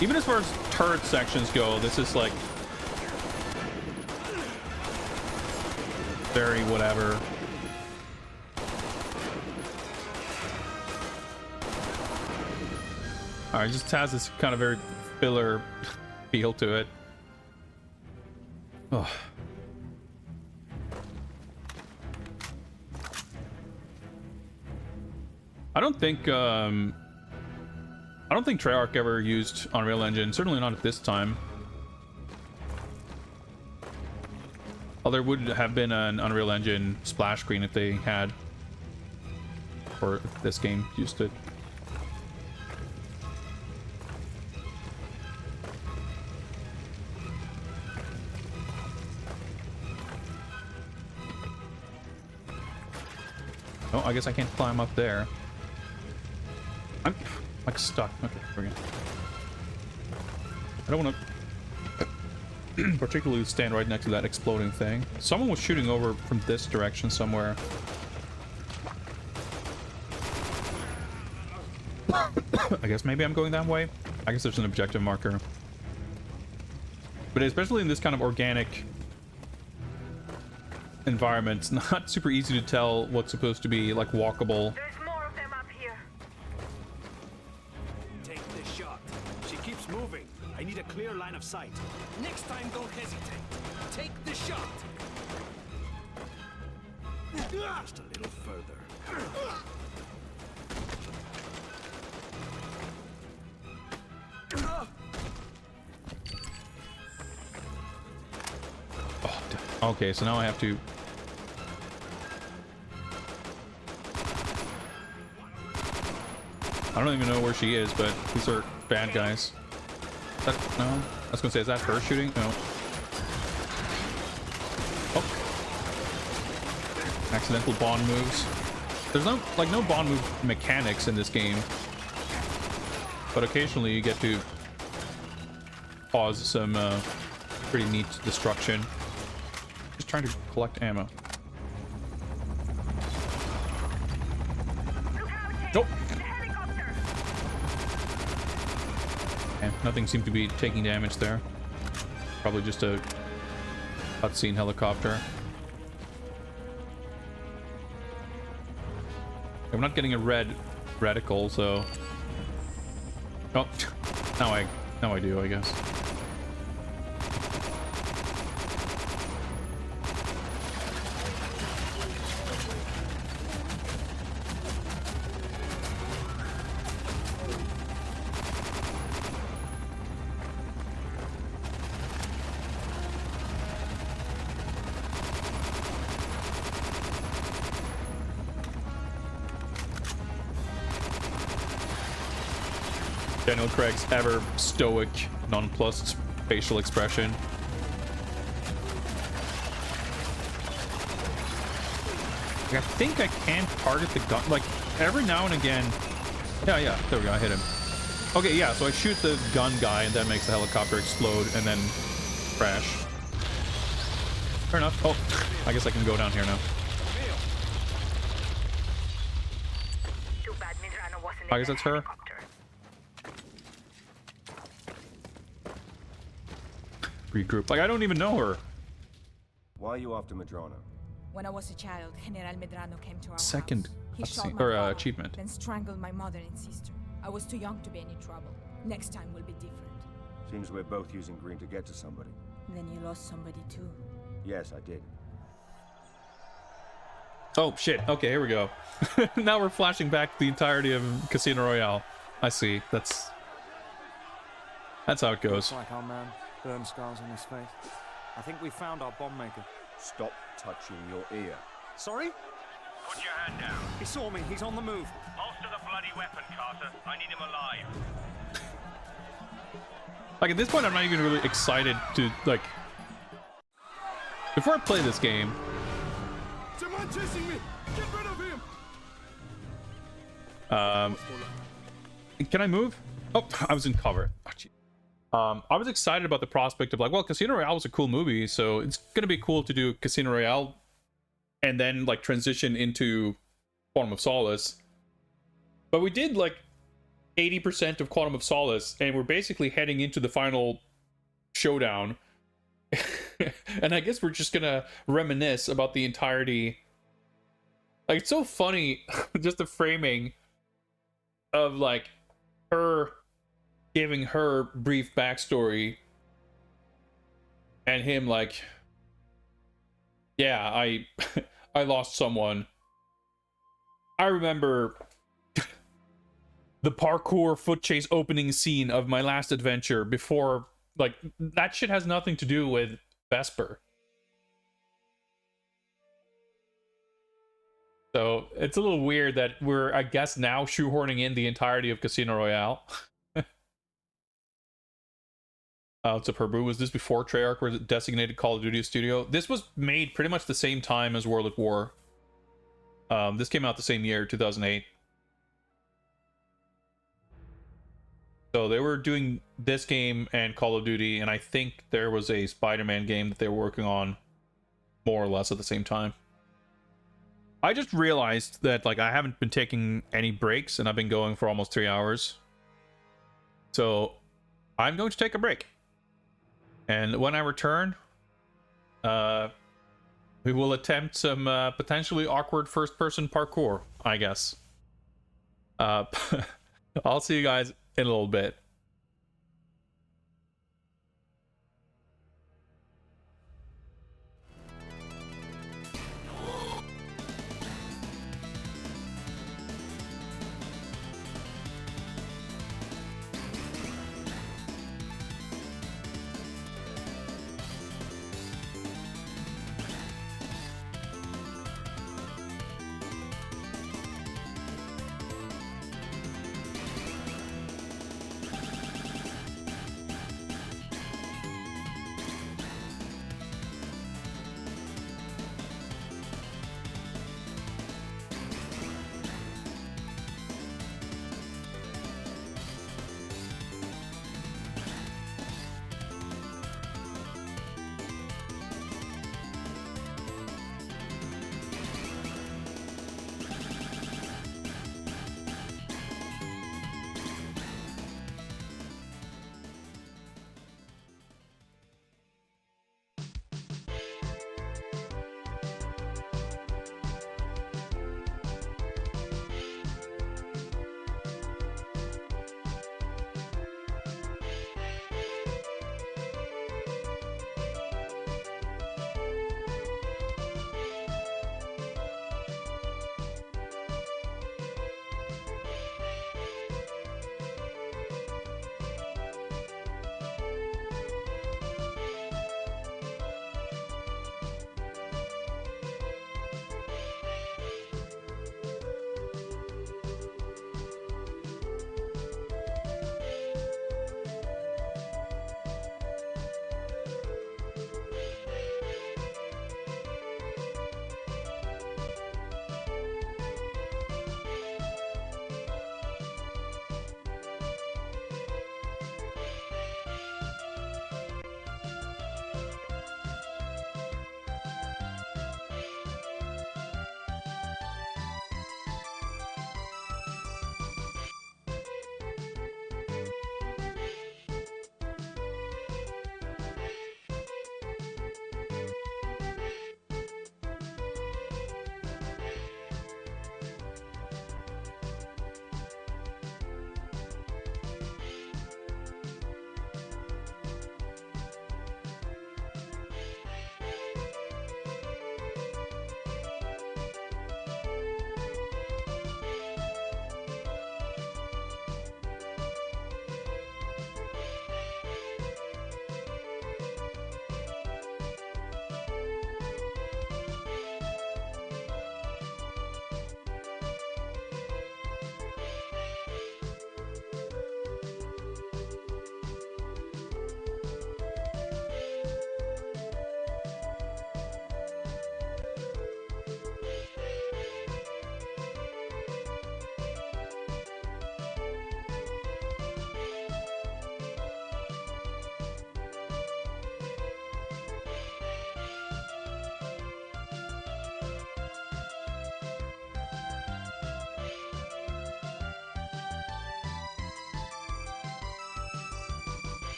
Even as far as turret sections go, this is like very whatever. Alright, just has this kind of very filler feel to it. Oh. I don't think Treyarch ever used Unreal Engine, certainly not at this time. Well, there would have been an Unreal Engine splash screen if they had, or if this game used it. Oh, I guess I can't climb up there. I'm like stuck. Okay, we're good. I don't want to particularly stand right next to that exploding thing. Someone was shooting over from this direction somewhere. I guess maybe I'm going that way. I guess there's an objective marker. But especially in this kind of organic environment, it's not super easy to tell what's supposed to be like walkable. There's more of them up here. Take this shot. She keeps moving. I need a clear line of sight. Next time, don't hesitate. Take the shot. Just a little further. Oh, okay, so now I have to... I don't even know where she is, but these are bad guys. Is that, no? I was gonna say, is that her shooting? No. Oh. Accidental bond moves. There's no bond move mechanics in this game. But occasionally you get to cause some pretty neat destruction. Just trying to collect ammo. Nope. Okay, nothing seemed to be taking damage there. Probably just a cutscene helicopter. I'm not getting a red reticle, so... Oh, now I do, I guess. Daniel Craig's ever stoic, nonplussed facial expression. Like, I think I can target the gun, like, every now and again. Yeah, there we go, I hit him. Okay, yeah, so I shoot the gun guy, and that makes the helicopter explode, and then crash. Fair enough. Oh, I guess I can go down here now. I guess that's her. Regroup. Like, I don't even know her. Why are you after Medrano? When I was a child, General Medrano came to our Second house. He shot cutscene, my or father, achievement. then strangled my mother and sister. I was too young to be any trouble. Next time will be different. Seems we're both using green to get to somebody. Then you lost somebody too. Yes, I did. Oh, shit. Okay, here we go. Now we're flashing back the entirety of Casino Royale. I see. That's how it goes. Looks like our man. Burn scars on his face. I think we found our bomb maker. Stop touching your ear. Sorry? Put your hand down. He saw me. He's on the move. Holster the bloody weapon, Carter. I need him alive. Like, at this point, I'm not even really excited to, like... Before I play this game... Someone chasing me! Get rid of him! Can I move? Oh, I was in cover. Oh, geez. I was excited about the prospect of, like, well, Casino Royale was a cool movie, so it's gonna be cool to do Casino Royale and then, like, transition into Quantum of Solace. But we did, like, 80% of Quantum of Solace, and we're basically heading into the final showdown. And I guess we're just gonna reminisce about the entirety. Like, it's so funny, just the framing of like her giving her brief backstory and him like, yeah, I I lost someone. I remember the parkour foot chase opening scene of my last adventure before, like, that shit has nothing to do with Vesper. So it's a little weird that we're, I guess, now shoehorning in the entirety of Casino Royale. What's up, Herbu? Was this before Treyarch was designated Call of Duty studio? This was made pretty much the same time as World at War. This came out the same year, 2008. So they were doing this game and Call of Duty, and I think there was a Spider-Man game that they were working on more or less at the same time. I just realized that, like, I haven't been taking any breaks, and I've been going for almost 3 hours. So I'm going to take a break. And when I return, we will attempt some potentially awkward first-person parkour, I guess. I'll see you guys in a little bit.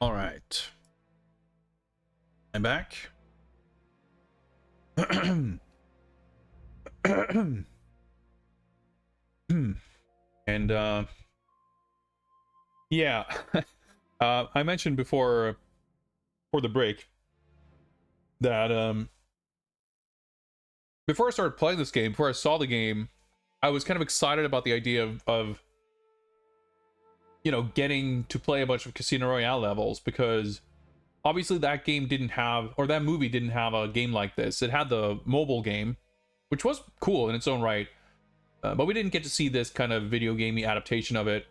All right. I'm back. And yeah, I mentioned before the break that before I started playing this game, before I saw the game, I was kind of excited about the idea of you know, getting to play a bunch of Casino Royale levels, because obviously that game didn't have, or that movie didn't have a game like this. It had the mobile game, which was cool in its own right, but we didn't get to see this kind of video gamey adaptation of it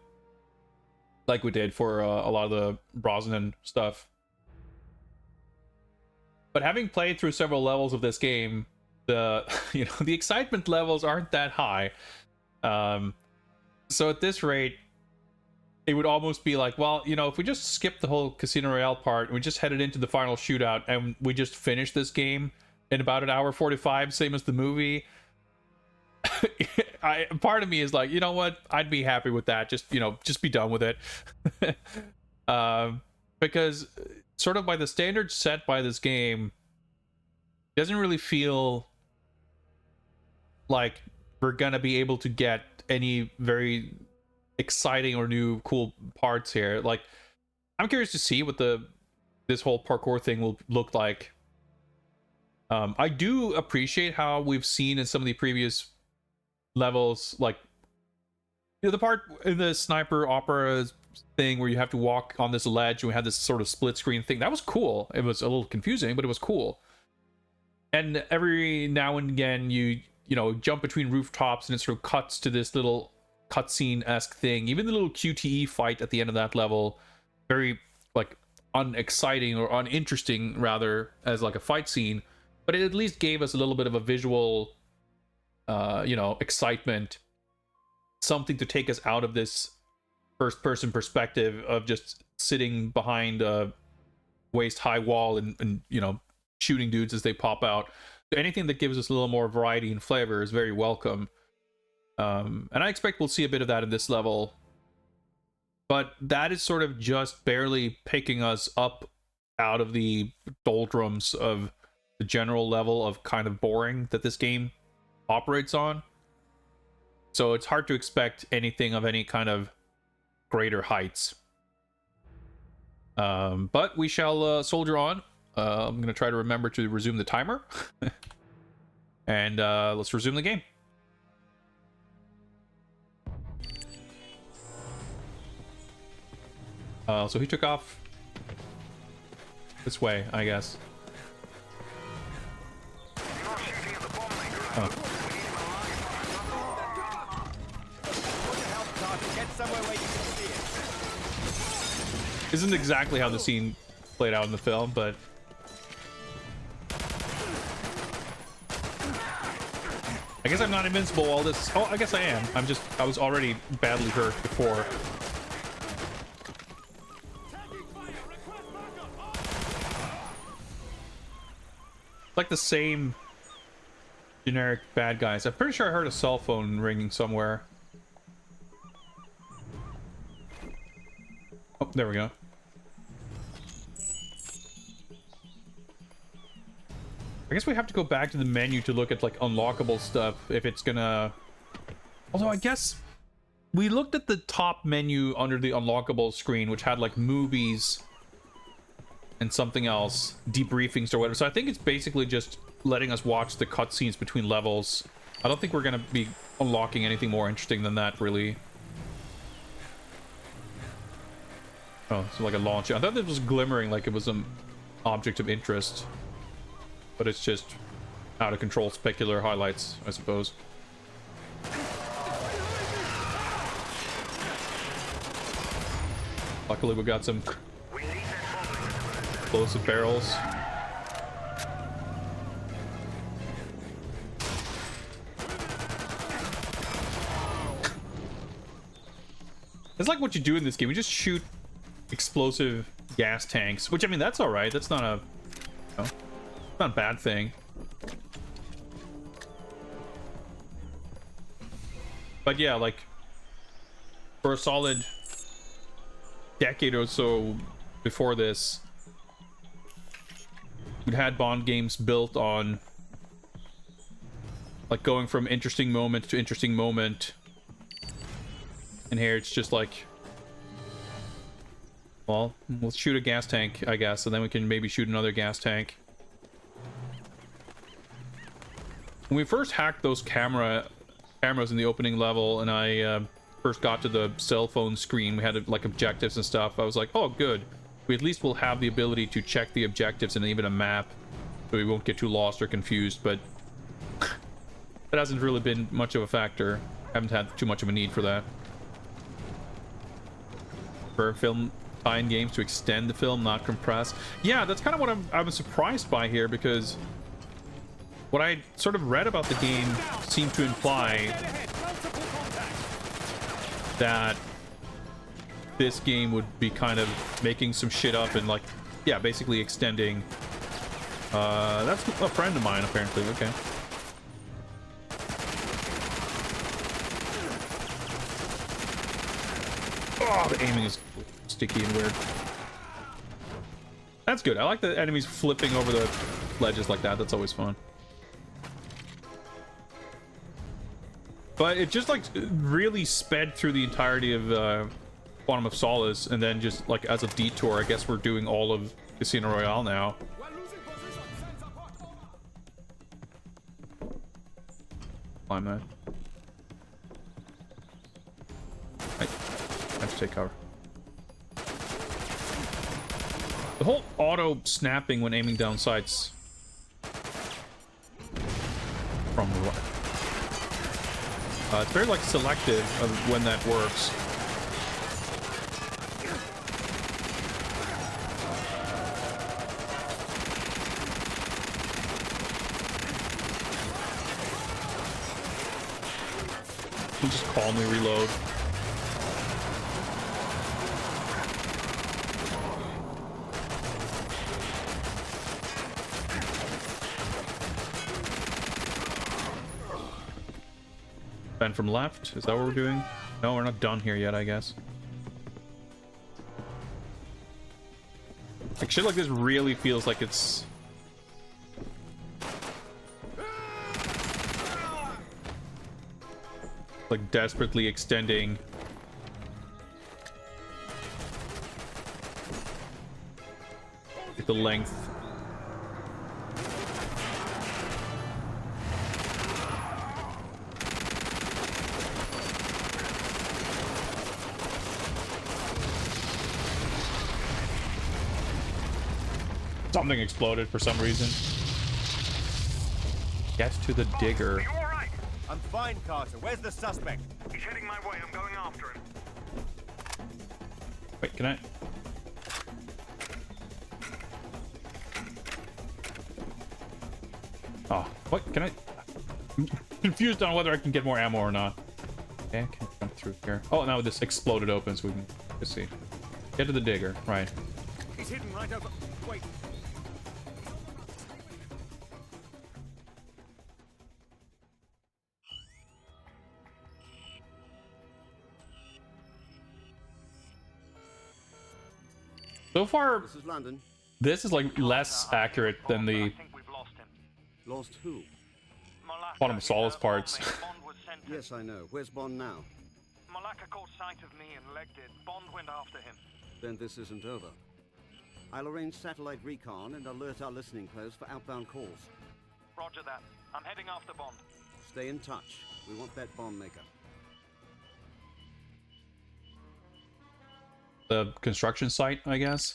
like we did for a lot of the Brosnan stuff. But having played through several levels of this game, the you know, the excitement levels aren't that high. So at this rate, it would almost be like, well, you know, if we just skip the whole Casino Royale part and we just headed into the final shootout and we just finish this game in about an hour 45, same as the movie, part of me is like, you know what, I'd be happy with that. Just, you know, just be done with it. Because sort of by the standards set by this game, it doesn't really feel like we're gonna be able to get any very exciting or new cool parts here. Like, I'm curious to see what this whole parkour thing will look like. I do appreciate how we've seen in some of the previous levels, like, you know, the part in the sniper opera thing where you have to walk on this ledge and we had this sort of split screen thing. That was cool. It was a little confusing, but it was cool. And every now and again you know, jump between rooftops and it sort of cuts to this little cutscene-esque thing. Even the little QTE fight at the end of that level, very like unexciting or uninteresting rather, as like a fight scene, but it at least gave us a little bit of a visual you know, excitement, something to take us out of this first person perspective of just sitting behind a waist high wall and you know, shooting dudes as they pop out. Anything that gives us a little more variety and flavor is very welcome. And I expect we'll see a bit of that in this level, but that is sort of just barely picking us up out of the doldrums of the general level of kind of boring that this game operates on. So it's hard to expect anything of any kind of greater heights. But we shall soldier on. I'm going to try to remember to resume the timer. And let's resume the game. So he took off this way, I guess. Oh. Isn't exactly how the scene played out in the film, but I guess I'm not invincible all this. Oh, I guess I am. I was already badly hurt before. Like the same generic bad guys. I'm pretty sure I heard a cell phone ringing somewhere. Oh, there we go. I guess we have to go back to the menu to look at like unlockable stuff if it's gonna... Although I guess we looked at the top menu under the unlockable screen, which had like movies and something else, debriefings or whatever. So I think it's basically just letting us watch the cutscenes between levels. I don't think we're gonna be unlocking anything more interesting than that, really. Oh, it's like a launch. I thought it was glimmering like it was an object of interest, but it's just out of control specular highlights, I suppose. Luckily we got some explosive barrels. It's like what you do in this game. You just shoot explosive gas tanks, which, I mean, that's all right. That's not a, you know, not a bad thing. But yeah, like for a solid decade or so, before this, we'd had Bond games built on like going from interesting moment to interesting moment, and here it's just like, well, let's shoot a gas tank, I guess, and then we can maybe shoot another gas tank. When we first hacked those cameras in the opening level, and I first got to the cell phone screen, we had like objectives and stuff. I was like, oh, good. We at least will have the ability to check the objectives and even a map, so we won't get too lost or confused. But that hasn't really been much of a factor. Haven't had too much of a need for that. For film tie-in games to extend the film, not compress. Yeah, that's kind of what I'm surprised by here, because what I sort of read about the game seemed to imply that this game would be kind of making some shit up and like, yeah, basically extending. That's a friend of mine, apparently. Okay. Oh, the aiming is sticky and weird. That's good. I like the enemies flipping over the ledges like that. That's always fun. But it just like really sped through the entirety of Quantum of Solace, and then just like as a detour, I guess we're doing all of Casino Royale now. Climb that. I have to take cover. The whole auto snapping when aiming down sights from the right. It's very like selective of when that works. You just calmly reload. Bend from left? Is that what we're doing? No, we're not done here yet, I guess. Like, shit like this really feels like it's... like, desperately extending... the length. Something exploded for some reason. Get to the digger. Are you all right? I'm fine, Carter. Where's the suspect? He's heading my way. I'm going after him. Wait, can I? Oh, what? Can I? I'm confused on whether I can get more ammo or not. Okay, I can jump through here. Oh, now this exploded open, so we can just see. Get to the digger, right? He's hidden right over. Wait. So far, This is London. this is like less accurate than the Lost who? Quantum of Solace parts. Yes, I know. Where's Bond now? Malaka caught sight of me and legged it. Bond went after him. Then this isn't over. I'll arrange satellite recon and alert our listening post for outbound calls. Roger that. I'm heading after Bond. Stay in touch. We want that bomb maker. The construction site, I guess.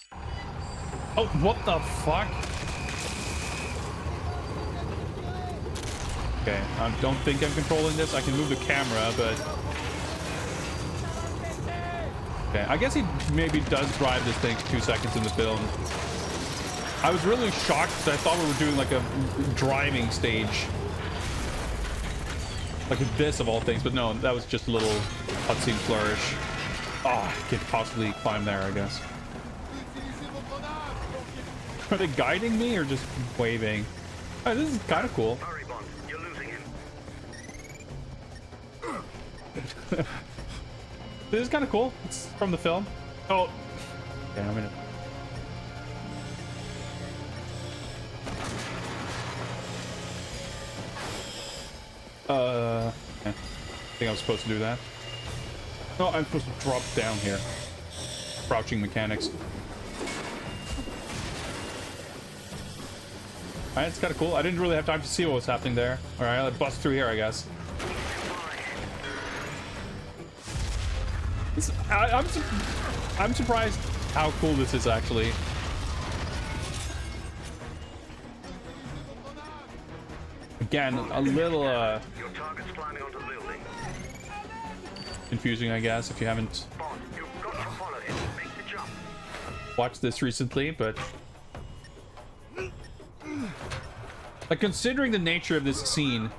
Oh, what the fuck? Okay, I don't think I'm controlling this. I can move the camera, but... okay, I guess he maybe does drive this thing for 2 seconds in the film. I was really shocked because I thought we were doing like a driving stage. Like this of all things, but no, that was just a little cutscene flourish. Oh, I could possibly climb there, I guess. Are they guiding me or just waving? Oh, this is kind of cool. Hurry, Bond. You're losing him. This is kind of cool. It's from the film. Oh, yeah, I'm gonna Yeah. I think I was supposed to do that. No, I'm supposed to drop down here. Crouching mechanics. Alright, it's kind of cool. I didn't really have time to see what was happening there. Alright, I'll bust through here, I guess. I'm surprised how cool this is, actually. Again, a little Your target's climbing onto the building. confusing, I guess, if you haven't Bond, you've got to follow him. Make the jump. watched this recently, but like, considering the nature of this scene,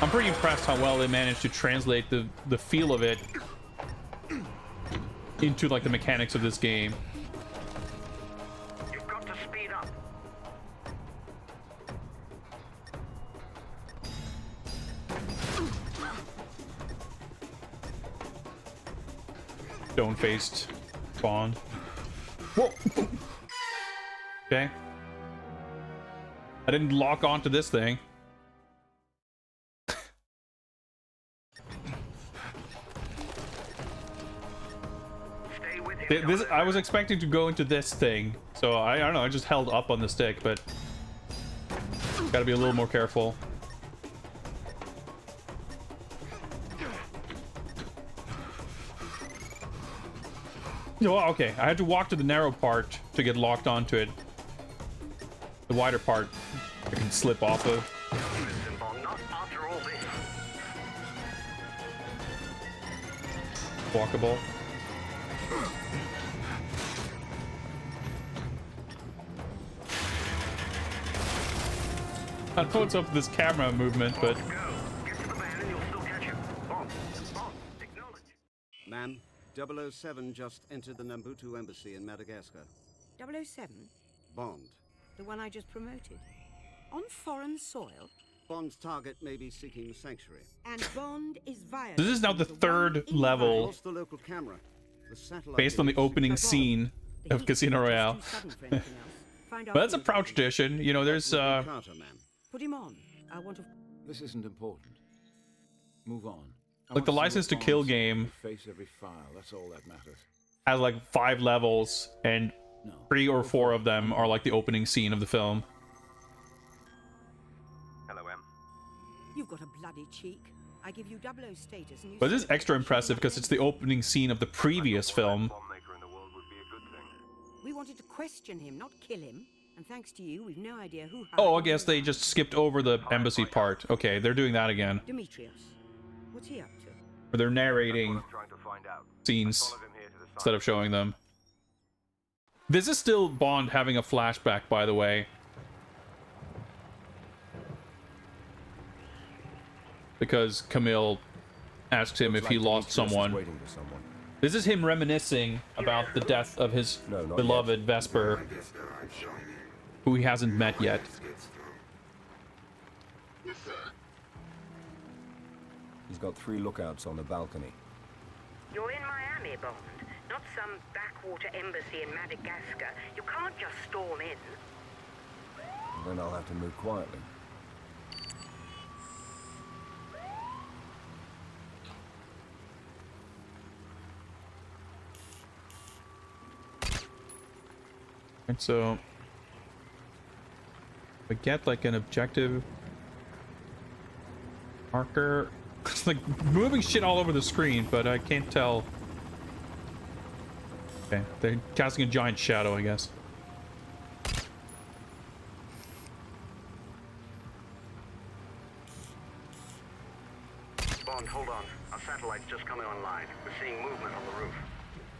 I'm pretty impressed how well they managed to translate the feel of it into like the mechanics of this game. You've got to speed up. Stone-faced Bond. Whoa. Okay. I didn't lock onto this thing. This, I was expecting to go into this thing, so I don't know, I just held up on the stick, but gotta be a little more careful. Oh, okay, I had to walk to the narrow part to get locked onto it. The wider part I can slip off of. Listen, Bond, not after all this. Walkable. I don't know what's up with this camera movement, but Get to the van and you'll still catch him. Bond, acknowledge. Ma'am, 007 just entered the Nambutu embassy in Madagascar. 007? Bond. The one I just promoted. On foreign soil? Bond's target may be seeking sanctuary. And Bond is violating. this is now the third level Lost the local camera. The satellite based on the image. opening scene of Casino Royale. But that's a proud tradition, you know. There's Carter, ma'am. Put him on. I want to. This isn't important. Move on. like the License to Kill game Face every file. That's all that matters. has like 5 levels, and 3 or 4 of them are like the opening scene of the film. Hello, M. You've got a bloody cheek. I give you 00 status and you. But this is extra impressive because it's the opening scene of the previous film. We wanted to question him, not kill him. And thanks to you, we've no idea who. Oh, I guess they just skipped over the embassy part. Okay, they're doing that again. Demetrios. What's he up to? Where they're narrating scenes instead of showing them. This is still Bond having a flashback, by the way. Because Camille asked him if he lost someone. This is him reminiscing about the death of his beloved Vesper, who he hasn't met yet. He's got 3 lookouts on the balcony. You're in Miami, Bond, not some backwater embassy in Madagascar. You can't just storm in. Then I'll have to move quietly. And so we get like an objective marker. It's like moving shit all over the screen, but I can't tell. Okay, they're casting a giant shadow, I guess. Bond, hold on. Our satellite's just coming online. We're seeing movement on the roof.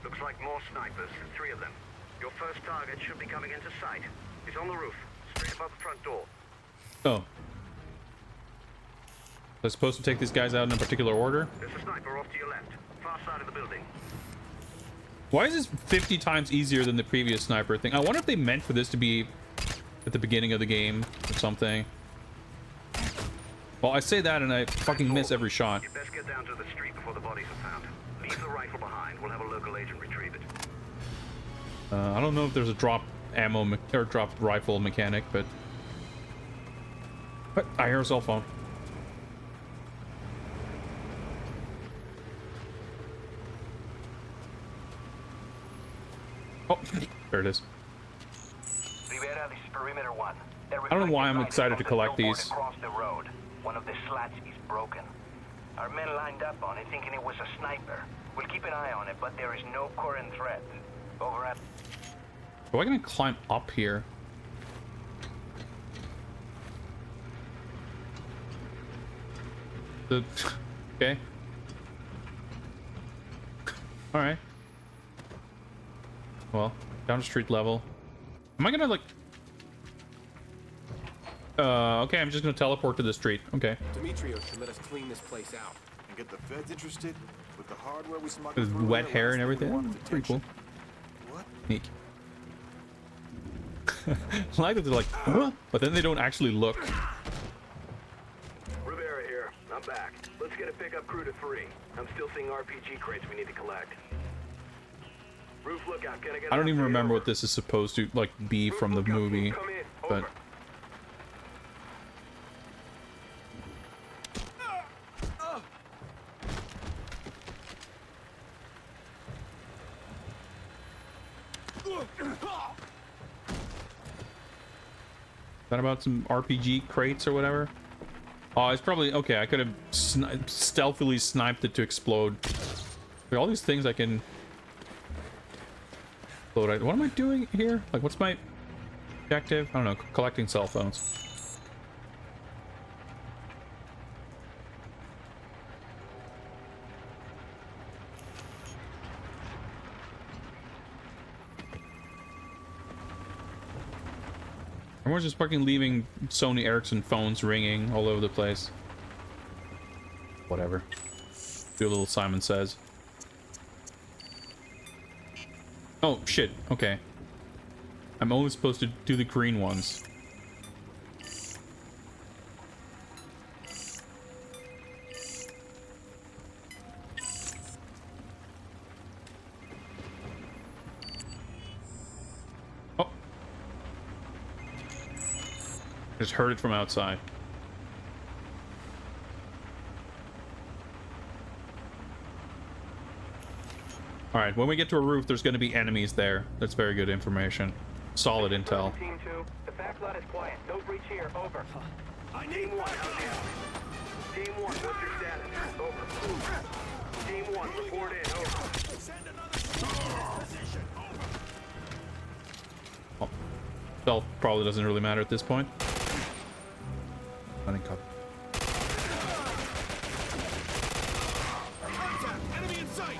Looks like more snipers, 3 of them. Your first target should be coming into sight. He's on the roof, straight above the front door. Oh. I'm supposed to take these guys out in a particular order? There's a sniper off to your left, far side of the building. Why is this 50 times easier than the previous sniper thing? I wonder if they meant for this to be at the beginning of the game or something. Well, I say that and I fucking miss every shot. You best get down to the street before the bodies are found. Leave the rifle behind. We'll have a local agent retrieve it. I don't know if there's a drop ammo or drop rifle mechanic, but But I hear a cell phone. Oh, there it is. Rivera, this is Perimeter 1. I don't know why I'm excited to collect these. Across the road. One of the slats is broken. Our men lined up on it thinking it was a sniper. We'll keep an eye on it, but there is no current threat. Over at... Am I gonna climb up here? Okay. Alright. Well, down to street level. Am I gonna like... okay, I'm just gonna teleport to the street. Okay. Demetrios should let us clean this place out. And get the feds interested with the hardware we smuggled With through wet there hair last and time we everything. wanted Pretty cool. What? Neat. I like that they're like, huh? But then they don't actually look. Rivera here. I'm back. Let's get a pickup crew to 3. I'm still seeing RPG crates we need to collect. Roof lookout. Can I get I don't even remember what this is supposed to like be from the movie, but that about some RPG crates or whatever? Oh, it's probably okay. I could have stealthily sniped it to explode. Like, all these things I can explode. What am I doing here? Like, what's my objective? I don't know. Collecting cell phones. Everyone's just fucking leaving Sony Ericsson phones ringing all over the place. Whatever. Do a little Simon Says. Oh, shit. Okay. I'm only supposed to do the green ones. Just heard it from outside. All right, when we get to a roof, there's going to be enemies there. That's very good information. Solid intel. Team 2, the back lot is quiet. No breach here. Over. I need Team 1, how's it? Team 1, what's your status? Over. Team 1, report in. Over. Send another position. Over. Well, stealth probably doesn't really matter at this point. Running cover. Enemy in sight.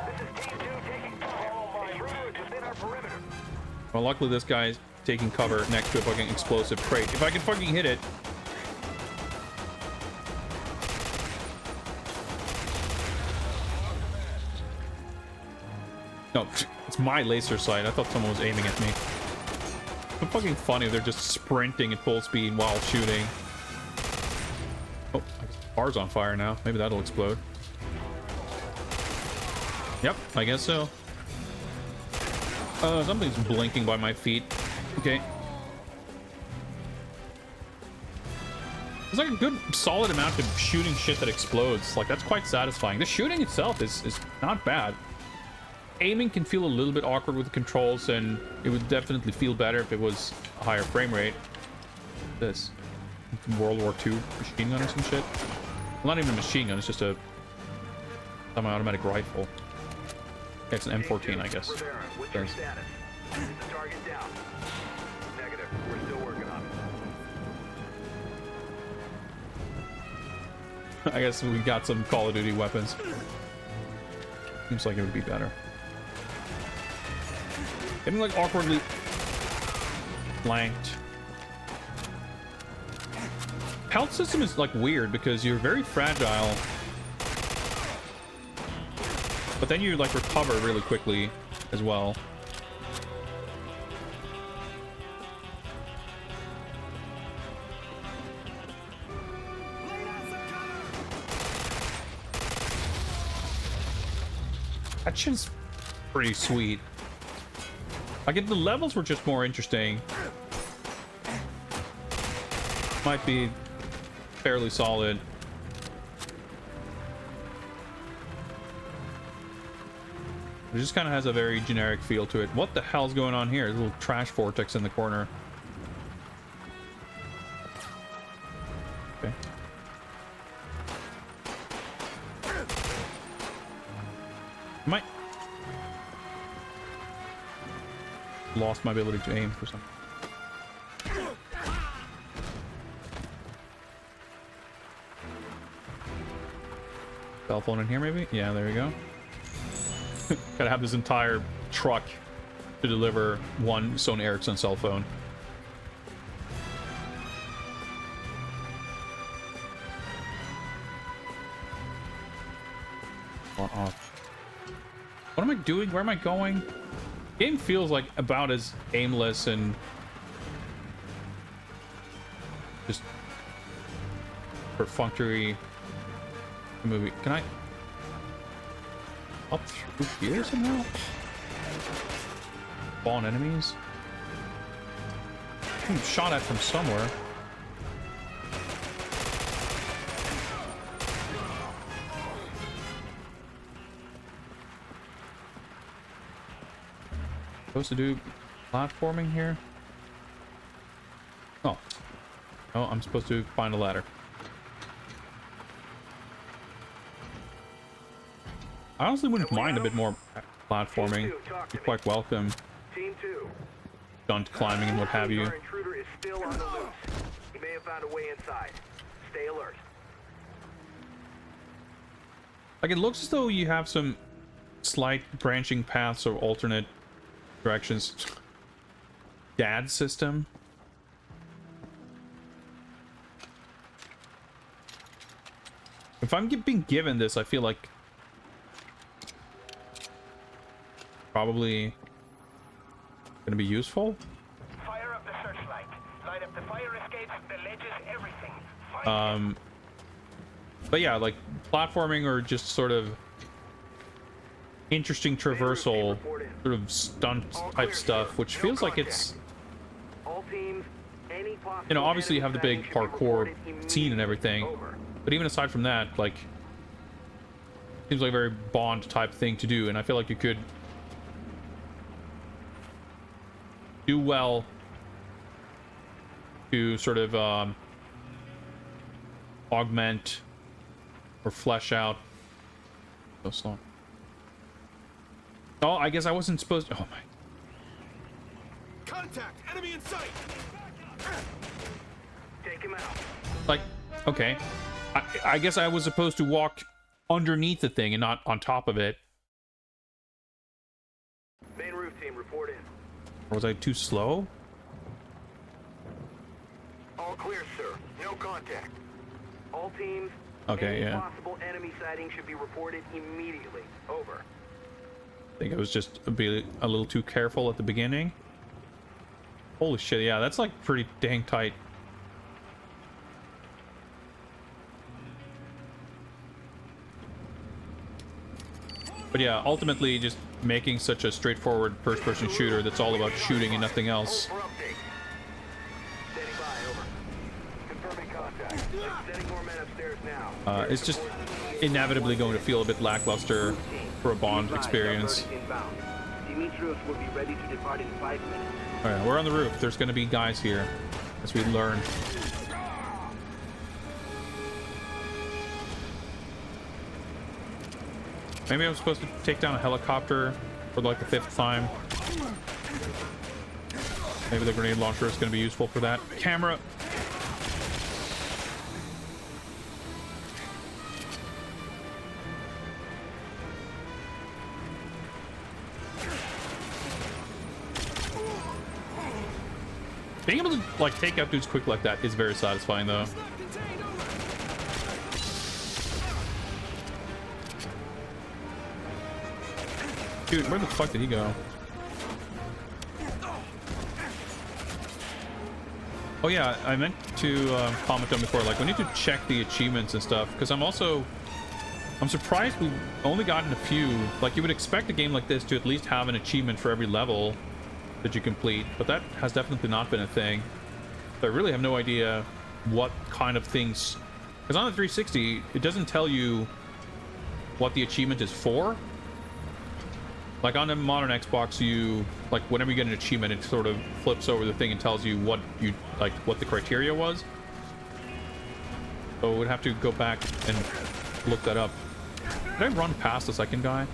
This is Team 2 taking cover. Intruders within our perimeter. Well, luckily this guy's taking cover next to a fucking explosive crate. If I can fucking hit it. No, it's my laser sight. I thought someone was aiming at me. It's fucking funny. They're just sprinting at full speed while shooting. Oh, I guess the bar's on fire now. Maybe that'll explode. Yep, I guess so. Something's blinking by my feet. Okay. There's like a good solid amount of shooting shit that explodes. Like, that's quite satisfying. The shooting itself is not bad. Aiming can feel a little bit awkward with the controls, and it would definitely feel better if it was a higher frame rate. This World War II machine gun or some shit. Well, not even a machine gun, it's just a semi-automatic rifle. Yeah, it's an M14, I guess. Rivera, what's your status? Is the target down? Negative. We're still working on it. I guess we got some Call of Duty weapons. Seems like it would be better. Getting like awkwardly flanked. Health system is like weird because you're very fragile, but then you like recover really quickly as well. That shit's pretty sweet. Like, if the levels were just more interesting, might be fairly solid. It just kind of has a very generic feel to it. What the hell's going on here? There's a little trash vortex in the corner. Okay. Might lost my ability to aim for something. Cell phone in here, maybe? Yeah, there you go. Gotta have this entire truck to deliver one Sony Ericsson cell phone. What am I doing? Where am I going? Game feels like about as aimless and just perfunctory movie. Can I up through here somehow? Spawn enemies? I'm shot at from somewhere. Supposed to do platforming here? Oh. Oh, I'm supposed to find a ladder. I honestly wouldn't mind a bit more platforming. You're quite welcome. Team 2. Stunt climbing and what have you. Our intruder is still on the loose. He may have found a way inside. Stay alert. Like, it looks as though you have some slight branching paths or alternate directions. Dad system. If I'm being given this, I feel like probably gonna be useful. Fire up the searchlight. Light up the fire escapes, the ledges, everything. But yeah, like platforming or just sort of interesting traversal, sort of stunt type stuff, which feels like it's, you know, obviously you have the big parkour scene and everything, but even aside from that, like, seems like a very Bond type thing to do, and I feel like you could do well to sort of augment or flesh out. So slow. Oh, I guess I wasn't supposed to. Oh my. Contact! Enemy in sight! Take him out. Like, okay. I guess I was supposed to walk underneath the thing and not on top of it. Main roof team, report in. Or was I too slow? All clear, sir. No contact. All teams. Okay, any yeah. possible enemy sighting should be reported immediately. Over. I think I was just a little too careful at the beginning. Holy shit, yeah, that's like pretty dang tight. But yeah, ultimately just making such a straightforward first-person shooter that's all about shooting and nothing else. It's just inevitably going to feel a bit lackluster for a Bond experience. Demetrius will be ready to depart in 5 minutes. Alright, we're on the roof. There's going to be guys here, as we learn. Maybe I'm supposed to take down a helicopter for like the 5th time. Maybe the grenade launcher is going to be useful for that. Camera! Being able to like take out dudes quick like that is very satisfying though. Dude, where the fuck did he go? Oh yeah, I meant to comment on before, like we need to check the achievements and stuff, because I'm surprised we've only gotten a few. Like you would expect a game like this to at least have an achievement for every level that you complete, but that has definitely not been a thing. So I really have no idea what kind of things Because on the 360, it doesn't tell you what the achievement is for. Like on the modern Xbox, you like whenever you get an achievement, it sort of flips over the thing and tells you what you like, what the criteria was. So we'd have to go back and look that up. Did I run past the second guy?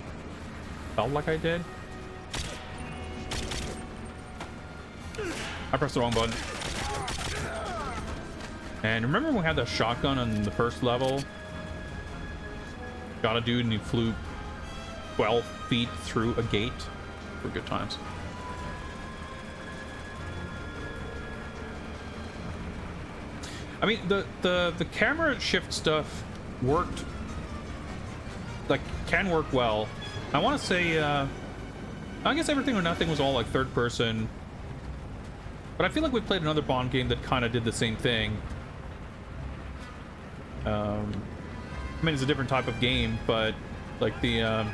Felt like I did. I pressed the wrong button. And remember when we had that shotgun on the first level? Got a dude and he flew 12 feet through a gate. For good times. I mean, the camera shift stuff worked, like, can work well. I want to say, I guess Everything or Nothing was all like third person, but I feel like we played another Bond game that kind of did the same thing. I mean, it's a different type of game, but like the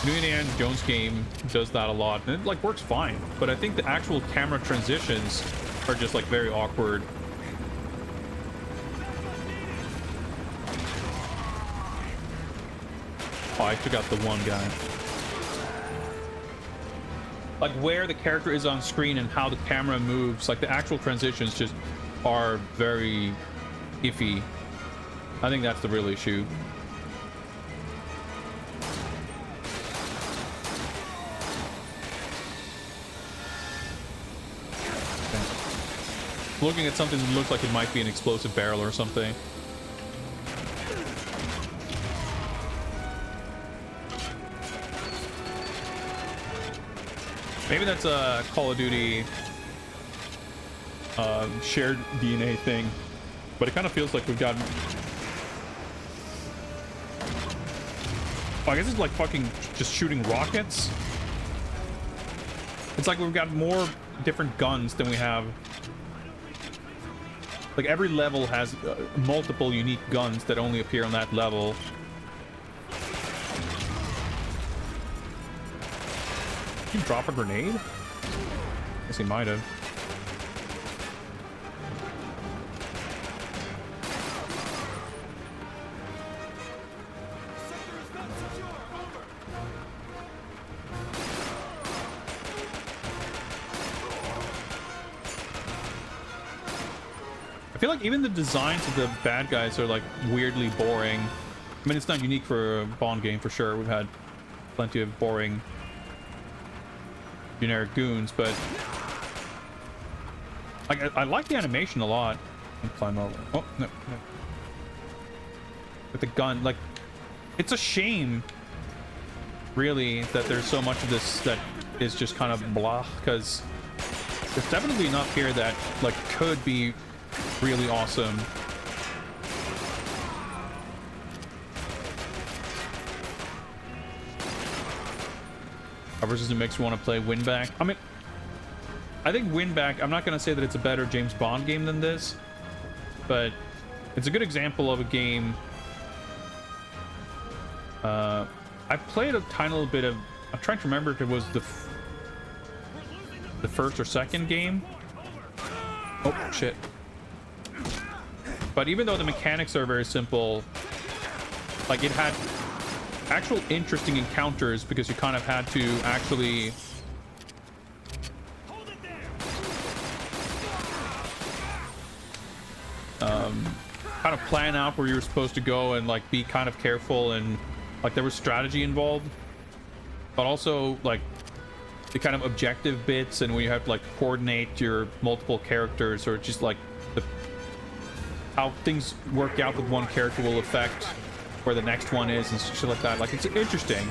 new Indiana Jones game does that a lot, and it like works fine. But I think the actual camera transitions are just like very awkward. Oh, I took out the one guy. Like where the character is on screen and how the camera moves, like the actual transitions just are very iffy. I think that's the real issue. Okay. Looking at something that looks like it might be an explosive barrel or something. Maybe that's a Call of Duty shared DNA thing, but it kind of feels like we've got... Oh, I guess it's like fucking just shooting rockets. It's like we've got more different guns than we have. Like every level has multiple unique guns that only appear on that level. Did he drop a grenade? I guess he might have. I feel like even the designs of the bad guys are like weirdly boring. I mean, it's not unique for a Bond game for sure. We've had plenty of boring generic goons, but like I like the animation a lot. Climb over. Oh no, no. With the gun, like it's a shame, really, that there's so much of this that is just kind of blah. Because there's definitely enough here that like could be really awesome. Versus it makes me want to play Winback. I mean, I think Winback, I'm not going to say that it's a better James Bond game than this, but it's a good example of a game. I played a tiny little bit of... I'm trying to remember if it was the first or second game. Oh, shit. But even though the mechanics are very simple, like it had actual interesting encounters because you kind of had to actually kind of plan out where you were supposed to go and like be kind of careful, and like there was strategy involved, but also like the kind of objective bits and when you have to like coordinate your multiple characters, or just like how things work out with one character will affect where the next one is and shit like that. Like, it's interesting.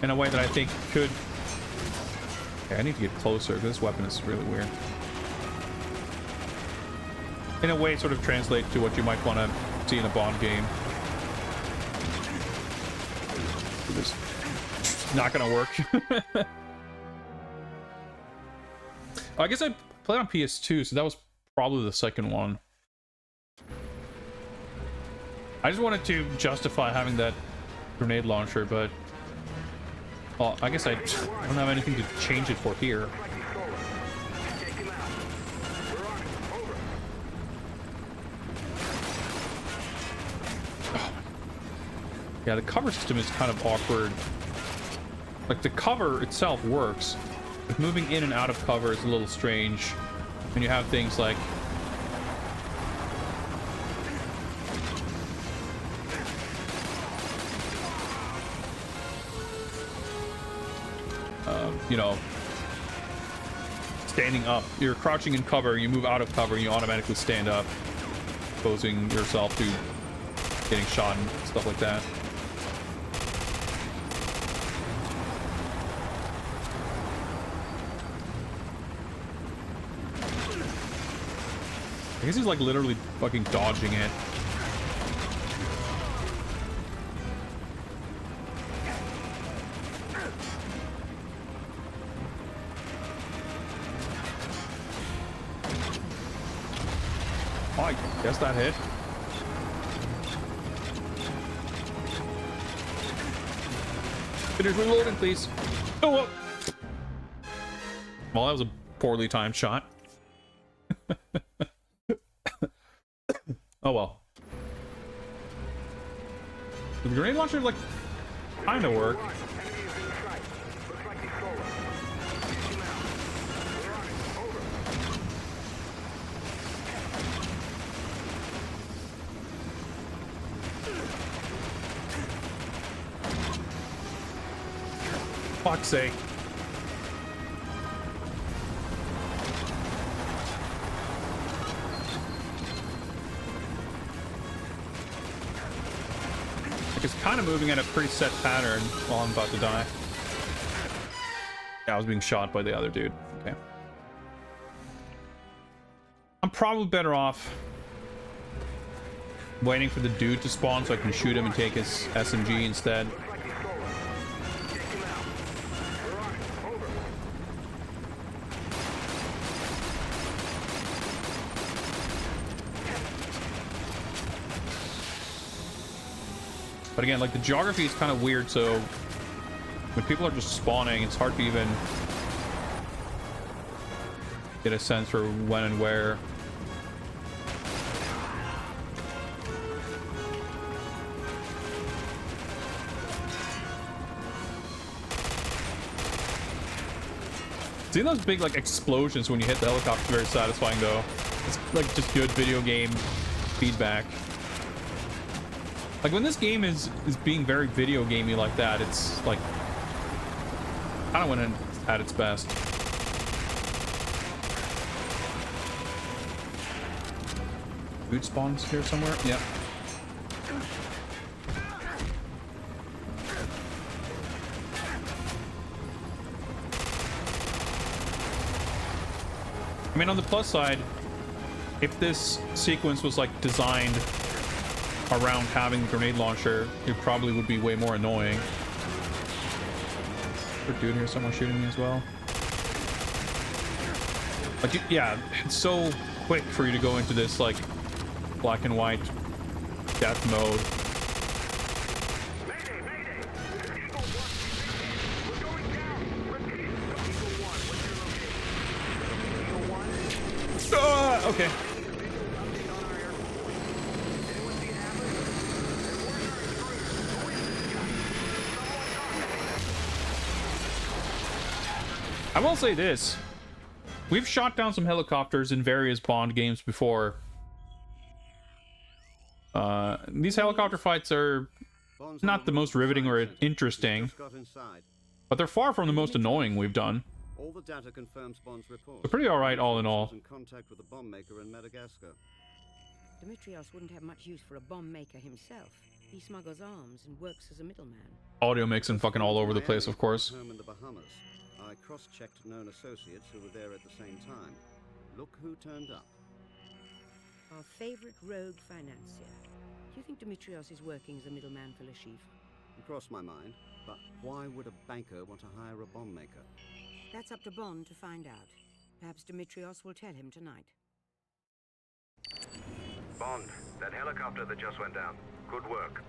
In a way that I think could... Okay, I need to get closer. This weapon is really weird. In a way, sort of translate to what you might want to see in a Bond game. This is not gonna work. I guess I played on PS2, so that was probably the second one. I just wanted to justify having that grenade launcher, but Well, I guess I don't have anything to change it for here. Oh. Yeah, the cover system is kind of awkward. Like, the cover itself works, but moving in and out of cover is a little strange when you have things like you know, standing up. You're crouching in cover, you move out of cover, and you automatically stand up, exposing yourself to getting shot and stuff like that. I guess he's like literally fucking dodging it. Oh, I guess that hit. Finish reloading, please. Oh, well. Well, that was a poorly timed shot. Oh well. The grenade launcher, like, kinda work. Fuck's sake. Like, it's kind of moving at a pretty set pattern while I'm about to die. Yeah, I was being shot by the other dude. Okay. I'm probably better off waiting for the dude to spawn so I can shoot him and take his SMG instead. But again, like, the geography is kind of weird, so when people are just spawning, it's hard to even get a sense for when and where. Seeing those big, like, explosions when you hit the helicopter is very satisfying, though. It's like just good video game feedback. Like, when this game is being very video gamey like that, it's like kind of when it's at its best. Food spawns here somewhere? Yep. I mean, on the plus side, if this sequence was like designed around having the grenade launcher, it probably would be way more annoying. There's a dude here somewhere shooting me as well. Like, yeah, it's so quick for you to go into this like black and white death mode. Okay. I will say this. We've shot down some helicopters in various Bond games before. These helicopter fights are not the most riveting or interesting, but they're far from the most annoying we've done. All the data confirms Bond's report. They're pretty alright all in all. In contact with a bomb maker in Madagascar. Dimitrios wouldn't have much use for a bomb maker himself. He smuggles arms and works as a middleman. Audio mixing fucking all over the place, of course. Home in the Bahamas. I cross-checked known associates who were there at the same time. Look who turned up. Our favorite rogue financier. Do you think Dimitrios is working as a middleman for Lashif? It crossed my mind, but why would a banker want to hire a bomb maker? That's up to Bond to find out. Perhaps Dimitrios will tell him tonight. Bond, that helicopter that just went down. Good work.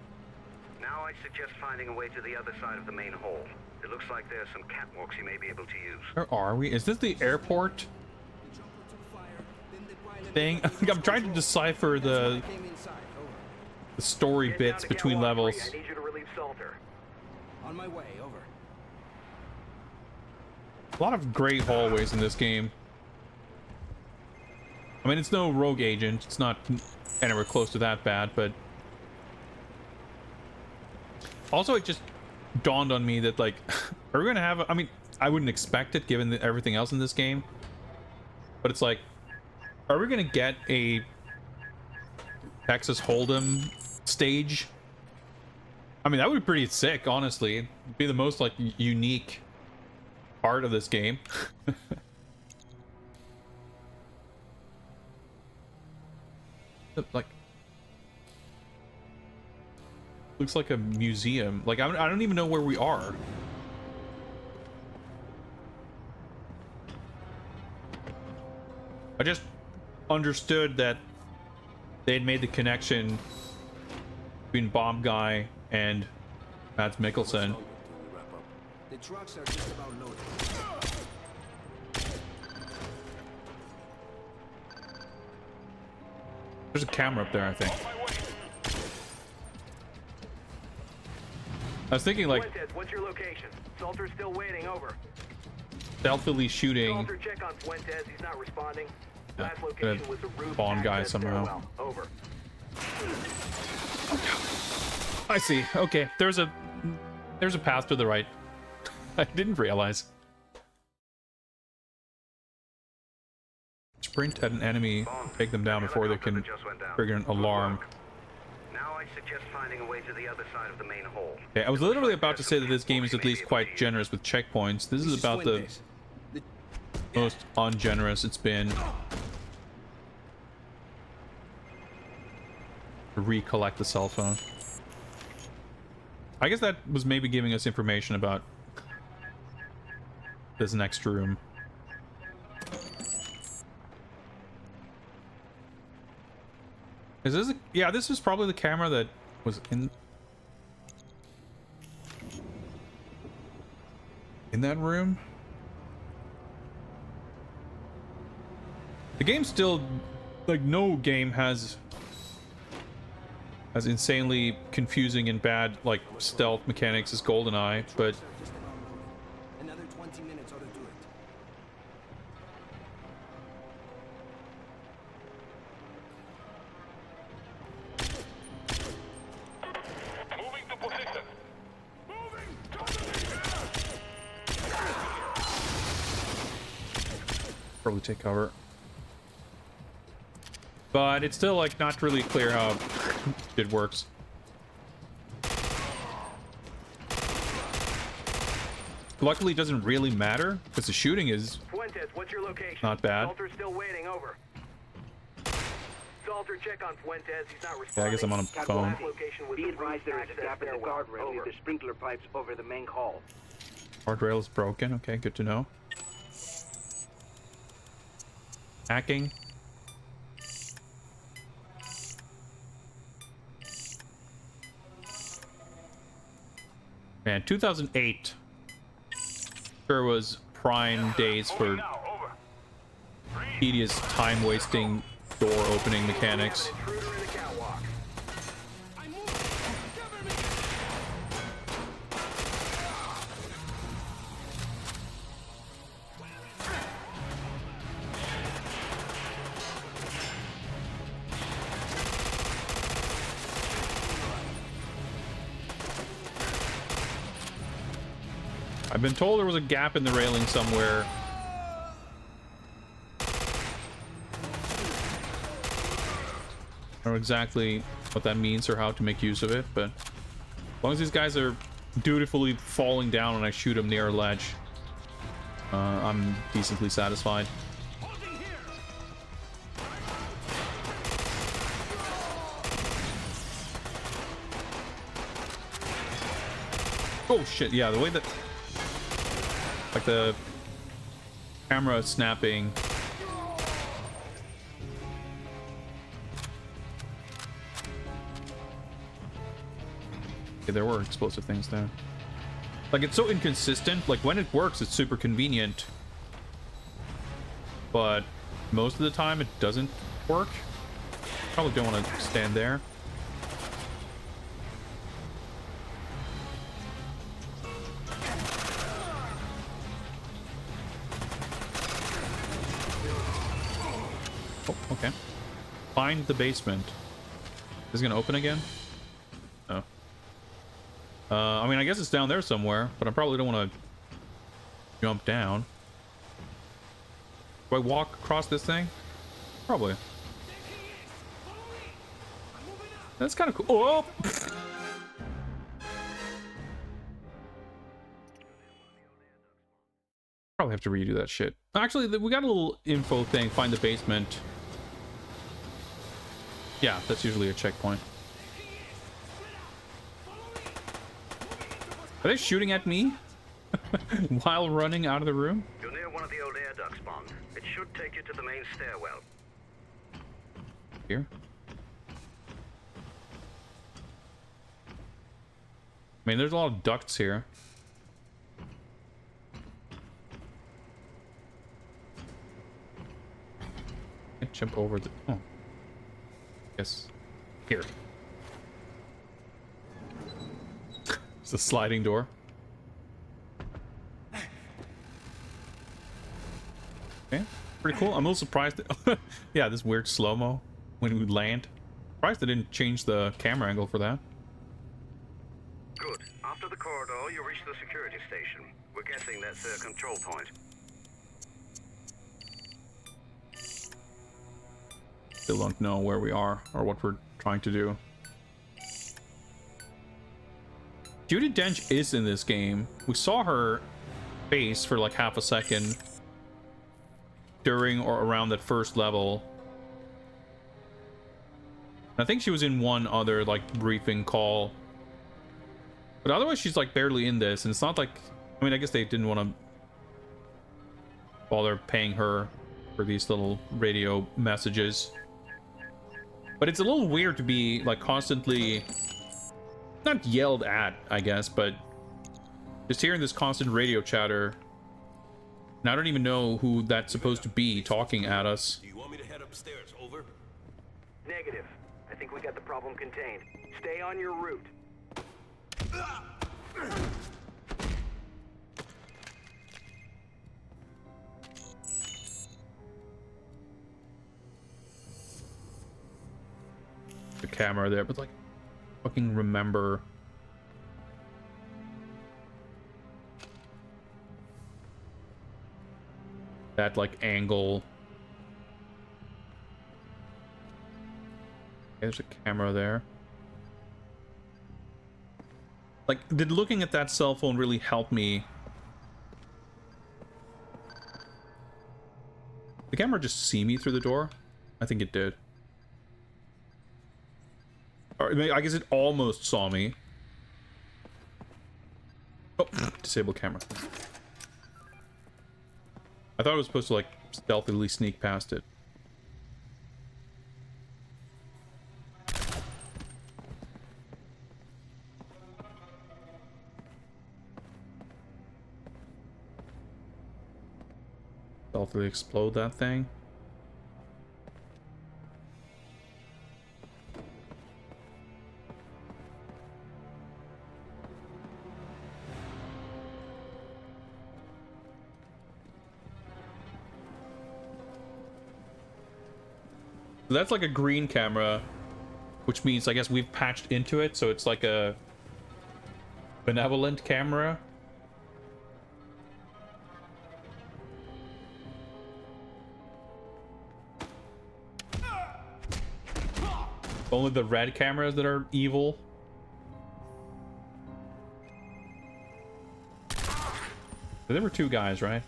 Now I suggest finding a way to the other side of the main hall. It looks like there's some catwalks you may be able to use. Where are we? Is this the airport thing? I'm trying to decipher the story bits between levels. I need you to relieve Salter. On my way, over. A lot of great hallways in this game. I mean, it's no Rogue Agent. It's not anywhere close to that bad, but also it just dawned on me that, like, are we gonna have I mean, I wouldn't expect it given everything else in this game, but it's like, are we gonna get a Texas Hold'em stage? I mean, that would be pretty sick, honestly. It'd be the most, like, unique part of this game. Like, looks like a museum. Like, I don't even know where we are. I just understood that they'd made the connection between Bomb Guy and Mads Mikkelsen. The trucks are just about loaded. There's a camera up there, I think. I was thinking, like, Fuentes, what's your location? Salter's still waiting, over. stealthily shooting Salter, check on Fuentes, he's not responding. Last the location was the roof Bond guy access somehow. stairwell. Over. I see. Okay, there's a path to the right. I didn't realize. Sprint at an enemy, take them down before they can trigger an alarm. Now I suggest finding a way to the other side of the main hall. Okay, I was literally about to say that this game is at least quite generous with checkpoints. This is about the most ungenerous it's been. Recollect the cell phone. I guess that was maybe giving us information about this next room. Is this yeah, this is probably the camera that was in that room. The game still, like, no game has as insanely confusing and bad, like, stealth mechanics as GoldenEye, but Another 20 minutes ought to do it. probably take cover. But it's still, like, not really clear how it works. Luckily, it doesn't really matter because the shooting is Fuentes, what's your location? not bad. Salter's still waiting, over. Salter, check on Fuentes. He's not responding. Yeah, I guess I'm on a phone. Be advised there is a gap in the guardrail near the sprinkler pipes over the main hall. Guardrail is broken. Okay, good to know. Hacking. Man, 2008 sure was prime days for tedious, time-wasting, door-opening mechanics. I've been told there was a gap in the railing somewhere. I don't know exactly what that means or how to make use of it, but as long as these guys are dutifully falling down when I shoot them near a ledge, I'm decently satisfied. Oh shit, yeah, the way that, like, the camera snapping. Okay, there were explosive things there. Like, it's so inconsistent. Like, when it works, it's super convenient. But most of the time, it doesn't work. Probably don't want to stand there. Oh, okay. Find the basement. Is it gonna open again? Oh. I mean, I guess it's down there somewhere, but I probably don't want to jump down. Do I walk across this thing? Probably. That's kind of cool. Oh! Probably have to redo that shit. Actually, we got a little info thing. Find the basement. Yeah, that's usually a checkpoint. Are they shooting at me while running out of the room? You're near one of the old air ducts, Bond. It should take you to the main stairwell. Here. I mean, there's a lot of ducts here. Can't jump over the... Oh. Yes. Here. It's a sliding door. Okay. Pretty cool. I'm a little surprised that... yeah, this weird slow-mo when we land. Surprised they didn't change the camera angle for that. Good. After the corridor, you'll reach the security station. We're guessing that's a control point. Still don't know where we are or what we're trying to do. Judi Dench is in this game. We saw her face for like half a second during or around that first level. I think she was in one other like briefing call. But otherwise she's like barely in this, and it's not like, I mean, I guess they didn't want to bother paying her for these little radio messages. But it's a little weird to be like constantly not yelled at, I guess, but just hearing this constant radio chatter. And I don't even know who that's supposed to be talking at us. Do you want me to head upstairs? Over. Negative. I think we got the problem contained. Stay on your route. The camera there, but like fucking remember that like angle. Okay, there's a camera there. Like, did looking at that cell phone really help me? The camera just see me through the door? I think it did. Or I guess it almost saw me. Oh, disable camera. I thought it was supposed to like stealthily sneak past it. Stealthily explode that thing. So that's like a green camera, which means I guess we've patched into it, so it's like a benevolent camera. Only the red cameras that are evil. There were two guys, right?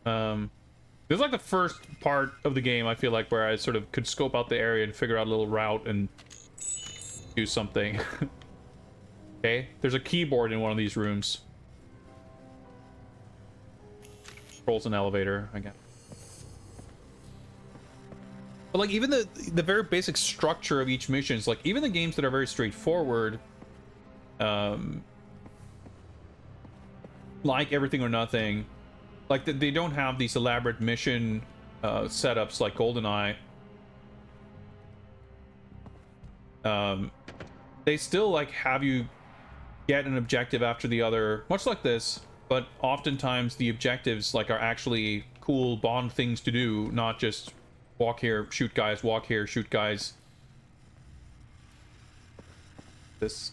This is like the first part of the game, I feel like, where I sort of could scope out the area and figure out a little route and do something. Okay, there's a keyboard in one of these rooms. Controls an elevator, I guess. But like even the very basic structure of each mission is like even the games that are very straightforward, like Everything or Nothing, like they don't have these elaborate mission setups like GoldenEye. They still like have you get an objective after the other, much like this, but oftentimes the objectives like are actually cool Bond things to do, not just walk here, shoot guys, walk here, shoot guys. This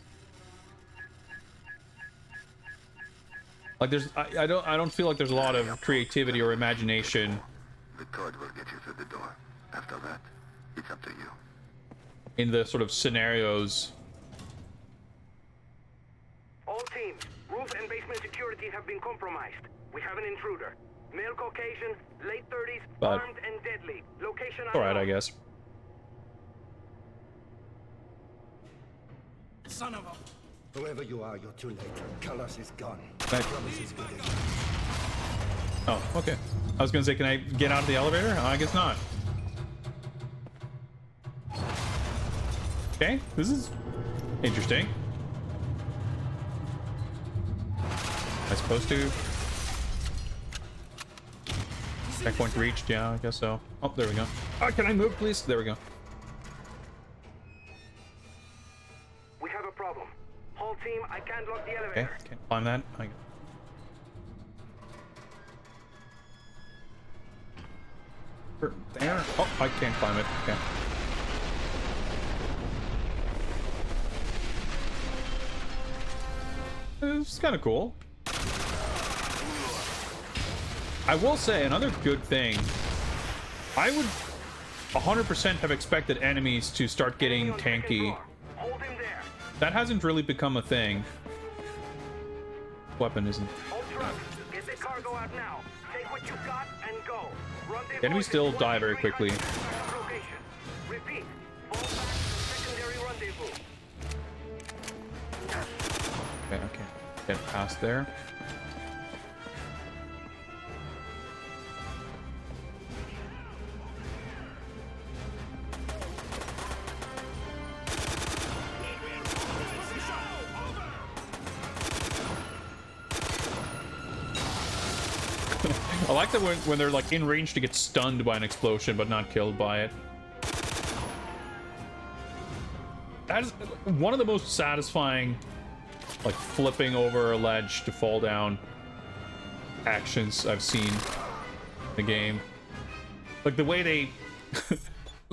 like there's I don't feel like there's a lot of creativity or imagination. The code will get you through the door. After that, it's up to you. In the sort of scenarios. All teams, roof and basement security have been compromised. We have an intruder. Male Caucasian, late 30s, But armed and deadly. Location all right, I guess. Son of a... Whoever you are, you're too late. Carlos is gone. Right. Promise is good as... Oh, okay. I was gonna say, can I get out of the elevator? I guess not. Okay, this is interesting. Am I supposed to? Checkpoint reached, yeah, I guess so. Oh, there we go. Oh, can I move, please? There we go. We have a problem. Whole team, I can't lock the Okay, elevator. can't climb that. There. Oh, I can't climb it. Okay. It's kind of cool. I will say another good thing. I would 100% have expected enemies to start getting tanky. That hasn't really become a thing. Weapon isn't. Get the cargo out now. Take what you got and go. Enemies still die very quickly. Repeat. Fall back to secondary rendezvous. Okay. Get past there. I like that when they're like in range to get stunned by an explosion but not killed by it. That is one of the most satisfying, like flipping over a ledge to fall down actions I've seen in the game. Like the way they it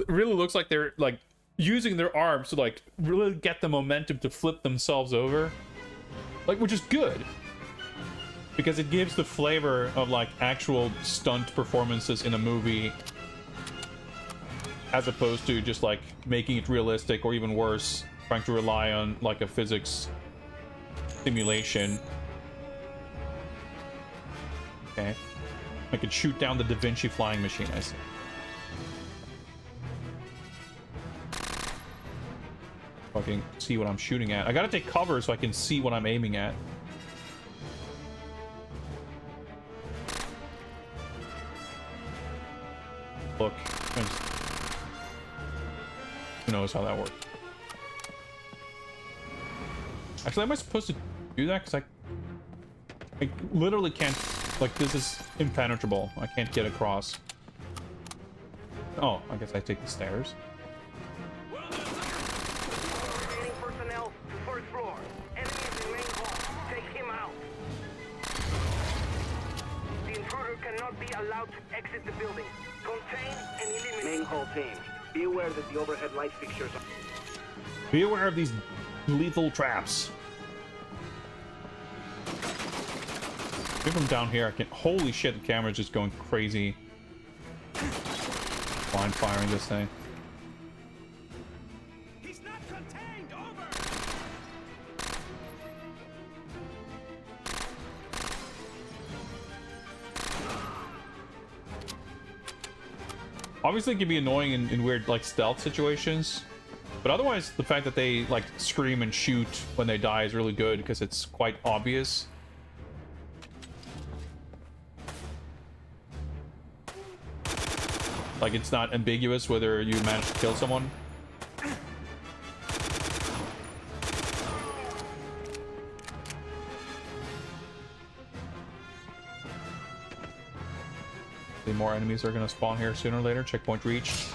really looks like they're like using their arms to like really get the momentum to flip themselves over, like, which is good because it gives the flavor of like actual stunt performances in a movie as opposed to just like making it realistic, or even worse, trying to rely on like a physics simulation. Okay, I could shoot down the Da Vinci flying machine. I see. Fucking see what I'm shooting at. I gotta take cover so I can see what I'm aiming at. Look, who knows how that works? Actually, am I supposed to do that? Because I literally can't. Like, this is impenetrable. I can't get across. Oh, I guess I take the stairs. Remaining personnel to first floor. Enemies in main hall. Take him out. The intruder cannot be allowed to exit the building. Contain and eliminate. Main hall team. Be aware that the overhead light fixtures are... Be aware of these lethal traps. Maybe from down here I can... Holy shit, the camera's just going crazy. Blind firing this thing. He's not contained. Over. Obviously it can be annoying in weird like stealth situations, but otherwise the fact that they like scream and shoot when they die is really good because it's quite obvious. Like, it's not ambiguous whether you manage to kill someone. The more enemies are gonna spawn here sooner or later. Checkpoint reached.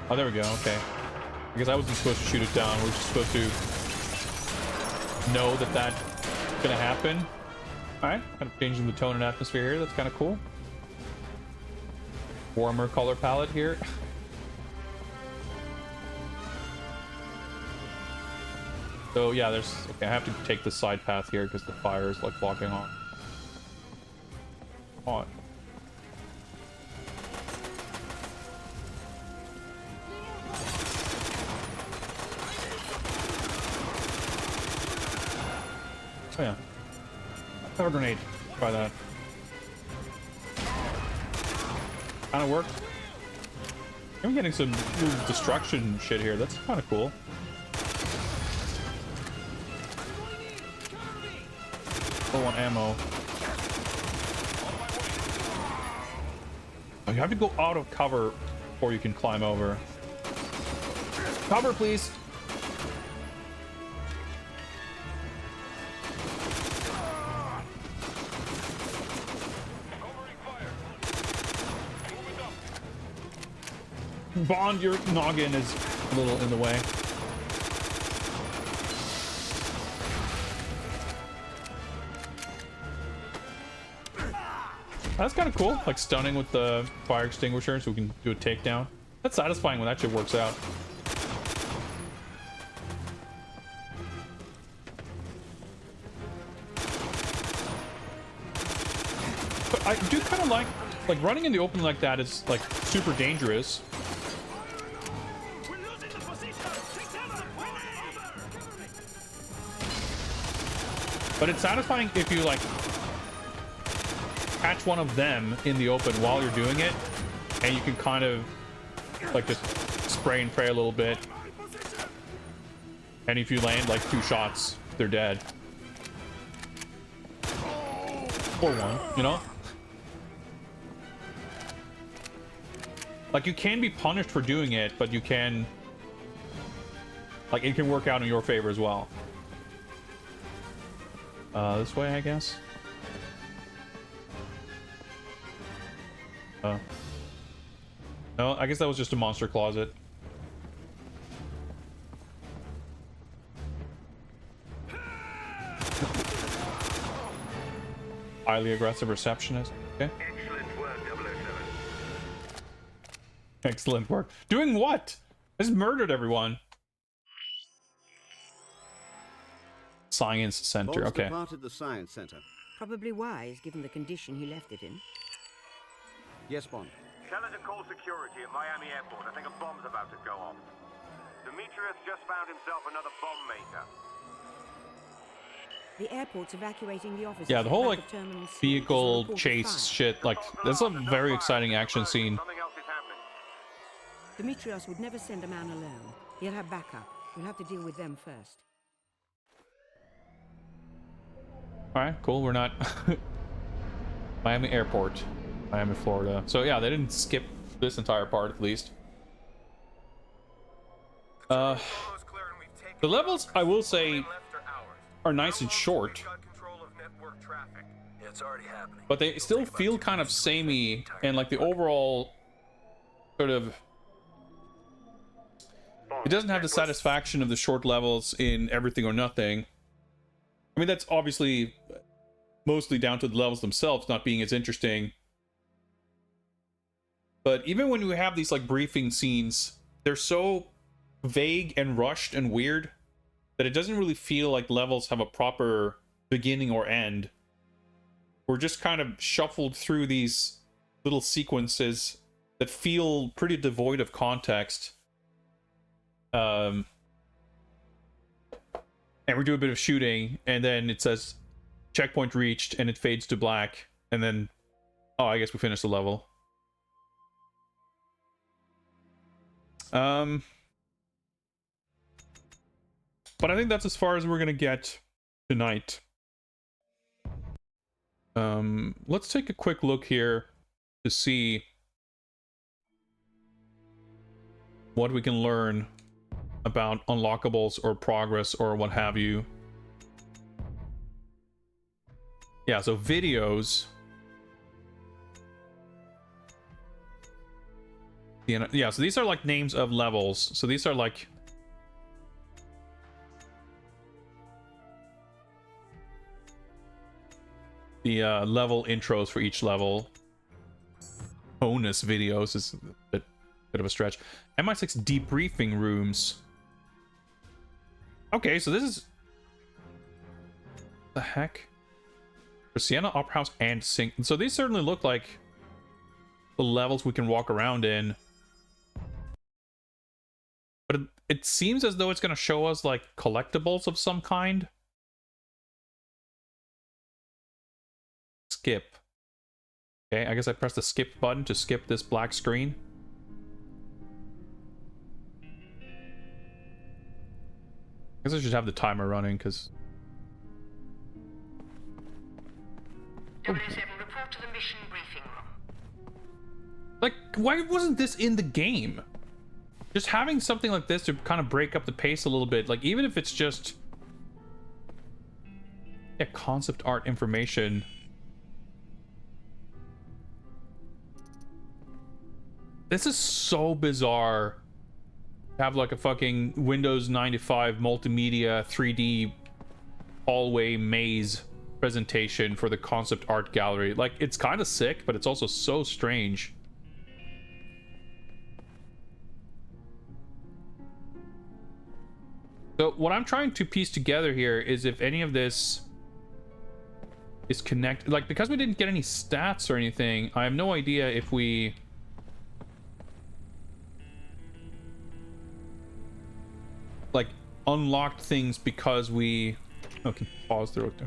Oh, there we go. Okay. Because I wasn't supposed to shoot it down. We're just supposed to know that that's gonna happen. All right, kind of changing the tone and atmosphere here. That's kind of cool. Warmer color palette here. So yeah, there's okay. I have to take the side path here because the fire is like blocking on. On. Oh yeah. Power grenade. Try that. Kind of worked. I'm getting some destruction shit here. That's kind of cool. Low on ammo. Oh, you have to go out of cover before you can climb over. Cover, please. Bond, your noggin is a little in the way. That's kind of cool, like stunning with the fire extinguisher so we can do a takedown. That's satisfying when that shit works out. But I do kind of like running in the open like that is like super dangerous. But it's satisfying if you like catch one of them in the open while you're doing it, and you can kind of like just spray and pray a little bit, and if you land like 2 shots, they're dead. Or 1, you know? Like, you can be punished for doing it, but you can, like, it can work out in your favor as well. This way, I guess. No, I guess that was just a monster closet. Highly aggressive receptionist. Okay. Excellent work, 007. Excellent work. Doing what? I just murdered everyone. Science Center. Bond's Okay. departed the Science Center. Probably wise, given the condition he left it in. Yes, Bond. Tell her to call security at Miami Airport. I think a bomb's about to go off. Demetrius just found himself another bomb maker. The airport's evacuating the office. Yeah, the whole like vehicle chase shit, like that's a very exciting action scene. Demetrius would never send a man alone. He'll have backup. We'll have to deal with them first. All right, cool. We're not Miami Airport, Miami, Florida. So yeah, they didn't skip this entire part at least. The levels, I will say, are nice and short, but they still feel kind of samey, and like the overall sort of, it doesn't have the satisfaction of the short levels in Everything or Nothing. I mean, that's obviously mostly down to the levels themselves not being as interesting. But even when we have these like briefing scenes, they're so vague and rushed and weird that it doesn't really feel like levels have a proper beginning or end. We're just kind of shuffled through these little sequences that feel pretty devoid of context. And we do a bit of shooting, and then it says checkpoint reached, and it fades to black, and then, oh, I guess we finished the level. But I think that's as far as we're gonna get tonight. Let's take a quick look here to see what we can learn about unlockables or progress or what have you. Yeah, so videos. Yeah, so these are like names of levels. So these are like the level intros for each level. Bonus videos is a bit of a stretch. MI6 debriefing rooms. Okay, so this is the heck. For Sienna, Opera House, and Sing. So these certainly look like the levels we can walk around in. But it seems as though it's going to show us like collectibles of some kind. Skip. Okay, I guess I pressed the skip button to skip this black screen. I guess I should have the timer running because... 007, report to the mission briefing room. Like, why wasn't this in the game? Just having something like this to kind of break up the pace a little bit, like even if it's just concept art information. This is so bizarre to have like a fucking Windows 95 multimedia 3D hallway maze presentation for the concept art gallery. Like, it's kind of sick, but it's also so strange. So what I'm trying to piece together here is if any of this is connected. Like, because we didn't get any stats or anything, I have no idea if we... like, unlocked things because we... Okay, pause through. Okay.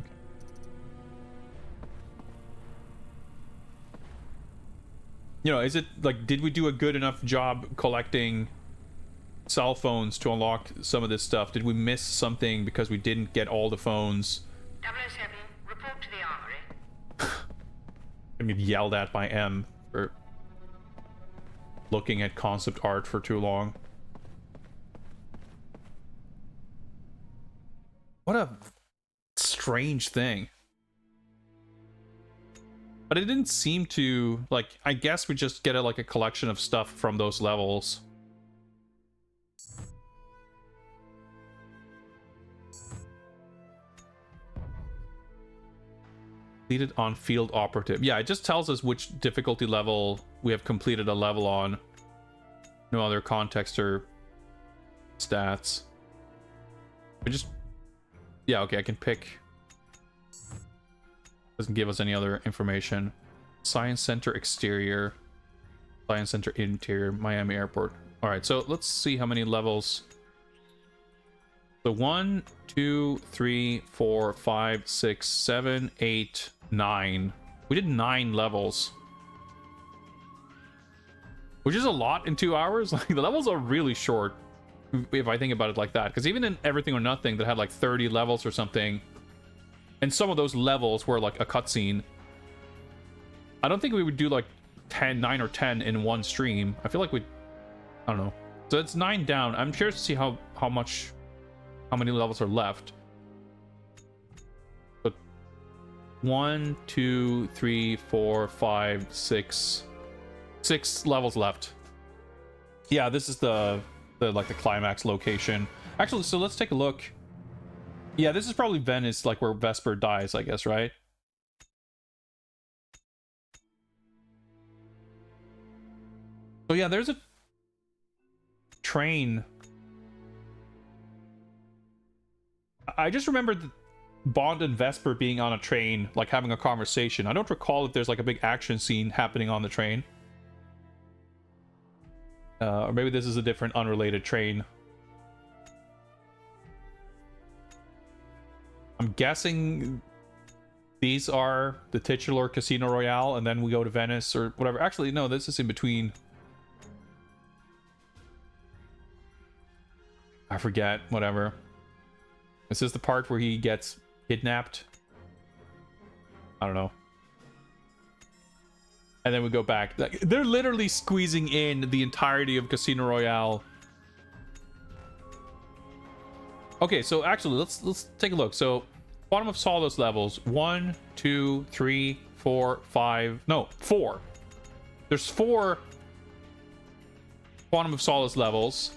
You know, is it, like, did we do a good enough job collecting cell phones to unlock some of this stuff? Did we miss something because we didn't get all the phones? 007, report to the armory. I get yelled at by M for looking at concept art for too long. What a strange thing. But it didn't seem to, like, I guess we just get like a collection of stuff from those levels. Completed on field operative. Yeah, it just tells us which difficulty level we have completed a level on. No other context or stats. We just... yeah, okay, I can pick... doesn't give us any other information. Science Center exterior. Science Center interior. Miami Airport. Alright, so let's see how many levels. So 1, 2, 3, 4, 5, 6, 7, 8, 9. We did 9 levels. Which is a lot in 2 hours. Like, the levels are really short if I think about it like that. Because even in Everything or Nothing that had like 30 levels or something, and some of those levels were like a cutscene, I don't think we would do like 9 or 10 in one stream. I feel like we... I don't know. So it's 9 down. I'm curious to see how many levels are left. But 1, 2, 3, 4, 5, 6 levels left. Yeah, this is the like the climax location. Actually, so let's take a look. Yeah, this is probably Venice, like where Vesper dies, I guess, right? So yeah, there's a train. I just remembered Bond and Vesper being on a train, like having a conversation. I don't recall if there's like a big action scene happening on the train. Or maybe this is a different unrelated train. I'm guessing these are the titular Casino Royale, and then we go to Venice or whatever. Actually, no, this is in between. I forget, whatever. This is the part where he gets kidnapped. I don't know. And then we go back. They're literally squeezing in the entirety of Casino Royale Okay, so actually, let's take a look. So, Quantum of Solace levels 1, 2, 3, 4, 5. No, 4. There's 4 Quantum of Solace levels,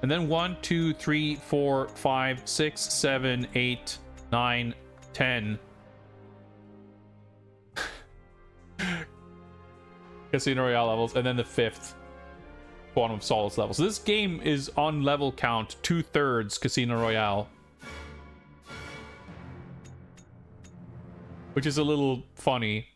and then 1, 2, 3, 4, 5, 6, 7, 8, 9, 10. Casino Royale levels, and then the 5th Quantum of Solace level. So this game is on level count 2/3 Casino Royale, which is a little funny.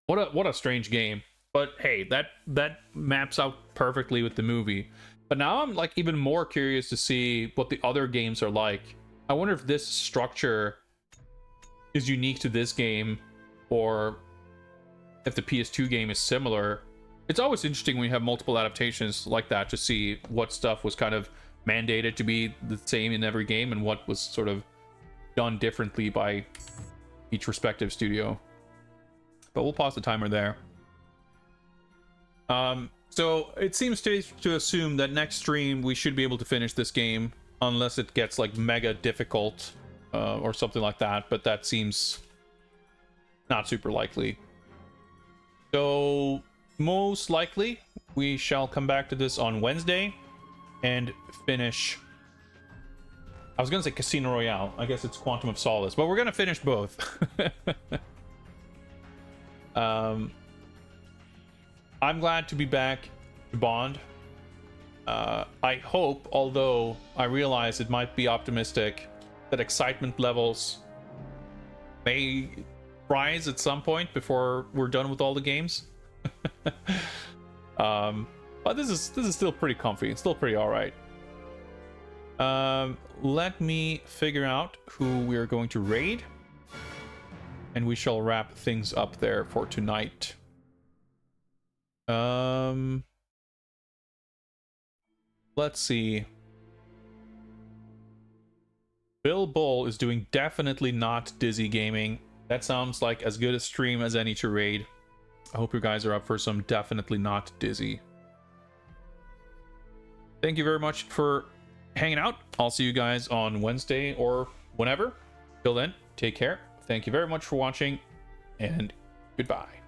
What a strange game. But hey, that maps out perfectly with the movie. But now I'm like even more curious to see what the other games are like. I wonder if this structure is unique to this game, or if the PS2 game is similar. It's always interesting when you have multiple adaptations like that to see what stuff was kind of mandated to be the same in every game and what was sort of done differently by each respective studio. But we'll pause the timer there. So it seems to assume that next stream we should be able to finish this game, unless it gets like mega difficult or something like that, but that seems not super likely. So most likely we shall come back to this on Wednesday and finish. I was gonna say Casino Royale. I guess it's Quantum of Solace, but we're gonna finish both. I'm glad to be back to Bond. I hope, although I realize it might be optimistic, that excitement levels may rise at some point before we're done with all the games. But this is still pretty comfy. It's still pretty all right. Let me figure out who we're going to raid, and we shall wrap things up there for tonight. Let's see. Bill Bull is doing definitely not Dizzy Gaming. That sounds like as good a stream as any to raid. I hope you guys are up for some definitely not Dizzy. Thank you very much for hanging out. I'll see you guys on Wednesday or whenever. Till then, take care. Thank you very much for watching, and goodbye.